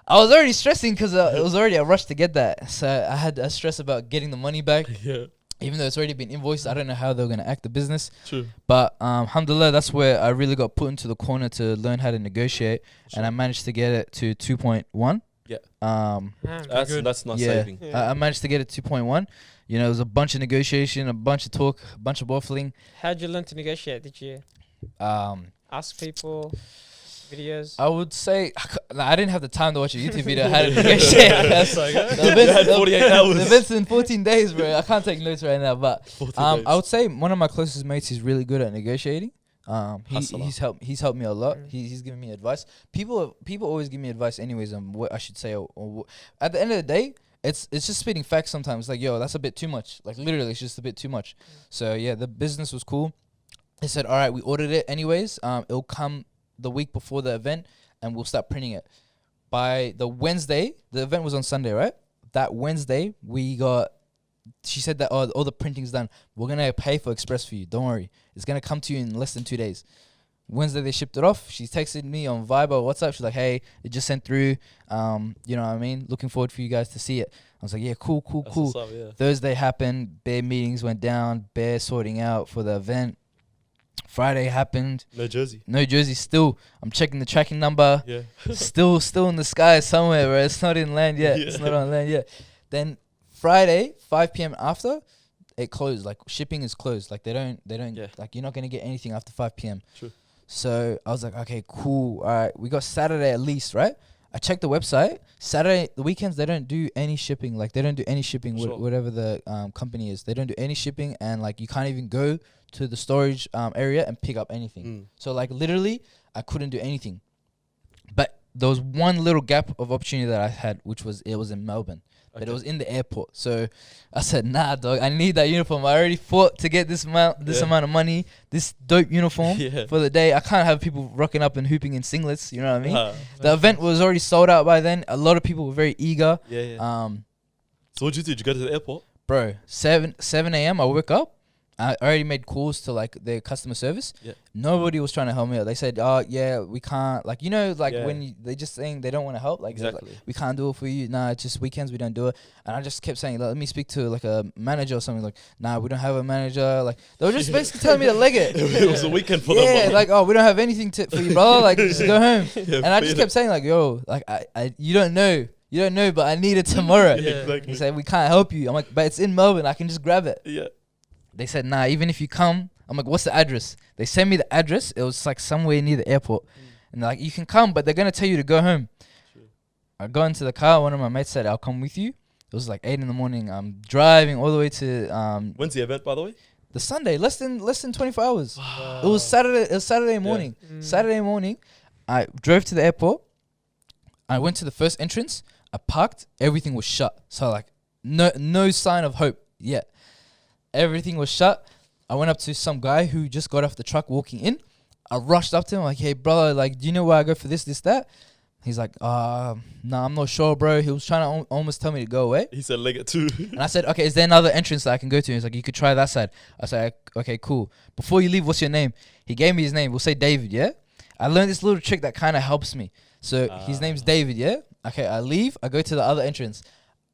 Speaker 2: I was already stressing because it was already a rush to get that. So I had a stress about getting the money back.
Speaker 1: Yeah.
Speaker 2: Even though it's already been invoiced, I don't know how they were going to act the business.
Speaker 1: True.
Speaker 2: But alhamdulillah, that's where I really got put into the corner to learn how to negotiate. Sure. And I managed to get it to 2.1.
Speaker 1: Yeah.
Speaker 2: That's
Speaker 1: not saving.
Speaker 3: Yeah.
Speaker 2: I managed to get it 2.1. You know, it was a bunch of negotiation, a bunch of talk, a bunch of waffling.
Speaker 3: How'd you learn to negotiate? Did you ask people, videos?
Speaker 2: I would say I didn't have the time to watch a YouTube video how to negotiate. The
Speaker 1: 48 hours.
Speaker 2: The event's in 14 days, bro. I can't take notes right now, but
Speaker 1: I
Speaker 2: I would say one of my closest mates is really good at negotiating. He's helped me a lot. He's given me advice. People always give me advice anyways on what I should say or at the end of the day, it's just spitting facts sometimes. Like, yo, that's a bit too much. Like, literally, it's just a bit too much. So yeah, the business was cool. They said, all right, we ordered it anyways. It'll come the week before the event, and we'll start printing it. By the Wednesday, the event was on Sunday, right? That Wednesday, she said that all the printing's done. We're gonna pay for express for you. Don't worry, it's gonna come to you in less than 2 days. Wednesday they shipped it off. She texted me on Viber or WhatsApp. She's like, hey, it just sent through. You know what I mean? Looking forward for you guys to see it. I was like, yeah, cool.
Speaker 1: That's what's up, yeah.
Speaker 2: Thursday happened. Bare meetings went down. Bare sorting out for the event. Friday happened.
Speaker 1: No jersey.
Speaker 2: Still. I'm checking the tracking number.
Speaker 1: Yeah.
Speaker 2: still in the sky somewhere, bro. It's not in land yet.
Speaker 1: Yeah.
Speaker 2: It's not on land yet. Then Friday, 5 p.m. after, it closed. Like, shipping is closed. Like, they don't like, you're not gonna get anything after 5 p.m.
Speaker 1: True.
Speaker 2: So I was like, okay, cool. All right, we got Saturday at least, right? I checked the website. Saturday, the weekends, they don't do any shipping. Like, they don't do any shipping,
Speaker 1: Sure.
Speaker 2: whatever the company is. They don't do any shipping, and like, you can't even go to the storage area and pick up anything. So like, literally, I couldn't do anything. But there was one little gap of opportunity that I had, which was it was in Melbourne. But it was in the airport. So I said, nah, dog, I need that uniform. I already fought to get this amount of money, this dope uniform for the day. I can't have people rocking up and hooping in singlets, you know what I mean? The event was already sold out by then. A lot of people were very eager.
Speaker 1: Yeah. So what did you do? Did you go to the airport?
Speaker 2: Bro, 7 a.m. I woke up. I already made calls to like their customer service. Yeah. Nobody was trying to help me out. They said, "Oh yeah, we can't." Like, you know, like when they just saying they don't want to help. Like,
Speaker 1: exactly.
Speaker 2: Like, we can't do it for you. Nah, it's just weekends we don't do it. And I just kept saying, let me speak to like a manager or something. Like, nah, we don't have a manager. Like, they were just basically telling me to leg it.
Speaker 1: It was a weekend for them.
Speaker 2: Yeah, like, oh, we don't have anything for you, bro. Like, just go home.
Speaker 1: Yeah,
Speaker 2: and I just kept saying like, yo, like you don't know. You don't know, but I need it tomorrow.
Speaker 1: Exactly.
Speaker 2: He said, we can't help you. I'm like, but it's in Melbourne. I can just grab it.
Speaker 1: Yeah.
Speaker 2: They said, nah, even if you come. I'm like, what's the address? They sent me the address. It was like somewhere near the airport. And they're like, you can come, but they're going to tell you to go home. True. I got into the car. One of my mates said, I'll come with you. It was like 8 a.m. I'm driving all the way to...
Speaker 1: When's the event, by the way?
Speaker 2: The Sunday, less than 24 hours. Wow. It was Saturday morning. Yeah. Saturday morning, I drove to the airport. I went to the first entrance. I parked. Everything was shut. So like, no sign of hope yet. Everything was shut. I went up to some guy who just got off the truck walking in. I rushed up to him like, hey, brother, like, do you know where I go for this, that? He's like, nah, I'm not sure, bro. He was trying to almost tell me to go away.
Speaker 1: He said, leg it too.
Speaker 2: And I said, okay, is there another entrance that I can go to? He's like, you could try that side. I said, okay, cool. Before you leave, what's your name? He gave me his name. We'll say David, yeah? I learned this little trick that kind of helps me. So his name's David, yeah? Okay, I leave. I go to the other entrance.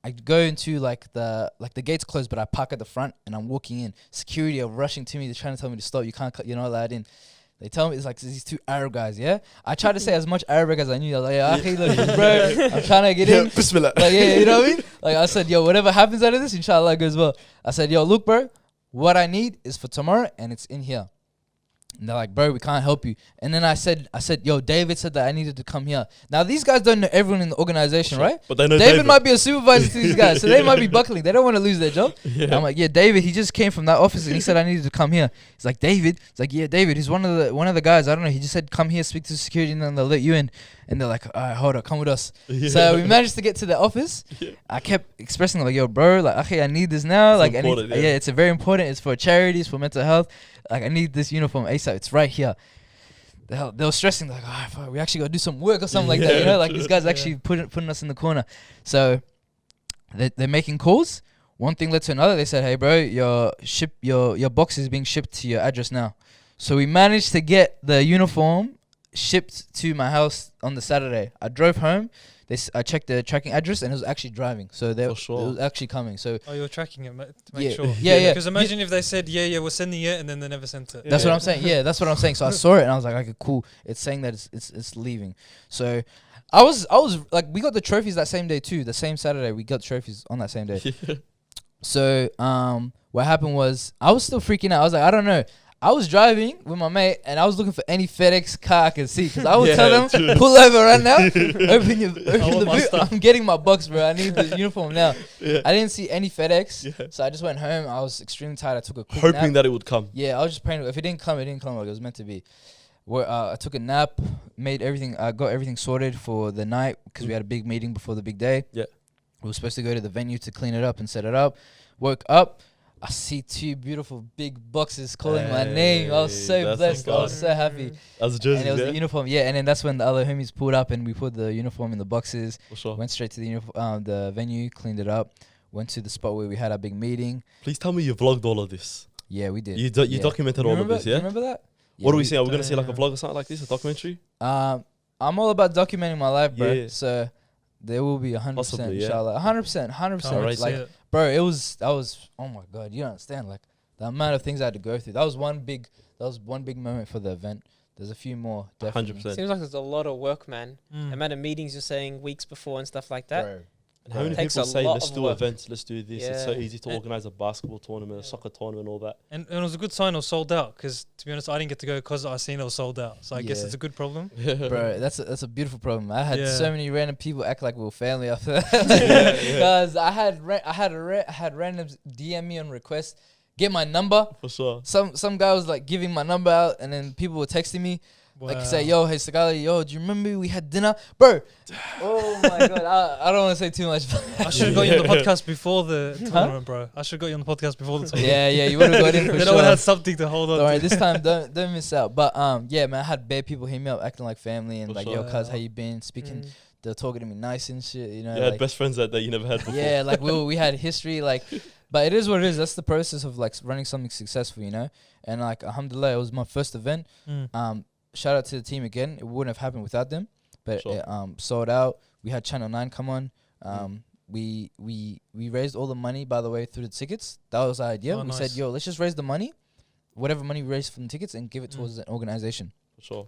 Speaker 2: I go into like the gate's closed, but I park at the front and I'm walking in. Security are rushing to me. They're trying to tell me to stop. You're not allowed in. They tell me it's like these two Arab guys, yeah? I tried to say as much Arabic as I knew. I was like, yeah, okay, look, bro, I'm trying to get in.
Speaker 1: Bismillah.
Speaker 2: Like, yeah, you know what I mean? Like, I said, yo, whatever happens out of this, inshallah goes well. I said, yo, look, bro, what I need is for tomorrow and it's in here. And they're like, bro, we can't help you. And then I said, yo, David said that I needed to come here. Now, these guys don't know everyone in the organization, right?
Speaker 1: But they know
Speaker 2: David might be a supervisor to these guys, so they might be buckling. They don't want to lose their job.
Speaker 1: Yeah.
Speaker 2: I'm like, yeah, David, he just came from that office and he said I needed to come here. He's like, David? It's like, yeah, David, he's one of the guys. I don't know. He just said, come here, speak to security, and then they'll let you in. And they're like, all right, hold up, come with us.
Speaker 1: Yeah.
Speaker 2: So we managed to get to the office.
Speaker 1: Yeah.
Speaker 2: I kept expressing like, yo, bro, like, okay, I need this now.
Speaker 1: It's
Speaker 2: like,
Speaker 1: important,
Speaker 2: yeah, it's a very important. It's for charities, for mental health. Like, I need this uniform ASAP. It's right here. They were stressing, like, oh, fuck, we actually got to do some work or something like that. You know, like these guys actually putting us in the corner. So they're making calls. One thing led to another. They said, hey, bro, your box is being shipped to your address now. So we managed to get the uniform shipped to my house on the Saturday. I drove home. I checked the tracking address and it was actually driving. So it was actually coming. So
Speaker 4: you were tracking it to make sure.
Speaker 2: Yeah.
Speaker 4: Because imagine if they said, yeah, we're sending it, and then they never sent it.
Speaker 2: That's what I'm saying. Yeah, that's what I'm saying. So I saw it and I was like, okay, cool. It's saying that it's leaving. So I was like, we got the trophies that same day too. The same Saturday, we got trophies on that same day. So what happened was I was still freaking out. I was like, I don't know. I was driving with my mate and I was looking for any FedEx car I could see because I would tell them, pull over right now, open the boot. I'm getting my box, bro. I need the uniform now. Yeah. I didn't see any FedEx, so I just went home. I was extremely tired. I took a quick nap.
Speaker 1: Hoping that it would come.
Speaker 2: Yeah, I was just praying. If it didn't come, it didn't come like it was meant to be. I took a nap, I got everything sorted for the night because we had a big meeting before the big day.
Speaker 1: Yeah.
Speaker 2: We were supposed to go to the venue to clean it up and set it up. Woke up. I see 2 beautiful big boxes calling my name. I was so blessed. I was so happy.
Speaker 1: As a jersey,
Speaker 2: and it was the uniform. Yeah, and then that's when the other homies pulled up and we put the uniform in the boxes.
Speaker 1: For sure.
Speaker 2: Went straight to the venue, cleaned it up. Went to the spot where we had our big meeting.
Speaker 1: Please tell me you vlogged all of this.
Speaker 2: Yeah, we did.
Speaker 1: You documented all of this, yeah?
Speaker 2: You remember that?
Speaker 1: What are we saying? Are we going to see like a vlog or something like this? A documentary?
Speaker 2: I'm all about documenting my life, bro.
Speaker 1: Yeah.
Speaker 2: So there will be 100%,
Speaker 1: Possibly,
Speaker 2: inshallah. 100%.
Speaker 1: Right,
Speaker 2: bro, that was, oh my God, you don't understand. Like, the amount of things I had to go through. That was one big moment for the event. There's a few more, definitely.
Speaker 1: 100%.
Speaker 3: Seems like there's a lot of work, man. The amount of meetings you're saying weeks before and stuff like that.
Speaker 2: Bro.
Speaker 1: And how many people say, let's do events, let's do this. It's so easy to organize a basketball tournament, a soccer tournament, all that.
Speaker 4: And it was a good sign it was sold out because, to be honest, I didn't get to go because I seen it was sold out. So I guess it's a good problem.
Speaker 2: Bro, that's a beautiful problem. I had so many random people act like we were family after that. Because I had randoms DM me on request, get my number.
Speaker 1: For sure.
Speaker 2: Some guy was like giving my number out, and then people were texting me. Wow. Like, say, yo, hey, Saagalee, yo, do you remember we had dinner? Bro, oh my God, I don't want to say too much.
Speaker 4: I should have got you on the podcast before the tournament, bro. I should have got you on the podcast before the tournament.
Speaker 2: Yeah, you would have got in for sure.
Speaker 4: Then I would have had something to hold on to.
Speaker 2: Don't worry, this time, don't miss out. But, yeah, man, I had bad people hit me up acting like family and yo, cuz, how you been? Speaking, they're talking to me nice and shit, you know.
Speaker 1: You had best friends that you never had before.
Speaker 2: Yeah, like, we had history, like, but it is what it is. That's the process of, like, running something successful, you know. And, like, alhamdulillah, it was my first event. Shout out to the team again. It wouldn't have happened without them. But it sold out. We had Channel 9 come on. We raised all the money, by the way, through the tickets. That was our idea. We said, yo, let's just raise the money, whatever money we raised from the tickets, and give it towards an organization.
Speaker 1: For sure.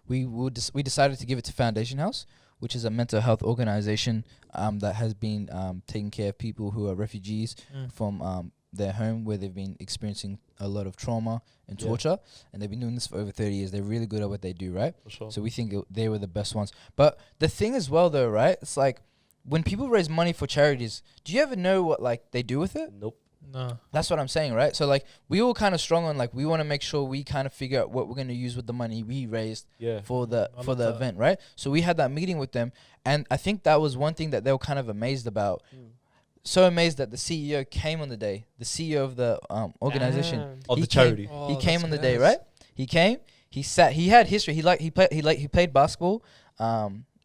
Speaker 2: We decided to give it to Foundation House, which is a mental health organization that has been taking care of people who are refugees from their home where they've been experiencing a lot of trauma and torture, and they've been doing this for over 30 years. They're really good at what they do, right?
Speaker 1: For sure.
Speaker 2: So we think they were the best ones. But the thing as well, though, right? It's like when people raise money for charities, do you ever know what like they do with it?
Speaker 1: Nope.
Speaker 4: No.
Speaker 2: That's what I'm saying, right? So like we were kind of strong on like we want to make sure we kind of figure out what we're going to use with the money we raised for the event, right? So we had that meeting with them, and I think that was one thing that they were kind of amazed about. So amazed that the CEO came on the day. The CEO of the organization
Speaker 1: of the charity.
Speaker 2: He came on the day, right? He came. He sat. He had history. He played basketball.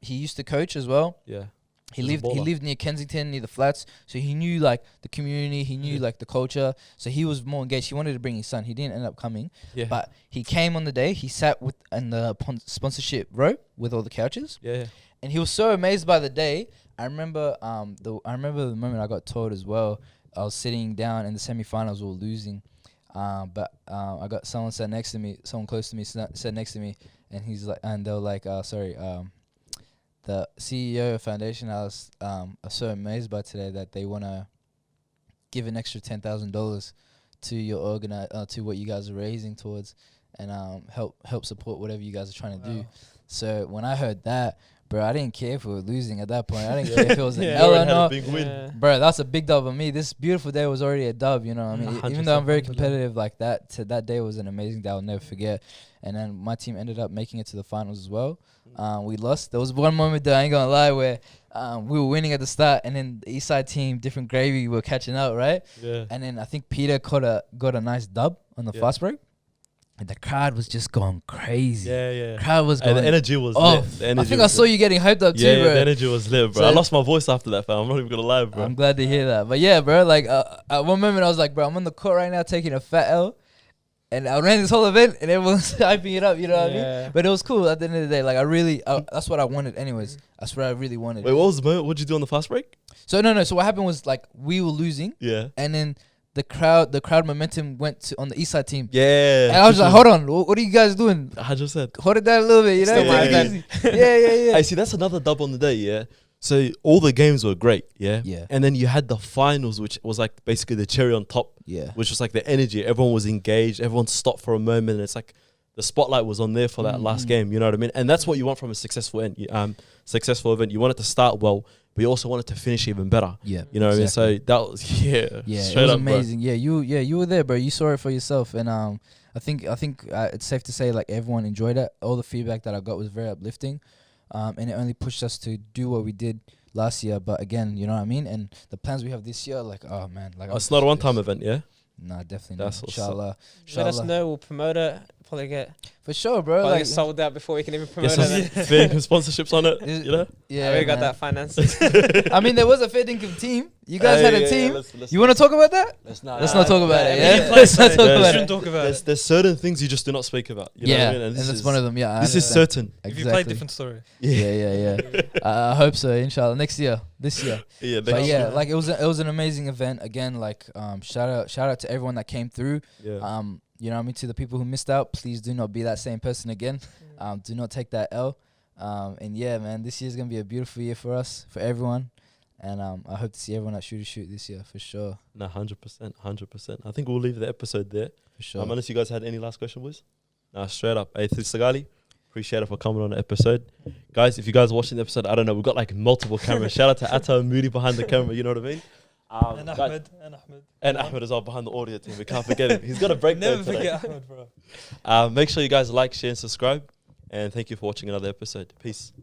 Speaker 2: He used to coach as well.
Speaker 1: Yeah.
Speaker 2: He lived near Kensington, near the flats. So he knew like the community. He knew like the culture. So he was more engaged. He wanted to bring his son. He didn't end up coming. Yeah. But he came on the day. He sat in the sponsorship row with all the couches.
Speaker 1: Yeah.
Speaker 2: And he was so amazed by the day. I remember the moment I got told as well. I was sitting down in the semifinals, we were losing, but I got someone close to me sat next to me, and he's like, and they were like, the CEO of Foundation House are so amazed by today that they want to give an extra $10,000 to your to what you guys are raising towards, and help support whatever you guys are trying to do. So when I heard that, bro, I didn't care if we were losing at that point. I didn't care if it was an L or not. Bro, that's a big dub for me. This beautiful day was already a dub, you know what I mean? Even though I'm very competitive like that, that day was an amazing day I'll never forget. And then my team ended up making it to the finals as well. We lost. There was one moment that I ain't gonna lie where we were winning at the start, and then the Eastside team, different gravy, were catching out, right? Yeah. And then I think Peter got a nice dub on the fast break. And the crowd was just going crazy. Yeah. Crowd was going.
Speaker 1: The energy was lit.
Speaker 2: I think I saw you getting hyped up too, bro.
Speaker 1: Yeah, the energy was lit, bro. So I lost my voice after that, fam. I'm not even gonna lie, bro.
Speaker 2: I'm glad to hear that. But yeah, bro, like at one moment I was like, bro, I'm on the court right now taking a fat L. And I ran this whole event and everyone's hyping it up, you know what I mean? But it was cool at the end of the day. Like that's what I wanted anyways. That's what I really wanted.
Speaker 1: Wait, what was the moment? What did you do on the fast break?
Speaker 2: So no. So what happened was like we were losing. Yeah. And then the crowd momentum went to on the Eastside team. Yeah. And I was like, hold on, what are you guys doing?
Speaker 1: 100%.
Speaker 2: Hold it down a little bit, you know? Yeah.
Speaker 1: Hey, see, that's another dub on the day, yeah? So all the games were great, yeah? Yeah. And then you had the finals, which was like basically the cherry on top. Yeah. Which was like the energy. Everyone was engaged. Everyone stopped for a moment. And it's like the spotlight was on there for that last game, you know what I mean? And that's what you want from a successful event. You want it to start well, but you also want it to finish even better. Yeah. You know what I mean? So that was, yeah, it was
Speaker 2: amazing. Bro. Yeah, you were there, bro. You saw it for yourself. And I think it's safe to say like everyone enjoyed it. All the feedback that I got was very uplifting. And it only pushed us to do what we did last year. But again, you know what I mean? And the plans we have this year, like, oh man. Like,
Speaker 1: it's not a one-time event, yeah?
Speaker 2: Nah, definitely not. Inshallah.
Speaker 3: Let us know. We'll promote it. Probably get
Speaker 2: for sure, bro.
Speaker 3: Like sold out before we can even promote
Speaker 1: it. Fair income sponsorships on it, you know.
Speaker 3: Yeah, we got that finance.
Speaker 2: I mean, there was a fair income team. You guys had a team. You want to talk about that? Let's not talk about it. Yeah, let's not talk about it.
Speaker 1: There's certain things you just do not speak about. You know what I mean?
Speaker 2: And that's one of them. Yeah,
Speaker 1: this is certain.
Speaker 4: If you play, different story.
Speaker 2: Yeah. I hope so. Inshallah, this year. Yeah, but yeah, like it was an amazing event. Again, like shout out to everyone that came through. Yeah. You know what I mean? To the people who missed out, please do not be that same person again. Do not take that L. And yeah, man, this year's going to be a beautiful year for us, for everyone. And I hope to see everyone at Shoot this year, for sure.
Speaker 1: No, 100%. I think we'll leave the episode there.
Speaker 2: For sure.
Speaker 1: Unless you guys had any last question, boys? No, straight up. Hey, Saagalee, appreciate it for coming on the episode. Guys, if you guys are watching the episode, I don't know, we've got like multiple cameras. Shout out to Atta and Moody behind the camera, you know what I mean?
Speaker 4: And Ahmed.
Speaker 1: And Ahmed is all behind the audio team. We can't forget him. He's got a break.
Speaker 4: Never forget Ahmed, bro.
Speaker 1: Make sure you guys like, share, and subscribe. And thank you for watching another episode. Peace.